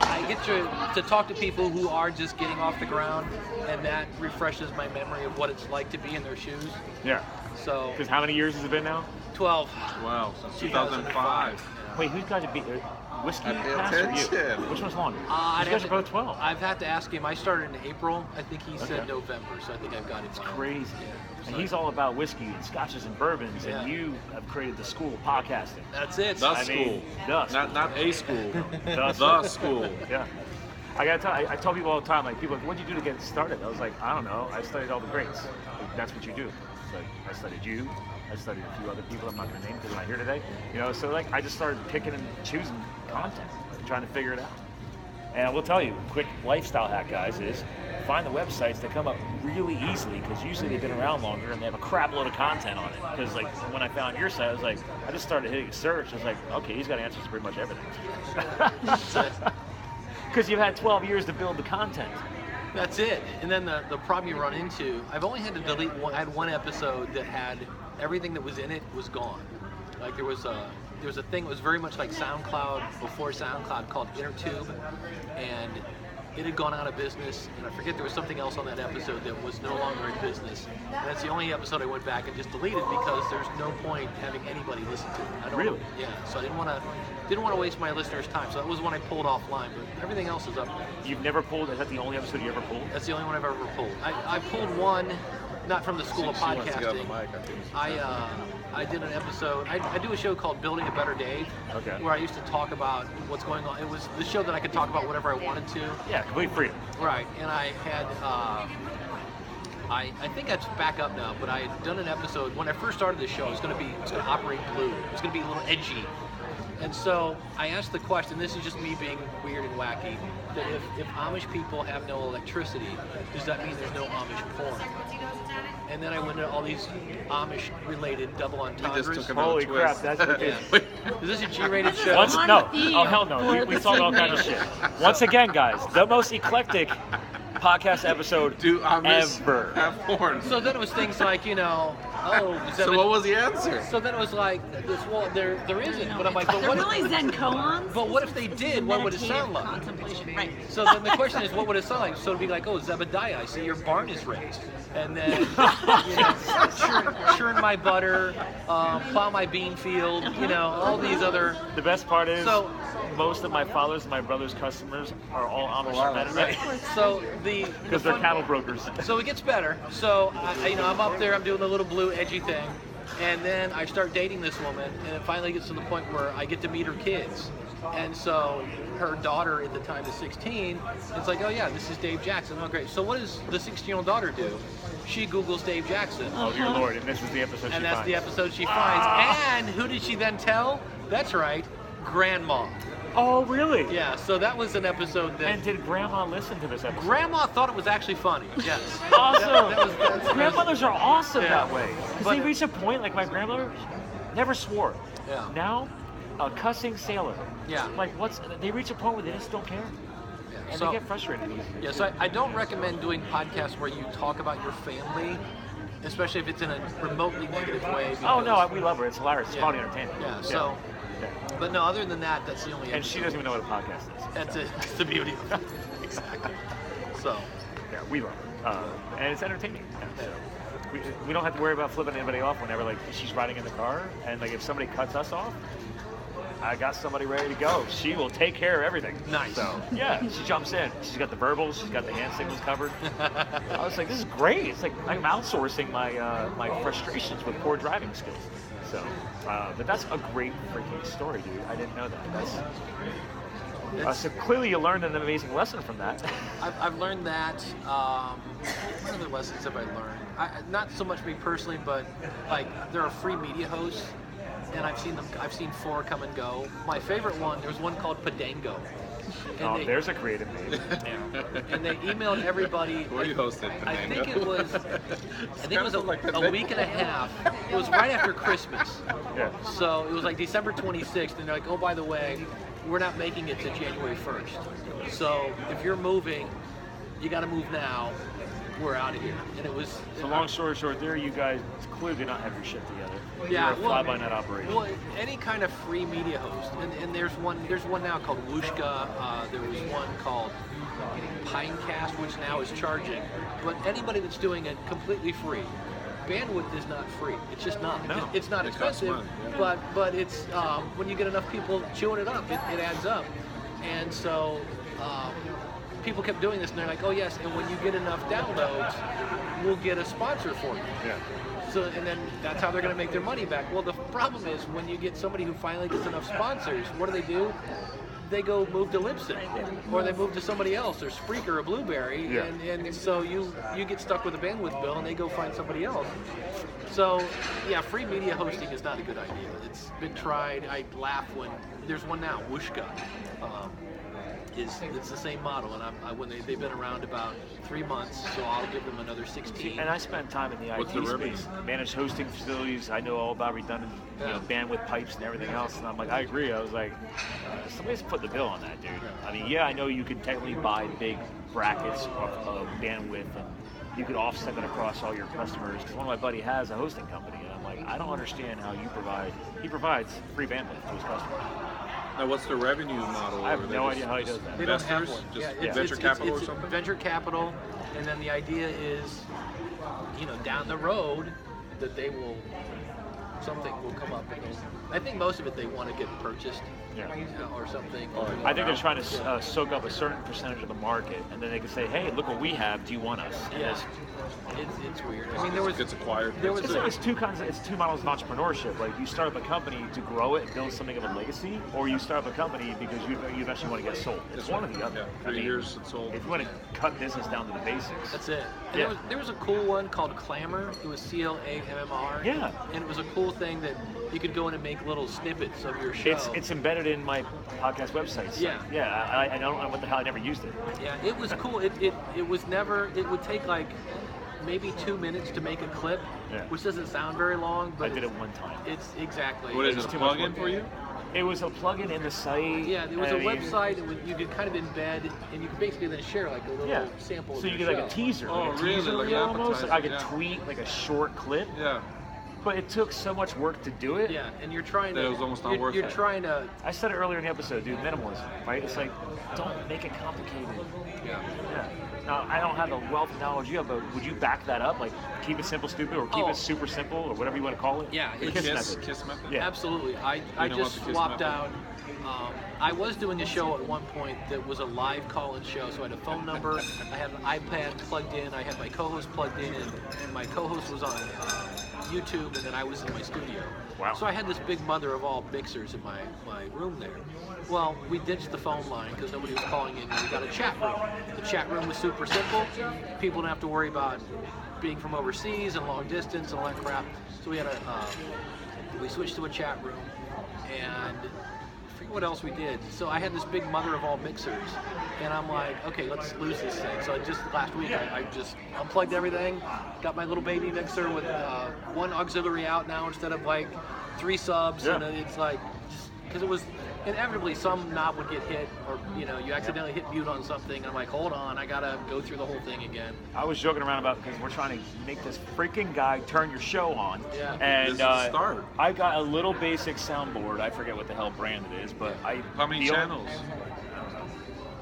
I get to talk to people who are just getting off the ground, and that refreshes my memory of what it's like to be in their shoes. Yeah. So, Because how many years has it been now? 12. Wow, since 2005. Wait, who's got to be whiskey Pay pass or you? attention. Which one's longer? I'd you have guys are to- both 12. I've had to ask him. I started in April. I think he said Okay. November, so I think I've got it. Crazy. And he's all about whiskey and scotches and bourbons, Yeah. and you have created the school of podcasting. That's it. The I school. mean, the school. Not a school. The The school. Yeah. I gotta tell, I tell people all the time, like, people are like, what'd you do to get started? I was like, I don't know. I studied all the greats. Like, that's what you do. It's like, I studied you. I studied a few other people I'm not gonna name because they're not here today. You know, so like, I just started picking and choosing content, trying to figure it out. And I will tell you, quick lifestyle hack, guys, is find the websites that come up really easily because usually they've been around longer and they have a crap load of content on it. Because like when I found your site, I was like, I just started hitting a search. I was like, okay, he's got answers to pretty much everything. Because you've had 12 years to build the content. That's it. And then the problem you run into, I've only had to delete one. I had one episode that had everything that was in it was gone. Like there was a thing that was very much like SoundCloud before SoundCloud called InterTube, and it had gone out of business. And I forget there was something else on that episode that was no longer in business. And that's the only episode I went back and just deleted because there's no point having anybody listen to it. I don't, Really? Yeah. So I didn't want to waste my listeners' time. So that was one I pulled offline. But everything else is up there. You've never pulled, is that the only episode you ever pulled? That's the only one I've ever pulled. I pulled one, not from the School of She wants to get on the Podcasting. mic, I think. I did an episode. I do a show called Building a Better Dave, Okay. where I used to talk about what's going on. It was the show that I could talk about whatever I wanted to. Yeah, complete freedom. Right, and I had. I think that's back up now, but I had done an episode when I first started the show. It was going to operate blue. It was going to be a little edgy. And so I asked the question, this is just me being weird and wacky, that if Amish people have no electricity, does that mean there's no Amish porn? And then I went into all these Amish-related double We just entendres. took another Holy twist. crap, that's ridiculous. Is this a G-rated show? Once, on no, the oh hell no, we field. saw all kinds of shit. Once again, guys, the most eclectic podcast episode Do Amish ever. have porn? So then it was things like, is that So what was the answer? So then it was like, there isn't. But I'm like, but They're what really if, Zen koans. but what if they did? What would it sound like? Contemplation. Right. So then the question is, what would it sound like? So it'd be like, oh, Zebediah, I see your barn is raised. And then, churn my butter, plow my bean field, all these other. The best part is, So- most of my father's and my brother's customers are all Amish Wow. men, Right. So because they're cattle brokers. So it gets better. So I'm up there, I'm doing the little blue edgy thing, and then I start dating this woman, and it finally gets to the point where I get to meet her kids. And so her daughter at the time is 16. It's like, oh yeah, this is Dave Jackson. Oh great. So what does the 16-year-old daughter do? She Googles Dave Jackson. Oh dear Lord, and this is the episode And she that's finds. the episode she finds. And who did she then tell? That's right, Grandma. Oh really? Yeah, so that was an episode that And did Grandma listen to this episode? Grandma thought it was actually funny. Yes. Awesome. That's- Grandmothers are awesome Yeah. that way. Because But- they reach a point, like my grandmother never swore. Yeah. Now, a cussing sailor. Yeah. Like they reach a point where they just don't care. Yeah. And So- they get frustrated easily. Yeah, so I don't recommend doing podcasts where you talk about your family, especially if it's in a remotely negative way. Oh no, because- we love her. It's hilarious. It's Yeah. quality entertainment. Yeah, so, Yeah. but no, other than that, that's the only. And she doesn't even know what a podcast is. That's it. That's the beauty of it. Exactly. So, Yeah, we love her. And it's entertaining. Yeah, so we don't have to worry about flipping anybody off whenever like she's riding in the car, and like if somebody cuts us off, I got somebody ready to go. She will take care of everything. Nice. So yeah, she jumps in. She's got the verbals. She's got the hand signals covered. I was like, this is great. It's like I'm outsourcing my my frustrations with poor driving skills. So, but that's a great freaking story, dude. I didn't know that. So clearly you learned an amazing lesson from that. I've learned that. What other lessons have I learned? Not so much me personally, but like there are free media hosts, and I've seen 4 come and go. My favorite one, there's one called Podango. And There's a creative name. And they emailed everybody. Where you hosted? I think it was a week and a half. It was right after Christmas. Yeah. So it was like December 26th, and they're like, oh, by the way, we're not making it to January 1st. So if you're moving, you got to move now. We're out of here. And it was. So long story short, there you guys clearly did not have your shit together. Yeah, You're a fly-by-night operation. Well, any kind of free media host, and there's one now called Wooshka. There was one called Pinecast, which now is charging. But anybody that's doing it completely free. Bandwidth is not free. It's just not. No. It's not It costs expensive, money, but it's when you get enough people chewing it up, it adds up. And so people kept doing this, and they're like, oh yes, and when you get enough downloads, we'll get a sponsor for you. Yeah. So, and then that's how they're going to make their money back. Well, the problem is when you get somebody who finally gets enough sponsors, what do? They go move to Libsyn, or they move to somebody else, or Spreaker or Blueberry, Yeah. and so you get stuck with a bandwidth bill, and they go find somebody else. So, yeah, free media hosting is not a good idea. It's been tried. I laugh when there's one now, Wooshka. It's the same model, and when they've been around about 3 months, so I'll give them another 16. And I spent time in the What's IT the revenue? space, managed hosting facilities. I know all about redundant, bandwidth pipes and everything else. And I'm like, I agree. I was like, somebody's put the bill on that, dude. I mean, yeah, I know you can technically buy big brackets of bandwidth, and you could offset that across all your customers. Because one of my buddy has a hosting company, and I'm like, I don't understand how he provides free bandwidth to his customers. Now, what's the revenue model? I have Or they no just- idea how he does that. They don't have Investors? one. Just Yeah, venture capital or it's something? Venture capital, and then the idea is, down the road, that something will come up. I think most of it they want to get purchased, Yeah. or something. I think they're trying to soak up a certain percentage of the market, and then they can say, "Hey, look what we have. Do you want us?" And Yeah, it's weird. I mean, there was Gets acquired. there was It's two models of entrepreneurship. Like you start up a company to grow it and build something of a legacy, or you start up a company because you eventually want to get sold. It's one or the other. Yeah, 3 years it's sold. If you want to cut business down to the basics, That's it. And Yeah. there was a cool one called Clamor. It was CLAMMR. Yeah. And it was a cool thing that you could go in and make little snippets of your show. it's embedded in my podcast website. So, Yeah. yeah. I don't know what the hell. I never used it. Yeah, it was cool. It was never. It would take like maybe 2 minutes to make a clip, Yeah. which doesn't sound very long, but I did it one time. It's exactly. What is It's it, a too much plug-in work. for you? It was a plugin in the site. Yeah, there was a I mean, website, and you could kind of embed, and you could basically then share like a little Yeah. sample. So of you your get like a show. teaser. Oh, like a really? teaser Like an reel almost. Like I could appetizer, yeah. tweet like a short clip. Yeah. But it took so much work to do it. Yeah, and you're trying That to. it was almost not you're, worth you're it. trying to. I said it earlier in the episode, dude, minimalism, right? It's like, don't make it complicated. Yeah. Yeah. Now, I don't have the wealth of knowledge you have, but would you back that up? Like, keep it simple, stupid, or keep Oh. it super simple, or whatever you want to call it? Yeah, The it's- method. Kiss method? Yeah. Absolutely. I You know just what the Kiss swapped method? out. I was doing a show at one point that was a live call-in show, so I had a phone number, I had an iPad plugged in, I had my co-host plugged in, and my co-host was on YouTube, and then I was in my studio. Wow. So I had this big mother of all mixers in my room there. Well, we ditched the phone line because nobody was calling in, and we got a chat room. The chat room was super simple. People don't have to worry about being from overseas and long distance and all that crap. So we had we switched to a chat room, and I forget what else we did. So I had this big mother of all mixers, and I'm like, okay, let's lose this thing. So just last week, I just unplugged everything, got my little baby mixer with one auxiliary out now instead of like 3 subs, Yeah. and it's like, because it was inevitably some knob would get hit, or you accidentally hit mute on something, and I'm like, hold on, I gotta go through the whole thing again. I was joking around about because we're trying to make this freaking guy turn your show on. Yeah. And This is the start. I got a little basic soundboard. I forget what the hell brand it is, but How many channels?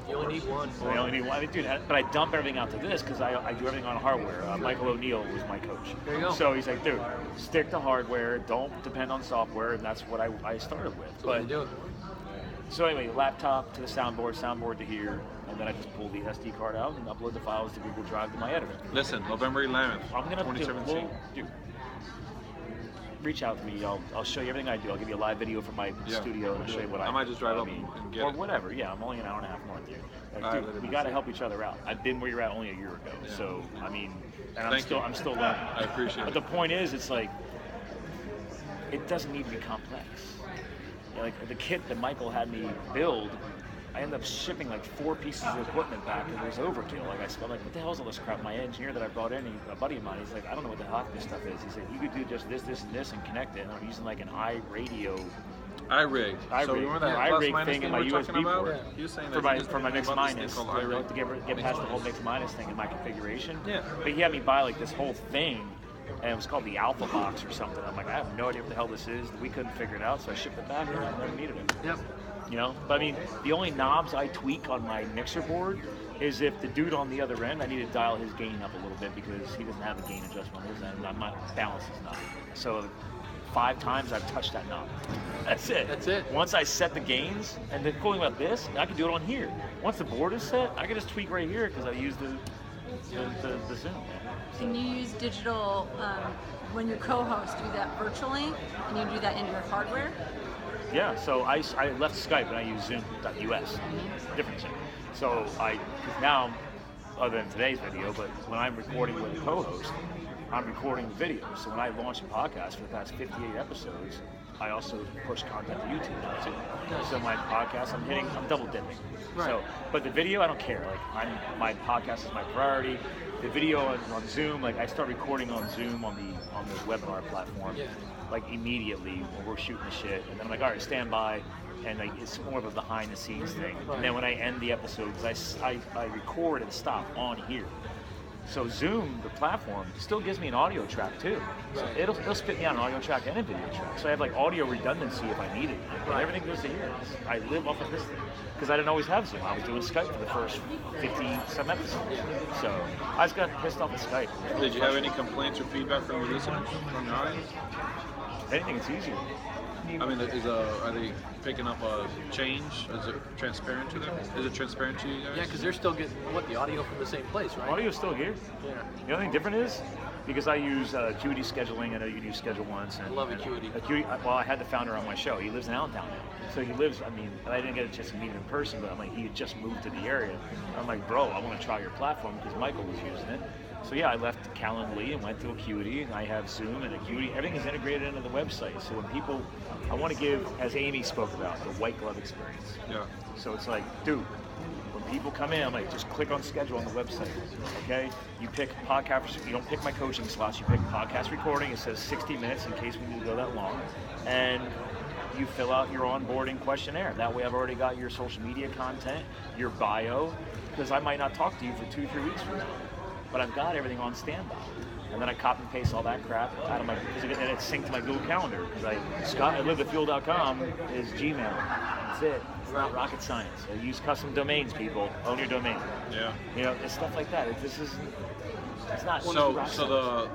You only need one. I only need one. I mean, dude, but I dump everything out to this because I do everything on hardware. Michael O'Neill was my coach. There you go. So he's like, dude, stick to hardware. Don't depend on software, and that's what I started with. That's what you do. So anyway, laptop to the soundboard to here, and then I just pull the SD card out and upload the files to Google Drive to my editor. Listen, November 11th, I'm gonna 2017. dude, reach out to me. I'll show you everything I do. I'll give you a live video from my studio and I'll show you what I might just drive up mean, and get or it. whatever. Yeah, I'm only an hour and a half north here. Like, All right, dude, let it we be got to said. help each other out. I've been where you're at only a year ago, Yeah. so I mean, and I'm Thank still you. I'm still learning. I appreciate But it. the point is, it's like it doesn't need to be complex. You know, like the kit that Michael had me build, I ended up shipping like 4 pieces of equipment back, and it was overkill. Like I'm like, what the hell is all this crap? My engineer that I brought in, a buddy of mine, he's like, I don't know what the hell this stuff is. He said, you could do just this, this, and this, and connect it. And I'm using like an iRadio. iRig. So remember that plus iRig minus thing in thing my we were talking USB about? port He was saying for that my mix minus called to iRig. get past the whole mix minus thing in my configuration. Yeah. But he had me buy like this whole thing, and it was called the Alpha Box or something. I'm like, I have no idea what the hell this is. We couldn't figure it out, so I shipped it back and I never needed it. Yep. You know, but I mean, the only knobs I tweak on my mixer board is if the dude on the other end, I need to dial his gain up a little bit because he doesn't have a gain adjustment on his end, and my balance is not. So 5 times I've touched that knob. That's it. That's it. Once I set the gains, and the cool thing about this, I can do it on here. Once the board is set, I can just tweak right here because I use the Zoom. Can you use digital when you co-host? Do that virtually, and you do that in your hardware? Yeah, so I left Skype and I use Zoom.us, different Zoom. So because now, other than today's video, but when I'm recording with a co-host, I'm recording the video. So when I launch a podcast for the past 58 episodes, I also push content to YouTube now too. So my podcast, I'm double dipping. Right. So, but the video, I don't care. Like my podcast is my priority. The video on Zoom, like I start recording on Zoom on the webinar platform. Yeah. Like immediately when we're shooting the shit, and then I'm like, all right, stand by, and like it's more of a behind the scenes thing. And then when I end the episode, because I record and stop on here, so Zoom, the platform, still gives me an audio track too. So it'll spit me out an audio track and a video track. So I have like audio redundancy if I need it. But everything goes to here. I live off of this thing because I didn't always have Zoom. I was doing Skype for the first 50-some episodes. So I just got pissed off at Skype. Did you have any complaints or feedback from your listeners, from your audience? If anything, it's easier. I mean, are they picking up a change? Is it transparent to them? Is it transparent to you guys? Yeah, because they're still getting the audio from the same place, right? Audio's still here. Yeah. The only thing different is because I use Acuity scheduling. I know you can use Schedule Once. I love Acuity. Well, I had the founder on my show. He lives in Allentown now. So he lives, I didn't get a chance to meet him in person, but I'm like, he had just moved to the area. I'm like, bro, I want to try your platform because Michael was using it. So yeah, I left Calendly and went to Acuity, and I have Zoom and Acuity. Everything is integrated into the website. So when people, I want to give, as Amy spoke about, the white glove experience. Yeah. So it's like, dude, when people come in, I'm like, just click on schedule on the website, okay? You pick podcast, you don't pick my coaching slots, you pick podcast recording. It says 60 minutes in case we need to go that long. And you fill out your onboarding questionnaire. That way I've already got your social media content, your bio, because I might not talk to you for 2-3 weeks from now. But I've got everything on standby. And then I copy and paste all that crap out of my, and it's synced to my Google Calendar, because ScottLiveTheFuel.com is Gmail. That's it. It's not rocket science. I use custom domains, people. Own your domain. Yeah. You know, it's stuff like that. It's not. So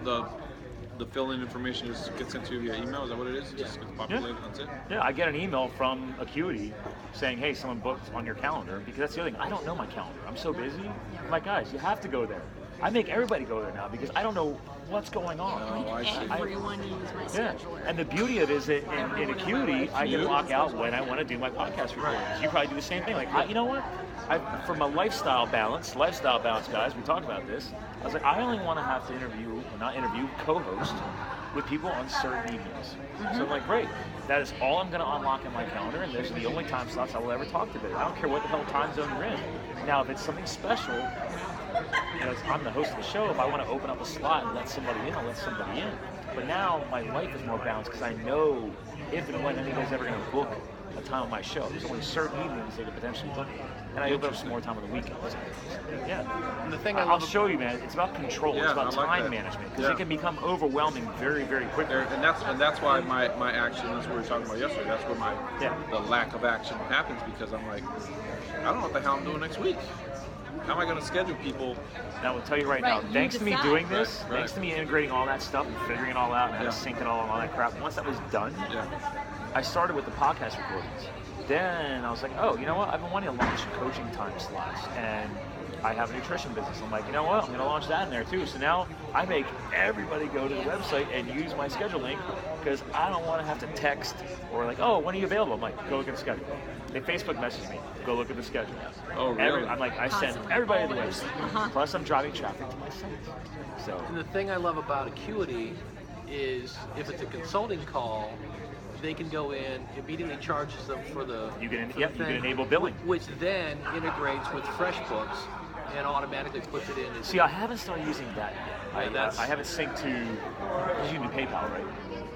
the fill-in information just gets sent to you via email. Is that what it is? It just gets populated. That's it. Yeah, I get an email from Acuity saying, "Hey, someone booked on your calendar," because that's the other thing. I don't know my calendar. I'm so busy. I'm like, guys, you have to go there. I make everybody go there now because I don't know what's going on. Oh, I see. Everyone uses my Yeah, scheduler. and the beauty of it is that in Acuity, I can lock out when I want to do my podcast recordings. You probably do the same thing. Like, you know what? From a lifestyle balance, guys, we talked about this. I was like, I only want to have to co-host with people on certain evenings. So I'm like, great. That is all I'm going to unlock in my calendar, and those are the only time slots I will ever talk to them. I don't care what the hell time zone you're in. Now, if it's something special, I'm the host of the show. If I want to open up a slot and let somebody in, I'll let somebody in. But now my life is more balanced because I know if and when anybody's ever going to book a time on my show. There's only certain evenings they could potentially book me. And I open up some more time on the weekends. Yeah. And the thing I'll show you, man. It's about control. Yeah, it's about I like time that. management because Yeah. it can become overwhelming very, very quickly. And that's why my action is what we were talking about yesterday. That's where the lack of action happens, because I'm like, I don't know what the hell I'm doing next week. How am I going to schedule people? And I will tell you right Right, now, you thanks to me decide. doing this, Right. thanks to me integrating all that stuff and figuring it all out and how to sync it all and all that crap, once that was done, Yeah. I started with the podcast recordings. Then I was like, oh, you know what? I've been wanting to launch coaching time slots, and I have a nutrition business. I'm like, you know what? I'm going to launch that in there too. So now I make everybody go to the website and use my schedule link because I don't want to have to text or like, oh, when are you available? I'm like, go look at the schedule. They Facebook message me, go look at the schedule. Oh, really? I'm like, I send Constantly. everybody to the website. Plus, I'm driving traffic to my site. So. And the thing I love about Acuity is if it's a consulting call, they can go in, immediately charges them for the You can, for the you can thing, enable billing. which then integrates with FreshBooks and automatically puts it in. As See, I haven't started using that yet. Yeah, I haven't synced to, because you can do PayPal, right?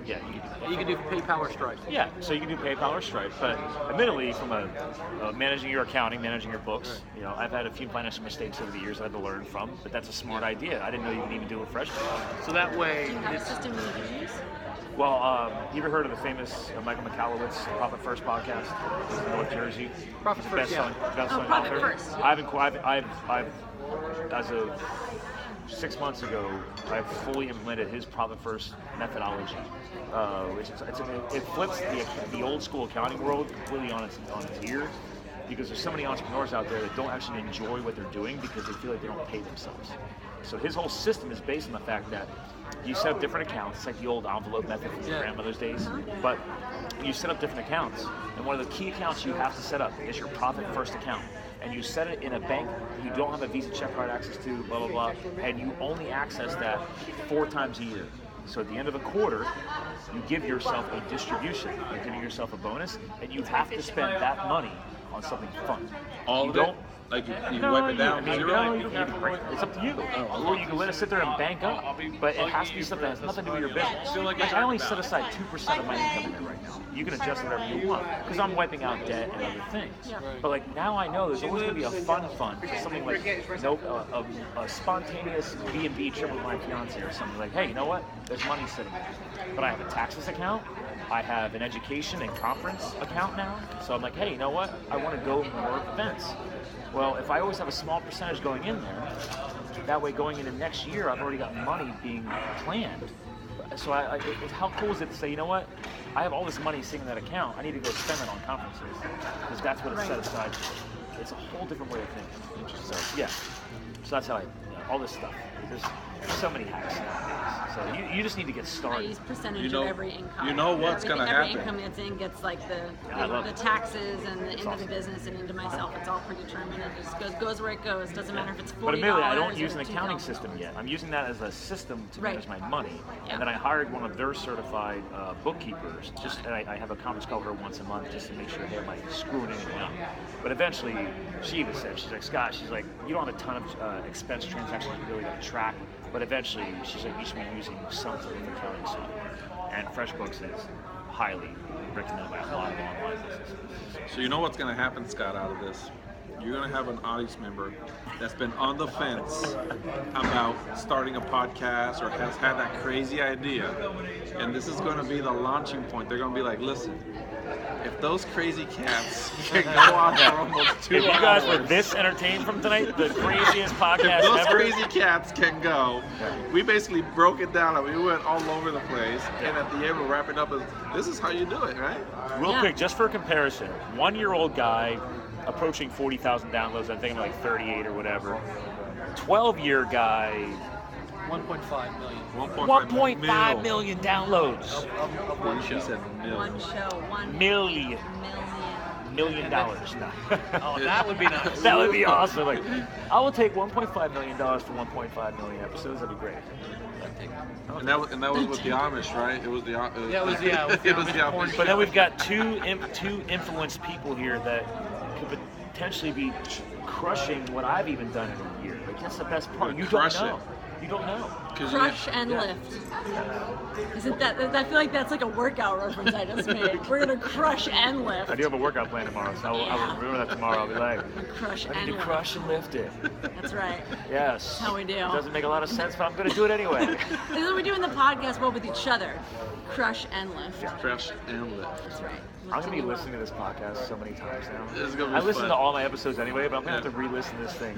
Yeah, you can do PayPal. you can do PayPal or Stripe. Yeah, so you can do PayPal or Stripe, but admittedly, from managing your accounting, managing your books, you know, I've had a few financial mistakes over the years I had to learn from, but that's a smart idea. I didn't know you can even do it fresh. So that way, Do you have a it's system you use? Well, you ever heard of the famous Michael McAllowitz Profit First podcast? He's in North Jersey. Profit He's a First, yeah. best-selling Profit author. First. I've, as of 6 months ago, I've fully implemented his Profit First methodology, which it flips the old school accounting world completely on its ear, because there's so many entrepreneurs out there that don't actually enjoy what they're doing because they feel like they don't pay themselves. So his whole system is based on the fact that you set up different accounts. It's like the old envelope method from your grandmother's days. But you set up different accounts. And one of the key accounts you have to set up is your Profit First account. And you set it in a bank you don't have a Visa check card access to, blah, blah, blah. And you only access that 4 times a year. So at the end of a quarter, you give yourself a distribution. You're giving yourself a bonus. And you have to spend that money on something fun. All you of don't, it? Like you No, wipe it down? you Zero? don't have to break. It's up to you. Or you can let it sit there and bank up. But it has to be something that has nothing to do with your business. Like I only set aside 2% of my income in there right now. You can adjust whatever you want because I'm wiping out debt and other things. But like now I know there's always going to be a fun fund for something like a spontaneous B&B trip with my fiance or something like, hey, you know what? There's money sitting there. But I have a taxes account. I have an education and conference account now. So I'm like, hey, you know what? I want to go to more events. Well, if I always have a small percentage going in there, that way going into next year, I've already got money being planned. So how cool is it to say, you know what? I have all this money sitting in that account. I need to go spend it on conferences because that's what it's set aside for. It's a whole different way of thinking. So yeah, so that's how all this stuff. There's so many hacks nowadays. So you just need to get I started. use percentage You know- of every income. you know what's gonna Every happen. income that's in gets like I love the it. taxes and into awesome. the business and into myself. It's all predetermined. It just goes where it goes. Doesn't matter if it's $40 But admittedly, I don't or use an accounting $2,000. system yet. I'm using that as a system to Right. manage my money. Yeah. And then I hired one of their certified bookkeepers. And I have a conference call with her once a month just to make sure they like screwing anything up. But eventually, she even said, she's like, Scott, she's like, you don't have a ton of expense transactions you really got to track. But eventually, she's like, you should be using some sort of accounting software. And FreshBooks is highly recommended by a lot of online businesses. So you know what's going to happen, Scott, out of this? You're going to have an audience member that's been on the fence about starting a podcast or has had that crazy idea. And this is going to be the launching point. They're going to be like, listen, if those crazy cats can go on for almost 2 If hours. you guys were this entertained from tonight, the craziest podcast If those ever. crazy cats can go, we basically broke it down and we went all over the place. And at the end, we'll wrap it up as this is how you do it, right? Real Yeah. quick, just for comparison, 1-year-old guy approaching 40,000 downloads, I think I'm like 38 or whatever. 12-year guy, 1.5 million 1.5 million downloads. of one She show. said million. One show, $1 Million. million. Oh, that would be nice. That would be awesome. Like, I will take $1.5 million for 1.5 million episodes. That'd be great. And that was with the Amish, right? It was the Yeah, it was the Amish But then we've got two influenced people here that could potentially be crushing what I've even done in a year. Like that's the best part. You don't Crush it. know. You don't know. Crush and lift. Isn't that? I feel like that's like a workout reference I just made. We're gonna crush and lift. I do have a workout plan tomorrow, so I will remember that tomorrow. I'll be like, Crush I and need to lift. crush and lift it. That's right. Yes. That's how we do. It doesn't make a lot of sense, but I'm going to do it anyway. This is what we do in the podcast world with each other. Crush and lift. Crush and lift. That's right. I'm going to be listening to this podcast so many times now. This is gonna be I listen fun. to all my episodes anyway, but I'm going to have to re-listen to this thing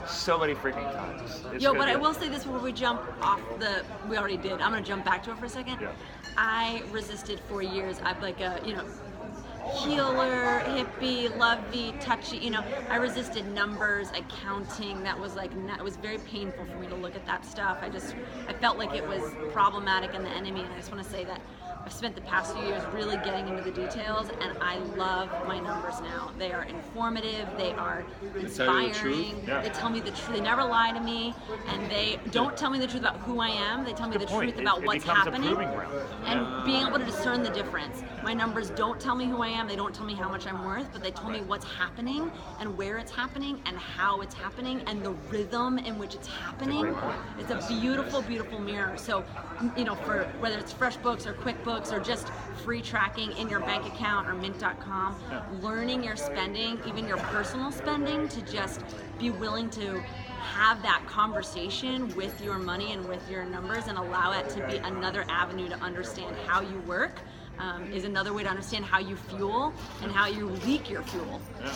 so many freaking times. It's Yo, gonna but be I will say this before we jump off the. We already did. I'm gonna jump back to it for a second. Yeah. I resisted for years. I'm like a, healer, hippie, lovey, touchy. I resisted numbers, accounting. That was like, it was very painful for me to look at that stuff. I felt like it was problematic and the enemy. And I just want to say that I've spent the past few years really getting into the details, and I love my numbers now. They are informative. They are tell you the truth? inspiring. Yeah. They tell me the truth. They never lie to me, and they don't tell me the truth about who I am. They tell me the Good point. truth about It what's becomes a happening, proving ground. and being able to discern the difference. My numbers don't tell me who I am. They don't tell me how much I'm worth, but they tell me what's happening and where it's happening and how it's happening and the rhythm in which it's happening. It's a beautiful, beautiful mirror. So, for whether it's FreshBooks or QuickBooks or just free tracking in your bank account or mint.com, learning your spending, even your personal spending, to just be willing to have that conversation with your money and with your numbers and allow it to be another avenue to understand how you work, is another way to understand how you fuel and how you leak your fuel. Yeah.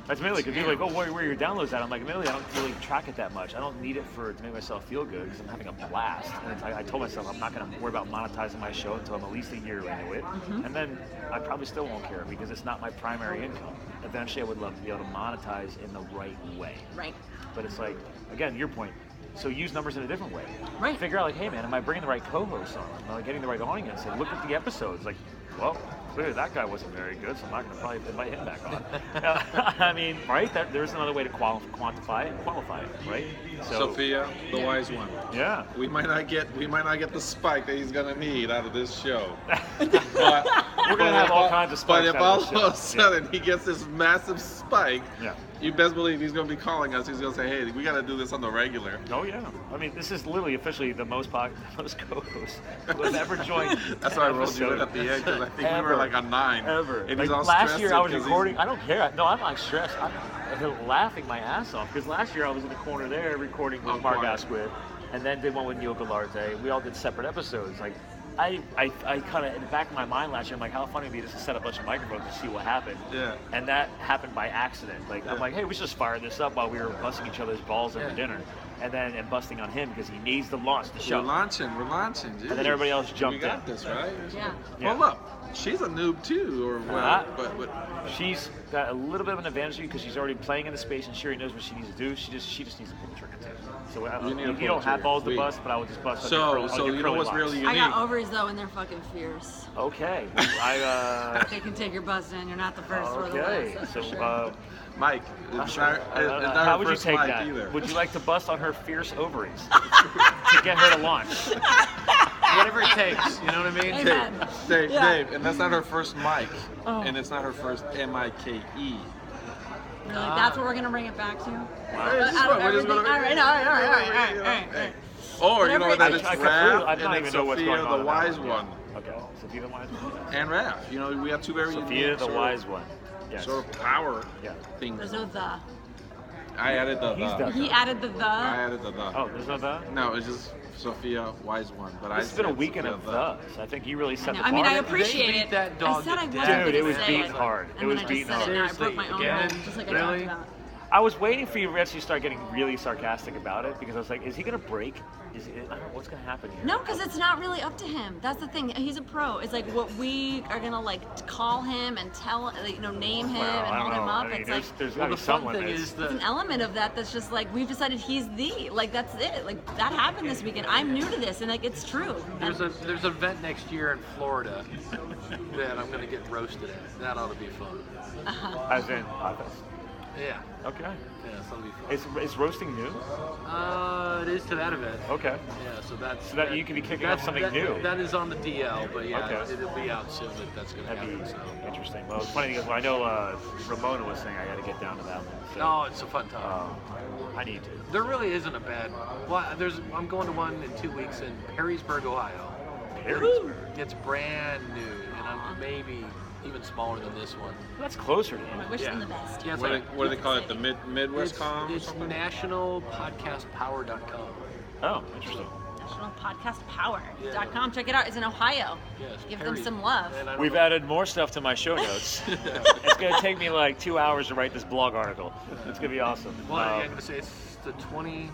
That's mainly because you're like, oh, where are your downloads at? I'm like, mainly I don't really track it that much. I don't need it to make myself feel good because I'm having a blast. And I told myself I'm not going to worry about monetizing my show until I'm at least a year into it. And then I probably still won't care because it's not my primary income. Eventually I would love to be able to monetize in the right way. Right. But it's like, again, your point. So use numbers in a different way. Right. Figure out like, hey man, am I bringing the right co-hosts on? Am I getting the right audience? And look at the episodes. Like, well, clearly that guy wasn't very good, so I'm not going to probably invite him back on. I mean, right? There's another way to quantify it and qualify it, right? So, Sophia, the wise one. yeah. We might not get the spike that he's gonna need out of this show. But We're gonna have all kinds of spikes But if out all of this of a show. sudden he gets this massive spike, Yeah. you best believe he's gonna be calling us. He's gonna say, "Hey, we gotta do this on the regular." Oh yeah. I mean, this is literally officially the most co-hosts who have ever joined. That's why I rolled you in episode. at the end because I think we Ever. were like a 9. Ever. And Like he's all last stressed year I was because recording. I don't care. No, I'm not stressed. I'm laughing my ass off because last year I was in the corner there recording with Mark quiet. Asquith, and then did one with Neil Galarte. We all did separate episodes. Like I kind of in the back of my mind last year, I'm like, how funny would it be just to set up a bunch of microphones and see what happened. Yeah. And that happened by accident. Like I'm like, hey, we should just fire this up while we were busting each other's balls over dinner, and busting on him because he needs to launch the show. We're launching, dude. And then everybody else jumped We got in. this, right? Yeah. Yeah. Well, look, she's a noob too, or what? But She's got a little bit of an advantage because she's already playing in the space and she already knows what she needs to do. She just needs to pull the trigger too. So You need to you pull don't the have trigger. balls to bust, but I would just bust. so on your you know curly what's locks. really I unique? got ovaries though, and they're fucking fierce. Okay. They can take your busting. You're not the first or the Okay. last. So That's for sure. Mike, it's not how her would you first take mic that? either. Would you like to bust on her fierce ovaries to get her to launch? Whatever it takes, you know what I mean? Amen. Dave, Yeah. Dave, and that's not her first mic, and it's not her first MIKE. Really? That's what we're gonna bring it back to. Hey, this is Out what of we're just everything. gonna- all right. Or you know Whatever that it it's takes. Raph I and don't then even know what's Sophia going on. the in that wise one. one, Okay. Sophia the wise one. and Raph. You know we have two very Sophia unique the sort wise of, one. Yes. sort of power Yeah. things. There's no the. I added the. He's the- He added the. I added the. Oh, there's no the? No, it's just Sophia wise one. But This has been a said weekend Sophia of thus. I think you really set the I mean, bar. I appreciate They beat it. that dog I said I to wasn't death. Dude, gonna it was say beaten hard. And It was then I beaten just said hard. it. I broke my own Again? rule, just like I Really? talked about. I was waiting for you to actually start getting really sarcastic about it because I was like, is he going to break? I don't know what's going to happen here. No, because it's not really up to him. That's the thing. He's a pro. It's like what we are gonna call him and tell, name him Well, and I hold don't him know. up. I mean, It's there's, like there's Well, got the to be some fun thing limits. is it's an element of that that's just like we've decided he's the that's it. Like that happened this weekend. I'm new to this, and like it's true. There's an event next year in Florida that I'm gonna get roasted at. That ought to be fun. As in, office. Yeah. Okay. Yeah, so it'll be fun. Is roasting new? It is to that event. Okay. Yeah, so that's So that you could be kicking off something new. That is on the DL, but yeah, Okay. it'll be out soon. That's going to That'd happen. be So. interesting. Well, it's funny because I know Ramona was saying I got to get down to that one. So, Oh, it's a fun time. I need to. There really isn't a bad. Well, I'm going to one in 2 weeks in Perrysburg, Ohio. Perrysburg. It's brand new, and I'm maybe even smaller than this one. That's closer to you. I wish them the best. Yeah, it's What do they call it? The Midwest it's, Com or it's something? nationalpodcastpower.com. Oh, interesting. NationalPodcastPower.com. Check it out. It's in Ohio. Yes, Give them Perry. some love. And I don't We've know- added more stuff to my show notes. It's going to take me like 2 hours to write this blog article. It's going to be awesome. Well, yeah, I'm going to say it's the 28th.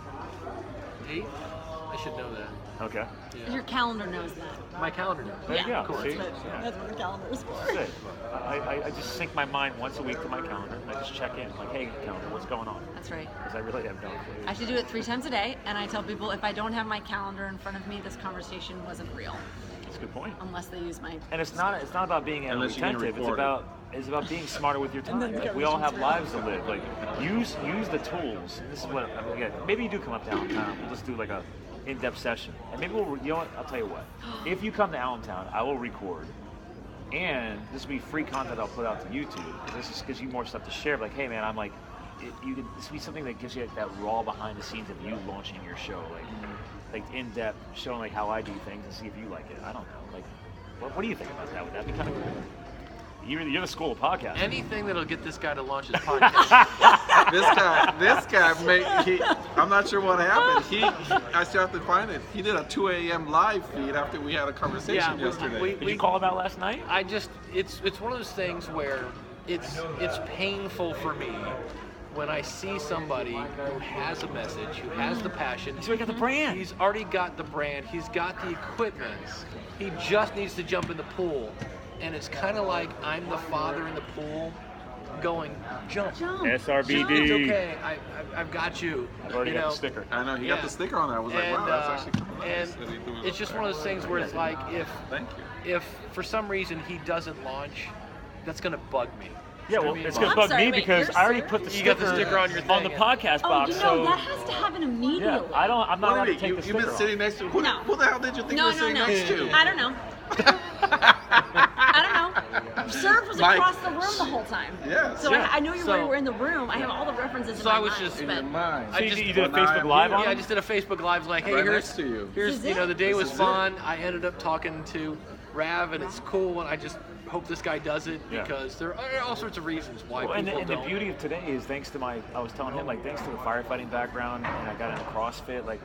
I should know that. Okay. Yeah. Your calendar knows that. My calendar knows. There you go. Of course. See? That's Yeah. what the calendar is for. That's it. I just sync my mind once a week to my calendar. I just check in, like, hey, calendar, what's going on? That's right. Because I really have no clue. I should do it 3 times a day, and I tell people if I don't have my calendar in front of me, this conversation wasn't real, That's a good point. unless they use my. And it's not about being Unless you can attentive. record It's about being smarter with your time. Like, we all have lives to live. Like use the tools. This is what again. Maybe you do come up to Allentown. We'll just do like a in-depth session, and maybe we'll. You know what? I'll tell you what. If you come to Allentown, I will record, and this will be free content I'll put out to YouTube. This just gives you more stuff to share. Like, hey man, I'm like, this will be something that gives you like, that raw behind the scenes of you launching your show, like in depth, showing like how I do things and see if you like it. I don't know. Like, what do you think about that? Would that be kind of cool? You're the school of podcasting. Anything that'll get this guy to launch his podcast. This guy, I'm not sure what happened. I still have to find it. He did a 2 a.m. live feed after we had a conversation yesterday. Did you call him out last night? It's one of those things where it's painful for me when I see somebody who has a message, who has the passion. He's already got the brand. He's already got the brand. He's got the equipment. He just needs to jump in the pool. And it's kind of like I'm the father in the pool going, jump. SRBD. It's okay. I've got you. I've already You got know? the sticker. I know, he got the sticker on there. I was like, wow, that's actually kind of nice. that he threw it It's up just there. one of those things where it's like Thank you. if for some reason he doesn't launch, that's going to bug me. Yeah, well, I mean, it's Well, going to I'm bug sorry, me wait, because you're I already serious? put the You sticker, got the sticker on your on the thing. podcast Oh, box. you know, So that has to happen immediately. yeah, I'm not allowed to take the You've sticker been sitting off. next to No. Who the hell did you think you No, were no, sitting no. next to? I don't know. I don't know. Serve was Mike. across the room the whole time. Yes. So Yeah. I know you So- were in the room. I have all the references So in my I was mind, just- In but your mind. So you just- did a Well, now Facebook I'm Live here. on Yeah, I it? just did a Facebook Live like, hey, Right here's next to you. This is you know, the day This was is fun. I ended up talking to Rav, and it's cool, and I just hope this guy does it Yeah. because there are all sorts of reasons why Well, and people the don't. beauty of today is thanks to I was telling him, like, thanks to the firefighting background and I got into CrossFit, like,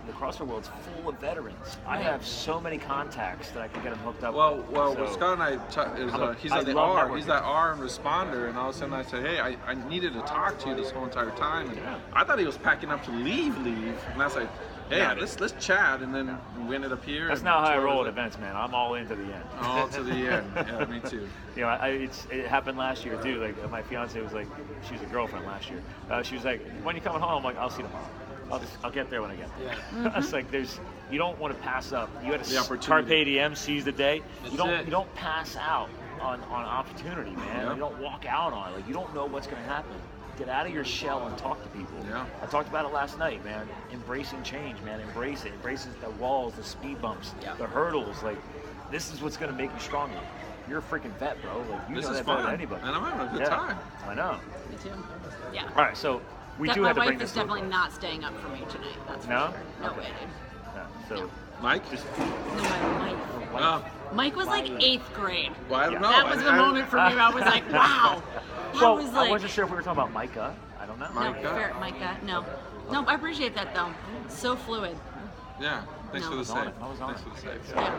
the CrossFit world's full of veterans. I have so many contacts that I can get them hooked up Well, with. So, Scott and I, he's I like the love R, networking. he's that R responder, and all of a sudden I said, hey, I needed to talk to you this whole entire time, and Yeah. I thought he was packing up to leave, and I was like, hey, Yeah. let's chat, and then we ended up here. that's and not how I so roll at was events, man. I'm all into the end. like, all to the end. Yeah, me too. You know, it happened last year too. Like my fiance was like, she was a girlfriend last year. She was like, when you coming home? I'm like, I'll see you tomorrow. I'll get there when I get there. Yeah. It's like you don't want to pass up. You had The to opportunity. carpe diem, seize the day. You That's it. don't pass out on opportunity, man. Yeah. You don't walk out on it. Like you don't know what's going to happen. Get out of your shell and talk to people. Yeah. I talked about it last night, man. Embracing change, man. Embrace it. Embrace the walls, the speed bumps, the hurdles. Like this is what's going to make you stronger. You're a freaking vet, bro. Like you This know is that better fun, than anybody. and I'm having a good Yeah, time. I know. me too. Yeah. All right, so we do my have to bring wife this is to a definitely close. not staying up for me tonight. That's No? for sure. No Okay. way, dude. Yeah, so Mike? just No, my wife. Oh, Mike was like 8th grade. well, I don't know. That was the moment for me where I was like, wow. That well, was I like, wasn't sure if we were talking about Micah. I don't know. no, Micah? fair, Micah. No. No, I appreciate that though. So fluid. Yeah, thanks No. for the I was on save. it. I was on Thanks it. for the save. Yeah.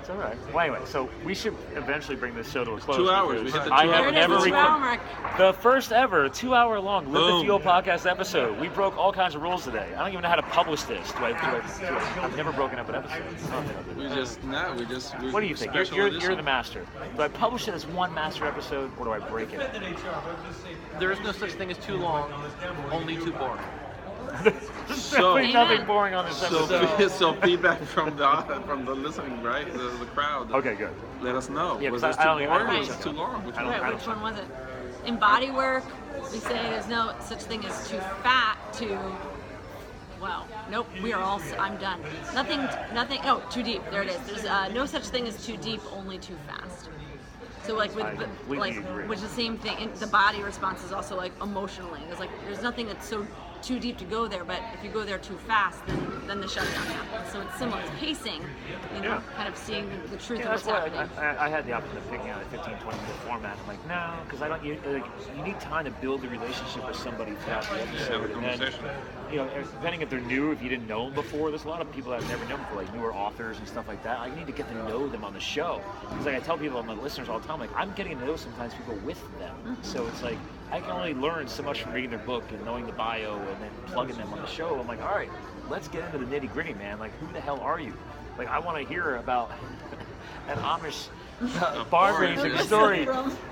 It's all right. Well, anyway, so we should eventually bring this show to a close. 2 hours. We because hit the I 2 have hours. never There it is, the 2 hour recorded mark. the first ever 2-hour-long Live the Boom. Fuel podcast episode. We broke all kinds of rules today. I don't even know how to publish this. I've never broken up an episode. It's nothing I'll do. We What do you think? special You're edition. the master. Do I publish it as one master episode, or do I break it? There is no such thing as too long, only too boring. There's definitely nothing Amen. boring on this So, episode. so feedback from the listening, right? The crowd. Okay, good. Let us know. Yeah, was 'cause this I too don't even- boring I or don't was think this so. too long? Which I one? don't- Right, which one was it? in body work, we say there's no such thing as too fat to, well, nope, we are all, I'm done. Nothing, oh, too deep, there it is. There's no such thing as too deep, only too fast. So like with, which is the same thing, and the body response is also like emotionally. There's nothing that's so too deep to go there, but if you go there too fast, then the shutdown happens. So it's similar, it's pacing, kind of seeing the truth of what's happening. I had the option of picking out a 15, 20 minute format. I'm like, no, because I don't. You need time to build a relationship with somebody throughout the episode. And then, depending if they're new, if you didn't know them before, there's a lot of people that I've never known before, like newer authors and stuff like that. I need to get to know them on the show. Because like I tell people, my listeners all the time, like I'm getting to know sometimes people with them. Mm-hmm. So it's like I can only learn so much from reading their book and knowing the bio and then plugging them on the show. I'm like, all right, let's get into the nitty gritty, man. Like, who the hell are you? Like, I want to hear about an Amish barn raising story,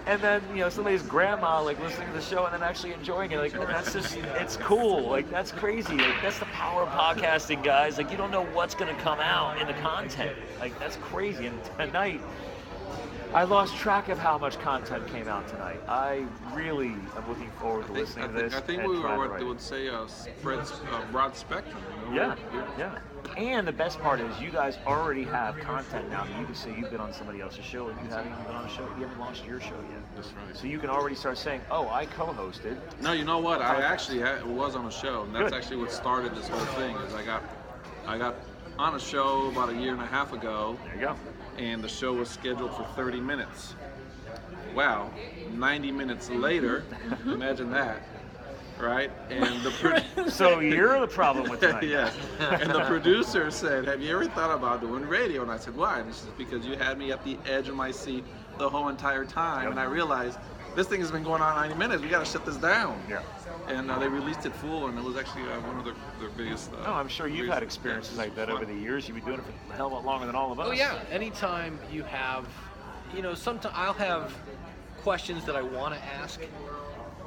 and then somebody's grandma like listening to the show and then actually enjoying it. Like, that's just, it's cool. Like, that's crazy. Like, that's the power of podcasting, guys. Like, you don't know what's gonna come out in the content. Like, that's crazy. And tonight, I lost track of how much content came out tonight. I really am looking forward to listening to this. I think we were what they would say spreads broad spectrum. Yeah. And the best part is you guys already have content now that you can say you've been on somebody else's show and you haven't even been on a show. You haven't launched your show yet. That's right. So you can already start saying, oh, I co-hosted. No, you know what? I actually was on a show, and that's actually what started this whole thing. Is I got on a show about a year and a half ago. There you go. And the show was scheduled for 30 minutes. Wow, 90 minutes later, imagine that, right? And so you're the problem with tonight. Yes. And the producer said, have you ever thought about doing radio? And I said, why? And she said, because you had me at the edge of my seat the whole entire time. Yep. And I realized this thing has been going on 90 minutes. We got to shut this down. Yeah. And they released it full, and it was actually one of their biggest. I'm sure you've had experiences like that over the years. You've been doing it for a hell of a lot longer than all of us. Oh yeah. Anytime you have, sometimes I'll have questions that I want to ask,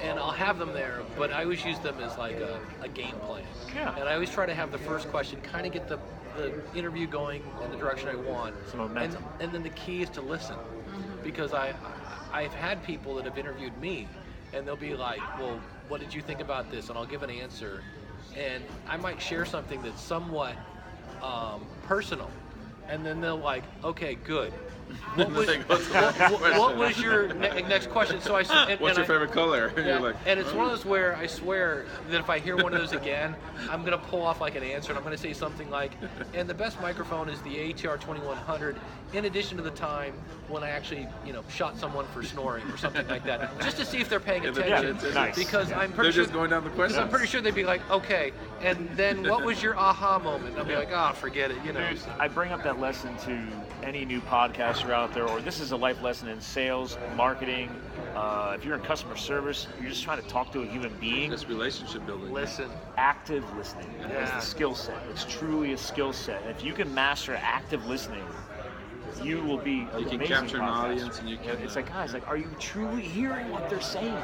and I'll have them there, but I always use them as like a game plan. Yeah. And I always try to have the first question kind of get the interview going in the direction I want. Some momentum. And then the key is to listen, because I've had people that have interviewed me, and they'll be like, well, what did you think about this? And I'll give an answer, and I might share something that's somewhat personal, and then they'll like, okay, good. What was your next question? So what's your favorite color? Yeah, You're like, and it's one of those where I swear that if I hear one of those again, I'm gonna pull off like an answer, and I'm gonna say something like, and the best microphone is the ATR 2100. In addition to the time when I actually, shot someone for snoring or something like that, just to see if they're paying attention. Nice. Because I'm they're pretty sure just going down the questions. I'm pretty sure they'd be like, okay, and then what was your aha moment? I'll be like, forget it, Dude, I bring up that lesson to any new podcaster out there, or this is a life lesson in sales, marketing. If you're in customer service, you're just trying to talk to a human being. Just relationship building. Listen. Active listening is the skill set. It's truly a skill set. If you can master active listening, you will be an amazing capture an podcaster. audience, and you can. It's like, guys, are you truly hearing what they're saying?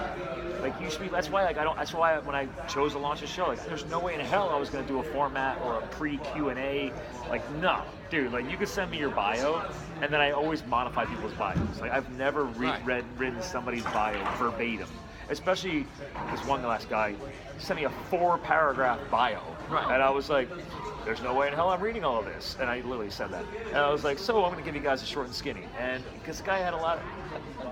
Like, you should be. That's why, That's why when I chose to launch a show, there's no way in hell I was going to do a format or a pre-Q&A. No, dude. You could send me your bio, and then I always modify people's bios. I've never written somebody's bio verbatim. Especially this one last guy sent me a 4-paragraph bio, and I was like, there's no way in hell I'm reading all of this. And I literally said that. And I was like, so I'm going to give you guys a short and skinny. And because the guy had a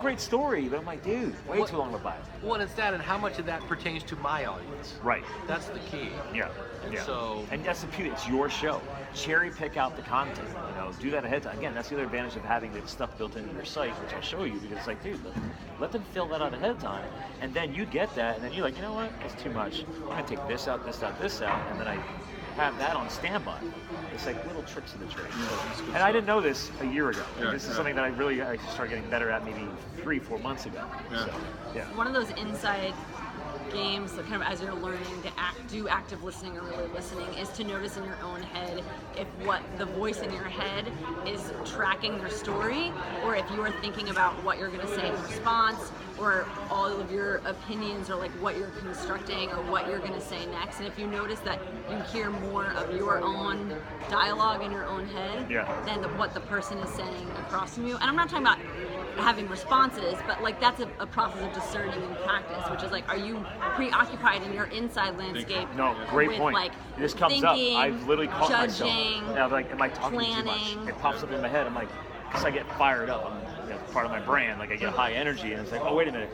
great story, but I'm like, dude, way too long of a bio. Well, it's that, and how much of that pertains to my audience? Right. That's the key. Yeah. And that's the beauty. It's your show. Cherry pick out the content. Do that ahead of time. Again, that's the other advantage of having that stuff built into your site, which I'll show you, because it's like, dude, let them fill that out ahead of time, and then you get that, and then you're like, you know what? It's too much. I'm gonna take this out, this out, this out, and then I have that on standby. It's like little tricks of the trade. And I didn't know this a year ago. This is something that I started getting better at maybe 3-4 months ago. So, one of those inside games, kind of as you're learning to do active listening or really listening, is to notice in your own head if what the voice in your head is tracking their story, or if you are thinking about what you're going to say in response, or all of your opinions, or like what you're constructing or what you're going to say next. And if you notice that you hear more of your own dialogue in your own head than what the person is saying across from you, and I'm not talking about having responses, but like that's a process of discerning in practice, which is like, are you preoccupied in your inside landscape? No, great with, point. Like, this comes thinking, up. I've literally caught myself. judging, And I'm like, am I talking too planning. much? It pops up in my head. I'm like, because I get fired up. Part of my brand. Like I get high energy, and it's like, oh wait a minute,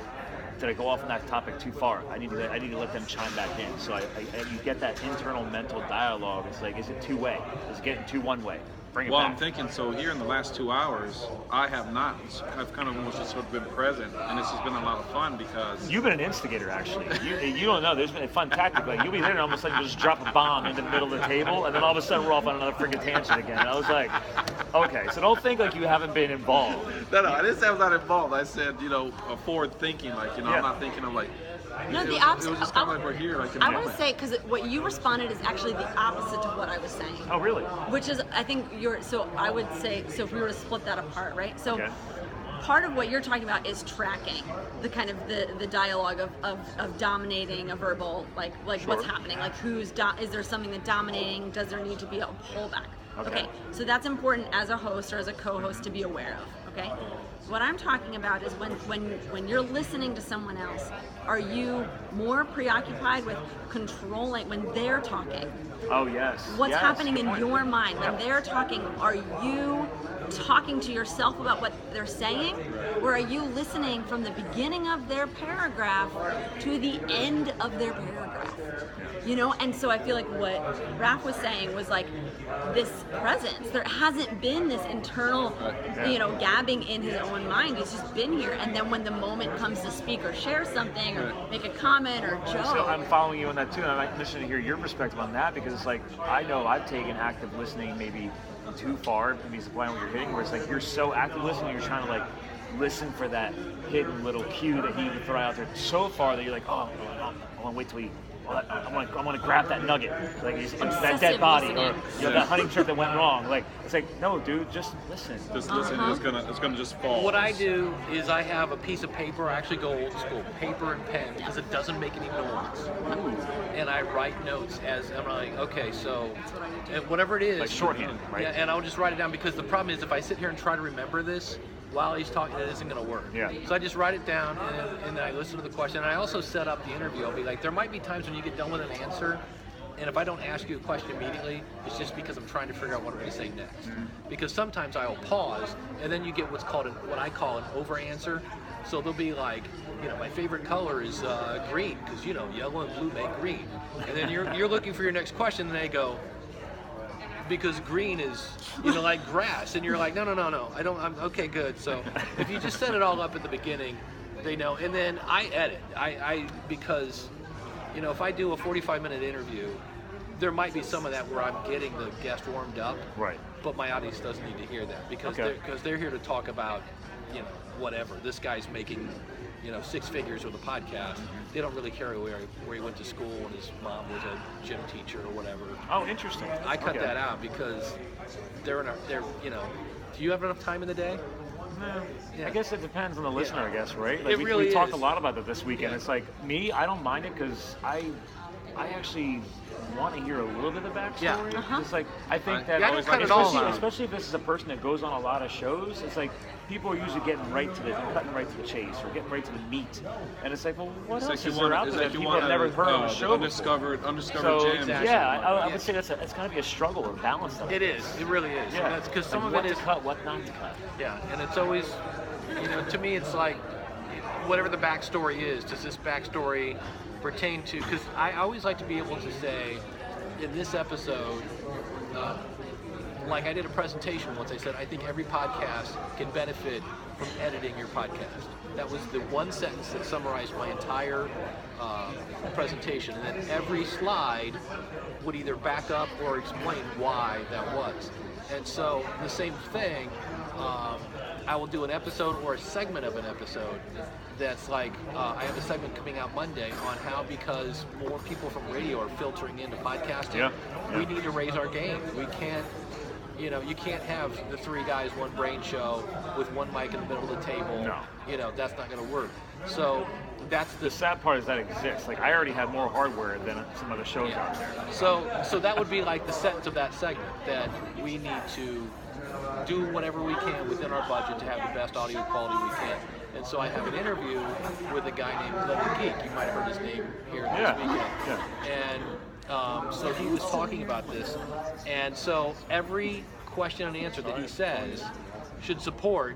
did I go off on that topic too far? I need to let them chime back in. So you get that internal mental dialogue. It's like, is it two way? Is it getting one way? Bring it Well, back. I'm thinking, so here in the last 2 hours, I've kind of almost just sort of been present, and this has been a lot of fun because... You've been an instigator, actually. You don't know. There's been a fun tactic. Like, you'll be there, and all of a sudden you'll just drop a bomb into the middle of the table, and then all of a sudden we're off on another freaking tangent again. And I was like, okay, so don't think like you haven't been involved. No, I didn't say I was not involved. I said, forward thinking, like, Yeah. I'm not thinking of like... No, the It opposite. was just kind of like we're here. Like, I want to say, because what you responded is actually the opposite to what I was saying. Oh, really? Which is, I think so I would say, so if we were to split that apart, right? So Okay. part of what you're talking about is tracking the kind of the dialogue of dominating a verbal, like Sure. what's happening, like is there something that dominating, does there need to be a pullback? Okay. So that's important as a host or as a co-host to be aware of, okay? What I'm talking about is when you're listening to someone else, are you more preoccupied with controlling when they're talking? Oh, yes. What's Yes, happening good in point. your mind when Yeah. they're talking? Are you talking to yourself about what they're saying, or are you listening from the beginning of their paragraph to the end of their paragraph? And so I feel like what Raph was saying was like this presence. There hasn't been this internal, gabbing in his own mind. He's just been here, and then when the moment comes to speak or share something or make a comment or joke. So I'm following you on that too, and I'm interested to hear your perspective on that, because it's like, I know I've taken active listening maybe too far, maybe it's what you're hitting, where it's like you're so active listening, you're trying to like listen for that hidden little cue that he would throw out there so far that you're like, oh, I want to wait till I want to grab that nugget, like that dead body, or that hunting trip that went wrong. Like, it's like, no, dude, just listen. Just listen, it's gonna just fall. What I do is I have a piece of paper. I actually go old school, paper and pen, because it doesn't make any noise. And I write notes as I'm like, okay, so whatever it is, Like shorthand, right? Yeah, and I'll just write it down, because the problem is if I sit here and try to remember this while he's talking, it isn't going to work. Yeah. So I just write it down, and then I listen to the question. And I also set up the interview. I'll be like, there might be times when you get done with an answer, and if I don't ask you a question immediately, it's just because I'm trying to figure out what I'm going to say next. Because sometimes I will pause, and then you get what I call an over answer. So they'll be like, my favorite color is green, because yellow and blue make green. And then you're looking for your next question, and they go, because green is, like grass, and you're like, no, I'm okay, good. So if you just set it all up at the beginning, they know. And then I edit, because, if I do a 45-minute interview, there might be some of that where I'm getting the guest warmed up, Right. but my audience doesn't need to hear that, because they're here to talk about, whatever. This guy's making, 6 figures with a podcast. They don't really care where he went to school and his mom was a gym teacher or whatever. Oh, interesting. I cut that out because they're do you have enough time in the day? No. Yeah. I guess it depends on the listener, I guess, right? Like It we really talked is. a lot about that this weekend. Yeah. It's like, me, I don't mind it, because I actually want to hear a little bit of the backstory. Yeah. It's like, I think that, Yeah, I don't cut it all especially, out. especially if this is a person that goes on a lot of shows, it's like, people are usually getting cutting right to the chase, or getting right to the meat. And it's like, well, what It's else like you is there out want, there it's that like you people have want never heard on the show undiscovered before? gems. So, Exactly. yeah, I would say it's got to be a struggle or balance. It is. It really is. Yeah. And that's because some Like, of what it to is cut, what not to cut. Yeah, and it's always, to me, it's like, whatever the backstory is, does this backstory pertain to, because I always like to be able to say, in this episode, like I did a presentation once, I said, I think every podcast can benefit from editing your podcast. That was the one sentence that summarized my entire presentation, and then every slide would either back up or explain why that was. And so the same thing, I will do an episode or a segment of an episode that's like, I have a segment coming out Monday on how, because more people from radio are filtering into podcasting, we need to raise our game. We can't, You know, you can't have the 3 guys, 1 brain show with 1 mic in the middle of the table. No. You know, that's not going to work. So that's The sad part is that exists. Like, I already have more hardware than some other shows out there. So that would be like the sentence of that segment, that we need to do whatever we can within our budget to have the best audio quality we can. And so I have an interview with a guy named Glenn the Geek. You might have heard his name here this weekend. Yeah. And so he was talking about this. And so every question and answer that he says should support,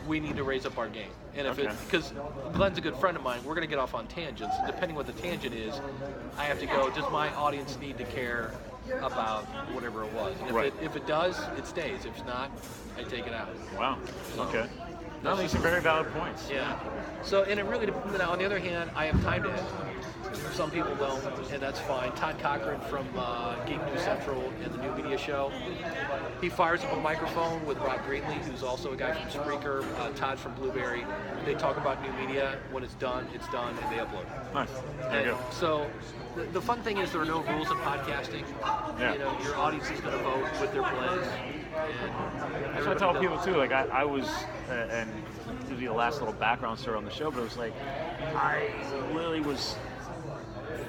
we need to raise up our game. And if because Glenn's a good friend of mine, we're going to get off on tangents. And depending what the tangent is, I have to go, does my audience need to care about whatever it was? And if it does, it stays. If not, I take it out. Wow. Okay. No, these are very valid points. Yeah. So, and it really depends. Now, on the other hand, I have time to edit. Some people don't, and that's fine. Todd Cochran from Geek News Central and the New Media Show, he fires up a microphone with Rod Greenlee, who's also a guy from Spreaker. Todd's from Blueberry. They talk about new media. When it's done, and they upload it. Nice. There you go. So, the fun thing is there are no rules in podcasting. Yeah. You know, your audience is going to vote with their plays. That's what I tell people too. Like I was, and to be the last little background story on the show, but it was like I really was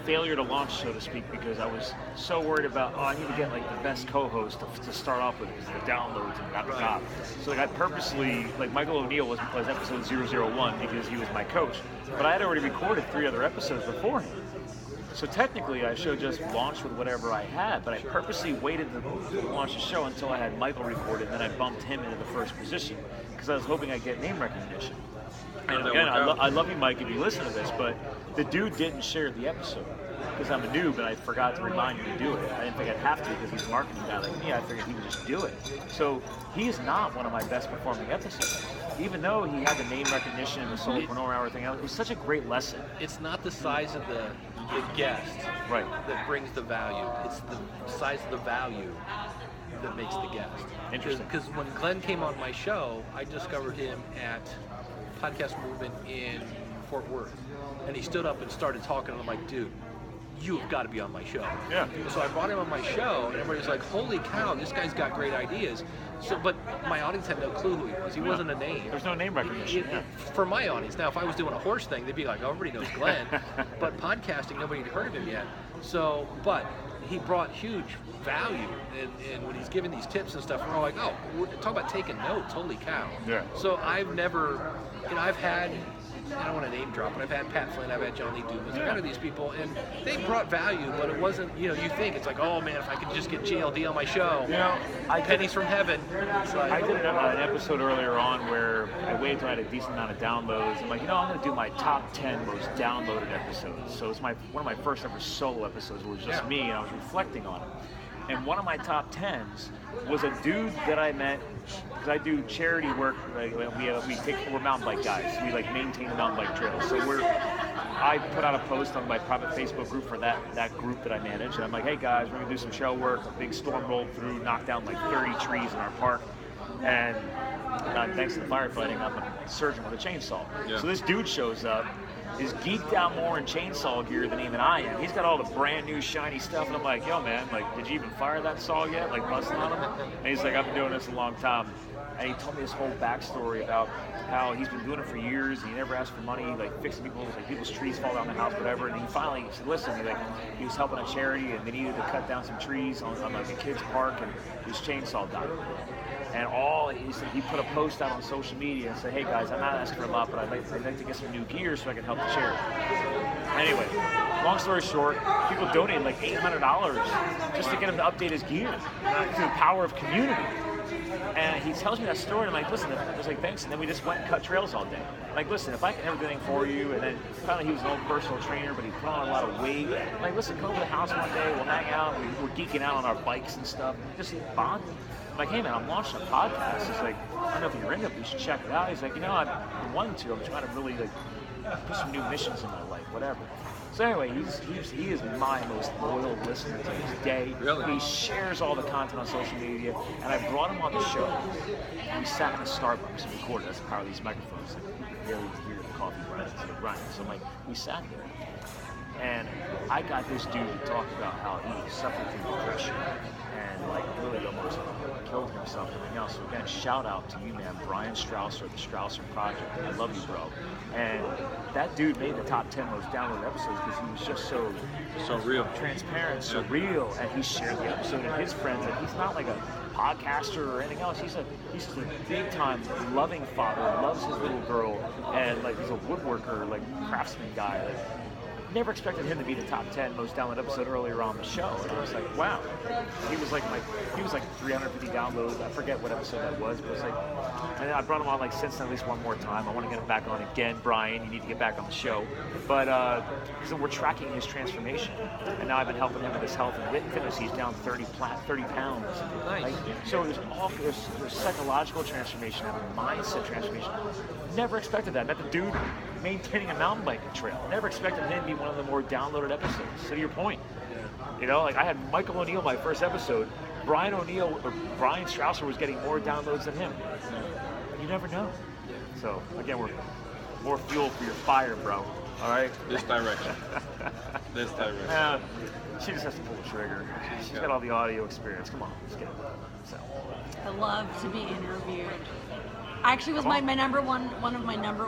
failure to launch, so to speak, because I was so worried about, I need to get like the best co-host to start off with, because the downloads and blah. So like I purposely, like Michael O'Neill was episode 001 because he was my coach, but I had already recorded 3 other episodes before him. So technically, I should just launch with whatever I had, but I purposely waited to launch the show until I had Michael recorded, and then I bumped him into the first position because I was hoping I'd get name recognition. And again, I love you, Mike, if you listen to this, but the dude didn't share the episode because I'm a noob and I forgot to remind him to do it. I didn't think I'd have to because he's a marketing guy like me. I figured he would just do it. So he is not one of my best performing episodes. Even though he had the name recognition and the solopreneur and everything else, it was such a great lesson. It's not the size of the guest that brings the value. It's the size of the value that makes the guest. Interesting. Because when Glenn came on my show, I discovered him at Podcast Movement in Fort Worth. And he stood up and started talking, and I'm like, dude, you've got to be on my show. Yeah. So I brought him on my show, and everybody's like, holy cow, this guy's got great ideas. So, but my audience had no clue who he was. He wasn't a name. There's no name recognition. For my audience. Now, if I was doing a horse thing, they'd be like, oh, everybody knows Glenn. But podcasting, nobody had heard of him yet. So, but he brought huge value. And when he's giving these tips and stuff, we're all like, oh, talk about taking notes. Holy cow. Yeah. So I've never, I've had, I don't want to name drop, but I've had Pat Flynn, I've had John Lee Dumas, I've had these people, and they brought value, but it wasn't, you think it's like, oh man, if I could just get JLD on my show, pennies from heaven. It's like, I did an episode earlier on where I waited until I had a decent amount of downloads. I'm like, I'm going to do my top 10 most downloaded episodes. So it's one of my first ever solo episodes where it was just me, and I was reflecting on it. And one of my top 10s was a dude that I met, because I do charity work. We're mountain bike guys. We maintain the mountain bike trails. So I put out a post on my private Facebook group for that group that I manage, and I'm like, hey guys, we're gonna do some trail work. A big storm rolled through, knocked down 30 trees in our park, and thanks to the firefighting, I'm a surgeon with a chainsaw. Yeah. So this dude shows up, is geeked out more in chainsaw gear than even I am. He's got all the brand new shiny stuff, and I'm like, yo man, did you even fire that saw yet? Busting on him? And he's like, I've been doing this a long time. And he told me this whole backstory about how he's been doing it for years, and he never asked for money, fixing people's trees fall down the house, whatever. And he finally said, listen, he was helping a charity, and they needed to cut down some trees on a kid's park, and his chainsaw died. And he said, he put a post out on social media and said, hey guys, I'm not asking for a lot, but I'd like to get some new gear so I can help the charity. Anyway, long story short, people donated $800 just to get him to update his gear through the power of community. And he tells me that story, and I'm like, listen, I was like, thanks. And then we just went and cut trails all day. Listen, if I can ever do anything for you, and then finally he was an old personal trainer, but he put on a lot of weight. Listen, come over to the house one day, we'll hang out, we're geeking out on our bikes and stuff, just bonding. I'm like, hey man, I'm launching a podcast. He's like, I don't know if you're into it, but you should check it out. He's like, I'm wanting to. I'm trying to really put some new missions in my life, whatever. So anyway, he is my most loyal listener to this day. Really? He shares all the content on social media, and I brought him on the show. We sat in a Starbucks and recorded. That's the power of these microphones. You can barely hear the coffee grinding. So we sat there, and I got this dude to talk about how he suffered from depression and really almost killed myself and everything else. So again, shout out to you, man, Brian Strausser, the Strausser Project. I love you, bro. And that dude made the top 10 most downloaded episodes because he was just so real, transparent, so real, and he shared the episode and his friends. And he's not like a podcaster or anything else. He's just a big time loving father, loves his little girl, and like he's a woodworker, like craftsman guy. Like, never expected him to be the top 10 most downloaded episode earlier on the show, and I was like, wow. He was like 350 downloads. I forget what episode that was, but it was like, and I brought him on like since then at least one more time. I want to get him back on again, Brian. You need to get back on the show. But so we're tracking his transformation, and now I've been helping him with his health and fitness. He's down 30 pounds. Nice. Like, so there's psychological transformation and mindset transformation. Never expected that. Met the dude maintaining a mountain biking trail. Never expected him to be one of the more downloaded episodes. So to your point, you know, like I had Michael O'Neill my first episode. Brian Strausser was getting more downloads than him. You never know. So again, we're more fuel for your fire, bro. All right. This direction. This direction. She just has to pull the trigger. She's got all the audio experience. Come on, let's get it. So. I love to be interviewed. Actually, was one of my number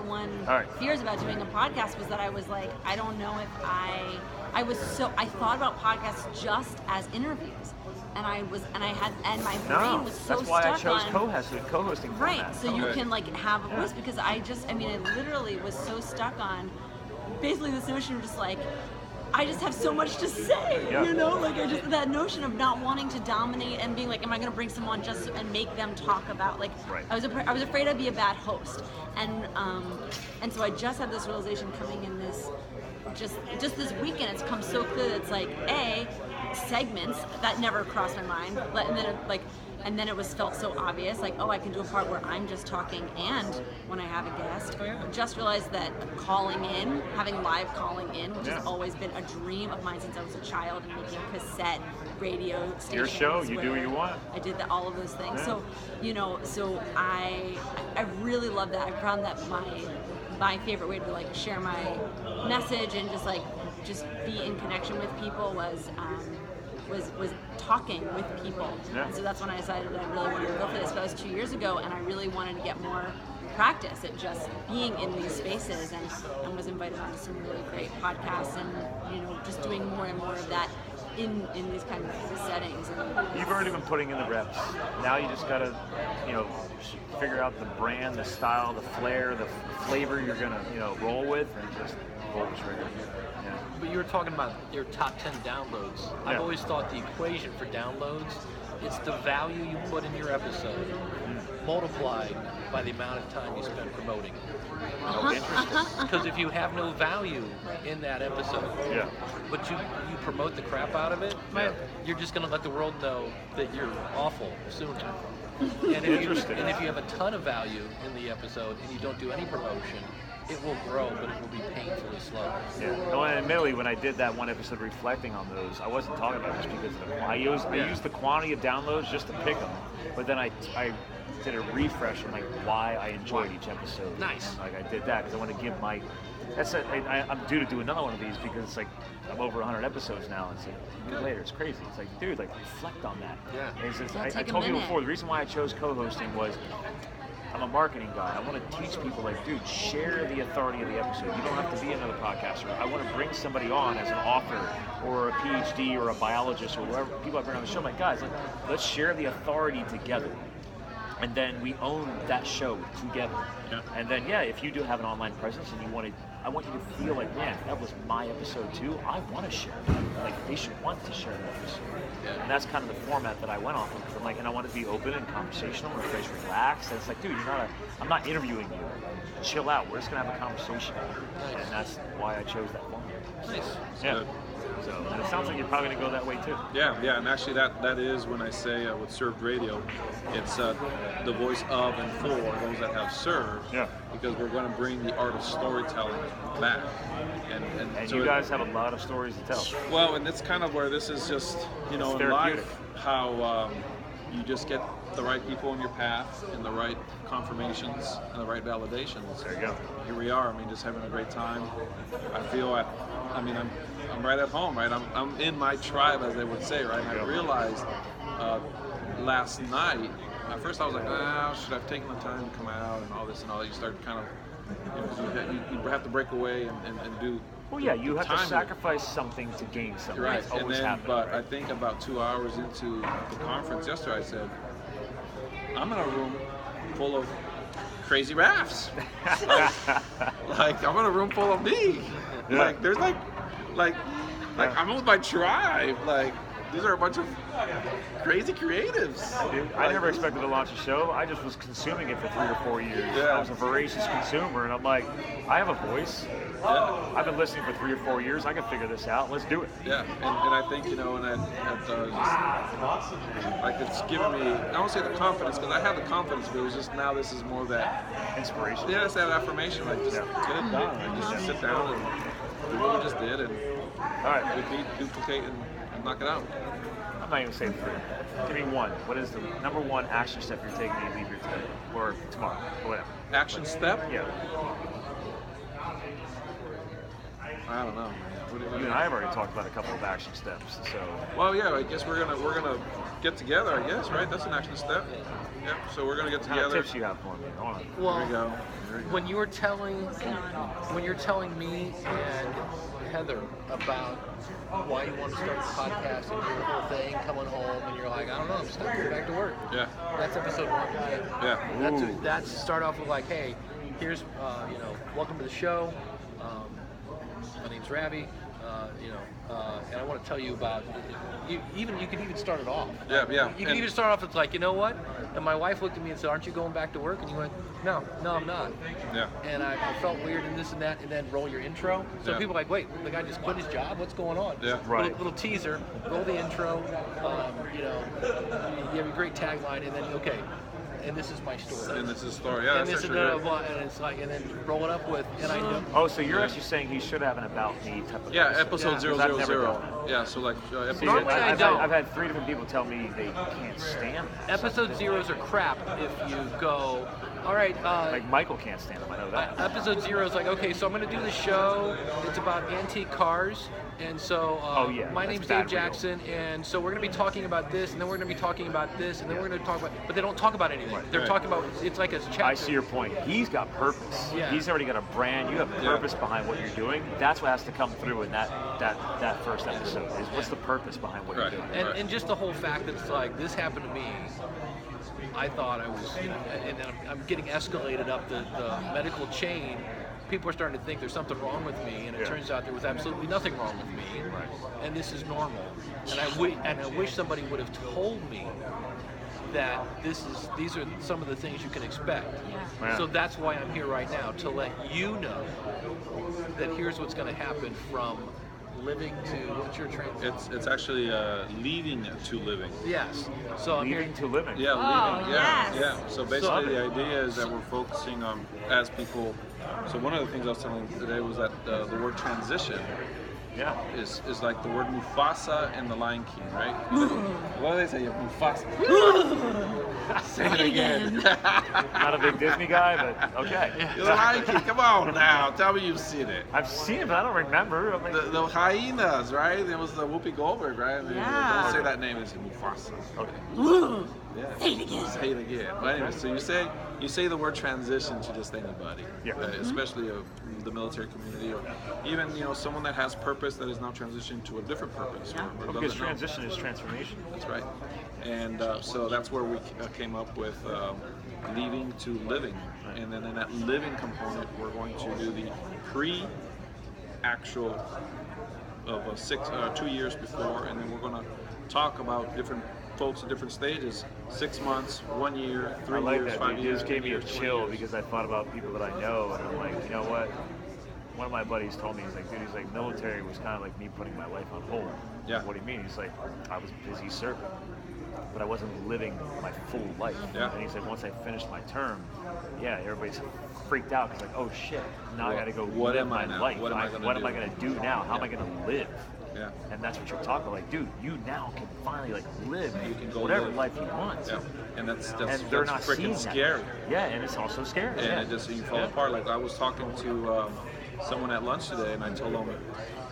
one fears about doing a podcast was that I was like, I don't know if I thought about podcasts just as interviews, and my brain was so that's why stuck I chose on co-hosting right. format. So you can like have a voice because I literally was so stuck on basically this notion of just like, I just have so much to say, you know, like that notion of not wanting to dominate and being like, am I going to bring someone just and make them talk about like, I was afraid I'd be a bad host, and so I just had this realization coming in this, just this weekend. It's come so clear that it's like segments that never crossed my mind, and then it was felt so obvious, like, oh, I can do a part where I'm just talking and when I have a guest. Just realized that having live calling in, which has always been a dream of mine since I was a child, and making cassette radio stations. Your show, you do what you want. I did all of those things. So, you know, I really love that. I found that my favorite way to like share my message and just be in connection with people was talking with people. And so that's when I decided that I really wanted to go for this. But it was 2 years ago, and I really wanted to get more practice at just being in these spaces, and was invited onto some really great podcasts, and you know, just doing more and more of that in these kind of settings. You've already been putting in the reps. Now you just gotta, you know, figure out the brand, the style, the flair, the flavor you're gonna, you know, roll with, and just pull the trigger. But you were talking about your top 10 downloads. I've always thought the equation for downloads, it's the value you put in your episode multiplied by the amount of time you spend promoting it. Because if you have no value in that episode, but you promote the crap out of it, you're just going to let the world know that you're awful soon. And if you have a ton of value in the episode and you don't do any promotion, it will grow, but it will be painfully slow. No, and admittedly, when I did that one episode reflecting on those, I wasn't talking about it just because of the quantity. I used the quantity of downloads just to pick them, but then I did a refresh on like why I enjoyed each episode. Nice. And, like I did that because I want to give my. I'm due to do another one of these because it's like I'm over 100 episodes now. It's like a year later, it's crazy. It's like, dude, like reflect on that. Yeah. I told you before, the reason why I chose co-hosting was, I'm a marketing guy. I want to teach people, like, dude, share the authority of the episode. You don't have to be another podcaster. I want to bring somebody on as an author or a PhD or a biologist or whatever people I bring on the show. I'm like, guys, let's share the authority together. And then we own that show together. Yeah. And then, if you do have an online presence and I want you to feel like, man, that was my episode too. I want to share it. Like, they should want to share that episode. Yeah. And that's kind of the format that I went off of. I'm like, and I want to be open and conversational and just relaxed. And it's like, dude, I'm not interviewing you. Chill out. We're just gonna have a conversation. Nice. And that's why I chose that format. Nice. Yeah. So, and it sounds like you're probably going to go that way too. Yeah, and actually that is when I say with served radio, it's the voice of and for those that have served. Yeah. Because we're going to bring the art of storytelling back. And so you guys have a lot of stories to tell. Well, and that's kind of where this is just, in life, how you just get the right people in your path and the right confirmations and the right validations. There you go. Here we are. Just having a great time. I feel I'm right at home, right? I'm in my tribe, as they would say, right? And I realized last night, at first I was like, should I have taken the time to come out and all this and all that? You start kind of, you have to break away and do. Well, yeah, you have to time. sacrifice something to gain something. Right, It's always and then, happening. but right? I think about 2 hours into the conference yesterday, I said, I'm in a room full of crazy rafts. like I'm in a room full of me. Yeah. Like there's like I'm with my tribe. Like these are a bunch of crazy creatives. Dude, I never expected to launch a show. I just was consuming it for 3 or 4 years. Yeah. I was a voracious consumer, and I'm like, I have a voice. Yeah. I've been listening for 3 or 4 years. I can figure this out. Let's do it. Yeah, and I think, you know, and like it's given me, I don't say the confidence, because I have the confidence, but it was just now this is more that Inspiration. yeah, it's that affirmation, like just get it done, like just sit down and do what we just did and All right. repeat, duplicate, and knock it out. I'm not even saying 3. Give me 1. What is the number 1 action step you're taking to leave here today or tomorrow or whatever? Action step? Yeah. I don't know, man. What do You and I have already talked about a couple of action steps. So. Well, yeah, I guess we're gonna get together. I guess, right? That's an action step. Yeah. So we're gonna get What kind of together. tips you have for me? Hold on. There we Well, go. There we go. when you're telling me and Heather about why you want to start the podcast and your whole thing, coming home and you're like, I don't know, I'm just gonna go back to work. Yeah. That's episode 1. Yeah. That's start off with like, hey, here's welcome to the show. My name's Ravi. And I want to tell you about. You could even start it off. Yeah. You can even start off with like, you know what? And my wife looked at me and said, "Aren't you going back to work?" And you went, "No, I'm not." Yeah. And I felt weird and this and that, and then roll your intro. So Yeah. people are like, wait, the guy just quit his job? What's going on? Yeah. Right. Little teaser, roll the intro. You have a great tagline, and then okay, and this is my story. And this is a story. Yeah. And That's this actually and great. and it's like, and then roll it up with, and I know. Oh, so you're actually saying he should have an about me type of Yeah, episode. episode Because I've never 000. done that. Yeah, so like See, episode. Normally I don't. I've had 3 different people tell me they can't stand that. Episode zeros are crap if you go, all right, Like Michael can't stand them. I know that. episode 0 is like, okay, so I'm going to do the show. It's about antique cars. And so my that's name's bad Dave Jackson. And so we're going to be talking about this. And then we're going to be talking about this. And then we're going to talk about, but they don't talk about anything. They're Right. talking about, it's like a chapter. I see your point. He's got purpose. Yeah. He's already got a brand. You have purpose behind what you're doing. That's what has to come through in that first episode. Is what's the purpose behind what Right. you're doing? And, Right. and just the whole fact that it's like, this happened to me. I thought I was, and then I'm getting escalated up the medical chain. People are starting to think there's something wrong with me, and it turns out there was absolutely nothing wrong with me, and this is normal. And I wish somebody would have told me that these are some of the things you can expect. Yeah. So that's why I'm here right now, to let you know that here's what's going to happen from living to, what's your transition? It's actually leading to living. Yes. So I'm here. Leading to living. Yeah, Oh, leading. yes. Yeah. So basically, the idea is that we're focusing on as people. So one of the things I was telling you today was that the word transition Yeah. is like the word Mufasa in The Lion King, right? What do they say? Mufasa. Say it again. Not a big Disney guy, but okay. The Lion King. Come on now, tell me you've seen it. I've seen it, but I don't remember. I'm like, The hyenas, right? It was the Whoopi Goldberg, right? Yeah. Don't say that name. It's Mufasa. okay. Yeah. Say it again. Say it again. But anyway, so you say the word transition to just anybody, Yeah. especially the military community, or even someone that has purpose that is now transitioning to a different purpose. Or Because doesn't know. transition is transformation. That's right. And so that's where we came up with leading to living, and then in that living component, we're going to do the pre-actual of 2 years before, and then we're going to talk about different folks at different stages: 6 months, 1 year, 3 I like years, that. 5 Dude. It years. just gave me a 10 years, 20 chill years. because I thought about people that I know, and I'm like, you know what? One of my buddies told me, he's like, military was kind of like me putting my life on hold. Yeah. What do you mean? He's like, I was busy serving, but I wasn't living my full life. Yeah. And he said, once I finished my term, yeah, everybody's freaked out because like, oh shit, now I got to go What live am I my now? life. What am I gonna do? do now? How am I going to live? Yeah. And that's what you're talking about. Like, dude, you now can finally like live You can go whatever live. life you want. Yeah. And that's And they're not seeing freaking that. scary. Yeah, and it's also scary. And yeah. it just you fall apart. Like I was talking to someone at lunch today, and I told them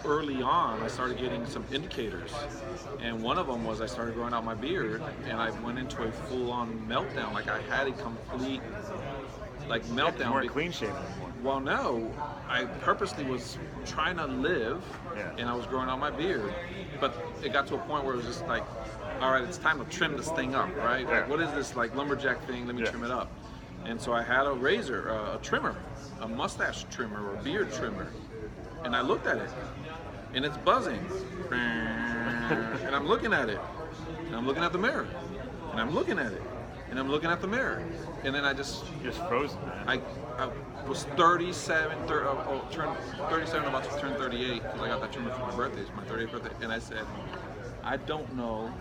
early on I started getting some indicators, and one of them was I started growing out my beard, and I went into a full-on meltdown. Like I had a complete meltdown. You weren't clean shaven anymore. Well, no, I purposely was trying to live, and I was growing out my beard, but it got to a point where it was just like, all right, it's time to trim this thing up, right? Like, what is this like lumberjack thing? Let me trim it up. And so I had a razor, a trimmer, a mustache trimmer or beard trimmer, and I looked at it, and it's buzzing, and I'm looking at it, and I'm looking at the mirror, and I'm looking at it, and I'm looking at the mirror, and then I just frozen, man. I was 37, turned 37, about to turn 38, because I got that trimmer for my birthday. It's my 38th birthday, and I said, I don't know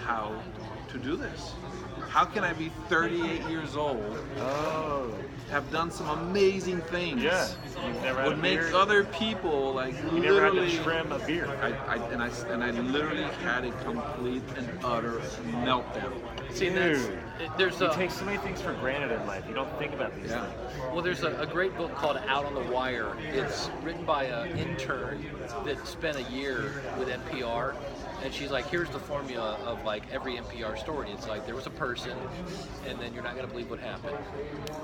how to do this. How can I be 38 years old, have done some amazing things, you've never had would a make beard. other people like You literally never had to trim a beard. I literally had a complete and utter meltdown. See, there's you take so many things for granted in life. You don't think about these things. Well, there's a great book called Out on the Wire. It's written by an intern that spent a year with NPR. And she's like, here's the formula of like every NPR story. It's like there was a person, and then you're not gonna believe what happened.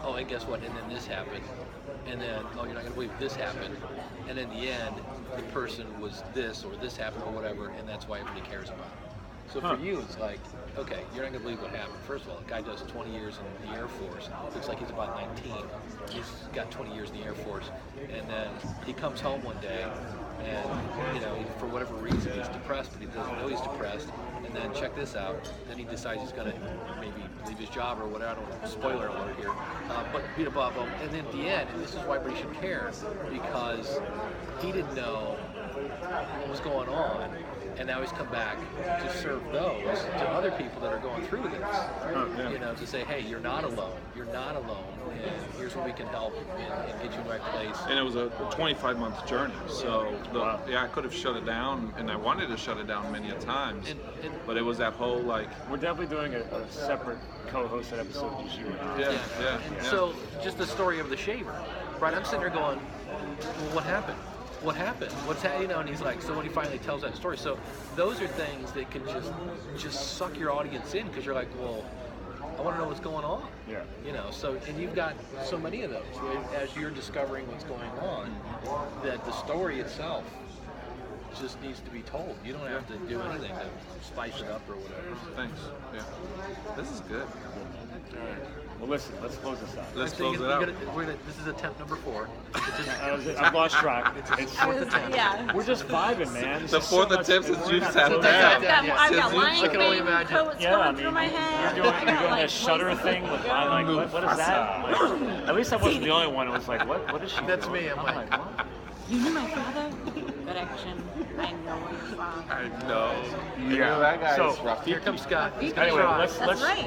Oh, and guess what? And then this happened. And then, oh, you're not gonna believe this happened. And in the end, the person was this or this happened or whatever, and that's why everybody cares about it. So for you, it's like, okay, you're not gonna believe what happened. First of all, the guy does 20 years in the Air Force. Looks like he's about 19. He's got 20 years in the Air Force. And then he comes home one day, and for whatever reason he's depressed, but he doesn't know he's depressed. And then check this out, then he decides he's gonna maybe leave his job or whatever. I don't know, spoiler alert here, but beat above him. And then at the end, and this is why everybody should care, because he didn't know what was going on, and now he's come back to serve those to other people that are going through this. To say, hey, you're not alone, and here's where we can help and get you in the right place. And it was a 25-month journey, so I could have shut it down, and I wanted to shut it down many a times, but it was that whole like. We're definitely doing a separate co-hosted episode just you and I. Yeah. So just the story of the shaver, right? I'm sitting there going, well, what happened? What happened? What's happening? And he's like, so when he finally tells that story, so those are things that can just suck your audience in, because you're like, well, I want to know what's going on. So, and you've got so many of those, right? As you're discovering what's going on, that the story itself just needs to be told. You don't have to do anything to spice it up or whatever. Thanks. Yeah. This is good. All right. Well, listen, let's close this out. Let's close it out. This is attempt number 4. I've lost track. It's fourth attempt. Yeah. We're just vibing, man. The fourth attempt since you sat down. I've got lion mane coats going through my head. You're doing that shutter thing with my what is that? Like, at least I wasn't the only one. It was like, what is she That's doing? me. I'm like, what? You knew my father? Good action. I know your father. I know. Yeah. That guy So, is rough. here comes Scott. Anyway,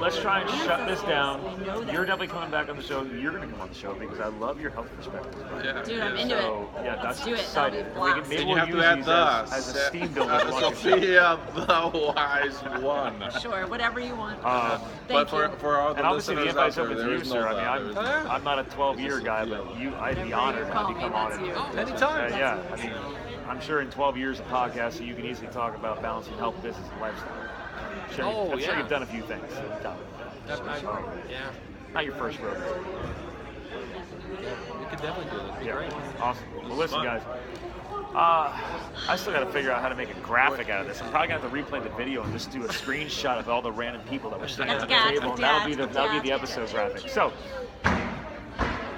let's try and shut this down. I know that. You're definitely coming back on the show. You're going to come on the show because I love your health perspective. Yeah. Dude, I'm into So, it. yeah, that's Let's do it. excited. That'll be Maybe And we'll you have use to add these the as a steam builder. to launch the show. Sophia the Wise One. Sure, whatever you want. But Thank you. for all the And obviously the listeners out invite's there, open to there you, is sir. no I mean, I'm not a 12-year guy, but I'd be honored to Call me, become that's honored. you. Anytime. Yeah, I mean, I'm sure in 12 years of podcasting, you can easily talk about balancing health, business, and lifestyle. I'm sure you've done a few things. Yeah. Not your first rodeo. We could definitely do it. It'd be great. Awesome. Well, listen, guys. I still got to figure out how to make a graphic out of this. I'm probably going to have to replay the video and just do a screenshot of all the random people that were sitting at the table. And that'll be the episode graphic. So,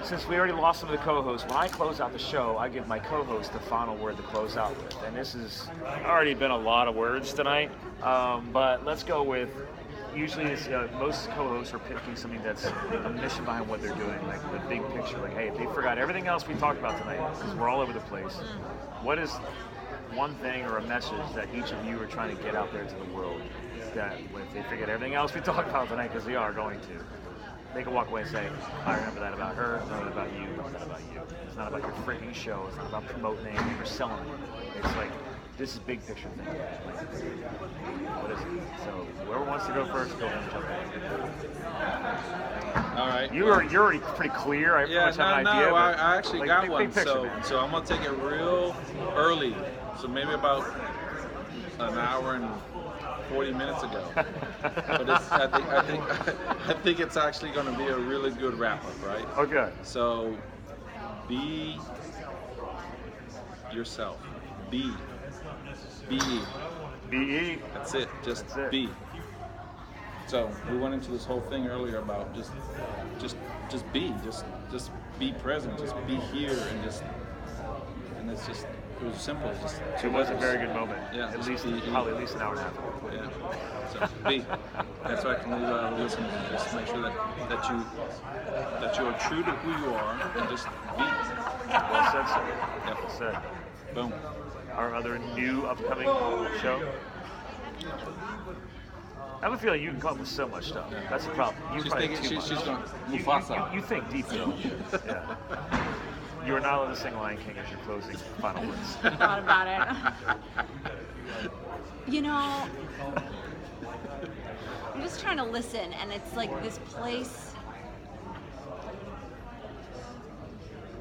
since we already lost some of the co-hosts, when I close out the show, I give my co-host the final word to close out with. And this has already been a lot of words tonight, but let's go with, usually it's, most co-hosts are picking something that's a mission behind what they're doing, like the big picture. Like, hey, if they forgot everything else we talked about tonight, because we're all over the place, what is one thing or a message that each of you are trying to get out there to the world that if they forget everything else we talked about tonight, because they are going to, they can walk away and say, I remember that about her, I remember that about you, I remember that about you. It's not about your freaking show, it's not about promoting anything or selling it. It's like, this is big picture thing. What is it? So whoever wants to go first, go ahead and jump in. All right. You're already pretty clear. I pretty much have an idea. I actually got big one. picture, So man. so I'm gonna take it real early. So maybe about an hour and 40 minutes ago. But I think it's actually going to be a really good wrap up, right? Okay. So be yourself. Be. BE. That's it. Just That's it. be. So we went into this whole thing earlier about just be, just be present, just be here, and it's just, it was simple. Just It was a very good moment. Yeah, At just least be. probably at least an hour and a half ago. Yeah. So be. That's what I can leave our listeners. Just make sure that you are true to who you are, and just be. Well said, sir. Yep. Well said. Boom. Our other new upcoming show. I have a feeling you can come up with so much stuff. That's the problem. You She's probably thinking too much. she's going You- Mufasa. You think deeply. Yeah. You are not allowed to sing Lion King as your closing final words. I thought about it. You know, I'm just trying to listen, and it's like this place.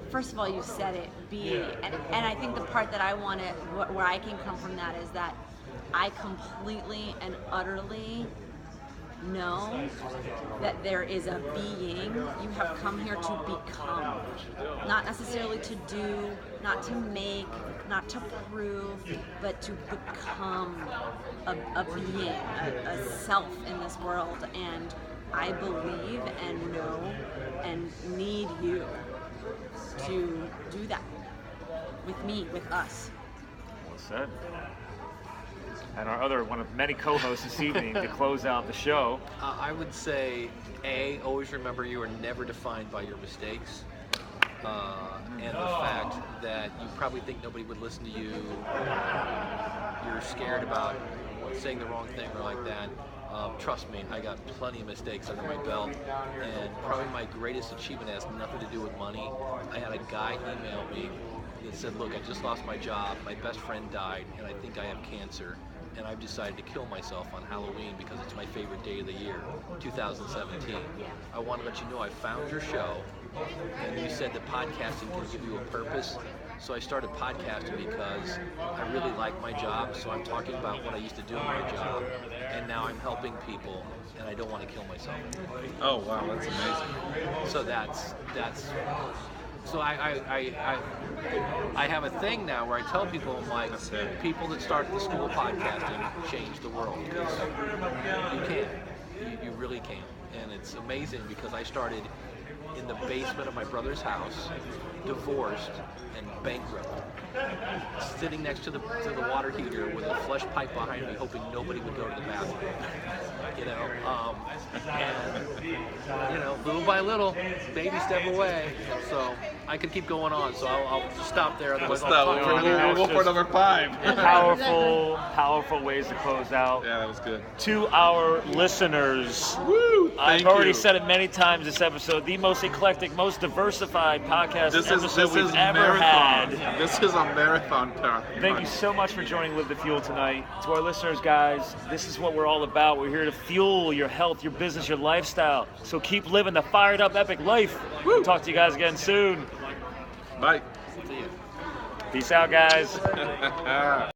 First of all, you said it, be, and I think the part that I want to, where I can come from that is that I completely and utterly know that there is a being you have come here to become, not necessarily to do, not to make, not to prove, but to become a being, a self in this world. And I believe and know and need you to do that with me, with us. Well said. And our other one of many co-hosts this evening to close out the show. I would say, always remember you are never defined by your mistakes. And the fact that you probably think nobody would listen to you, you're scared about saying the wrong thing or like that. Trust me, I got plenty of mistakes under my belt, and probably my greatest achievement has nothing to do with money. I had a guy email me that said, look, I just lost my job, my best friend died, and I think I have cancer, and I've decided to kill myself on Halloween because it's my favorite day of the year, 2017. I want to let you know I found your show, and you said that podcasting can give you a purpose. So I started podcasting because I really like my job, so I'm talking about what I used to do in my job, and now I'm helping people, and I don't want to kill myself. Oh wow, that's amazing. So that's. So I have a thing now where I tell people, I'm like, people that started the school of podcasting changed the world, because you can, you really can, and it's amazing because I started in the basement of my brother's house, divorced and bankrupt, sitting next to the water heater with a flush pipe behind me, hoping nobody would go to the bathroom. And little by little, baby step away. So I could keep going on. So I'll just stop there. Otherwise, We'll go for number 5. Powerful ways to close out. Yeah, that was good. To our listeners, Woo! I've already said it many times this episode, the most eclectic, most diversified podcast episode we've ever had. This is a marathon. Thank you so much for joining Live the Fuel tonight. To our listeners, guys, this is what we're all about. We're here to fuel your health, your business, your lifestyle. So keep living the fired up, epic life. We'll talk to you guys again soon. Bye. Peace out, guys.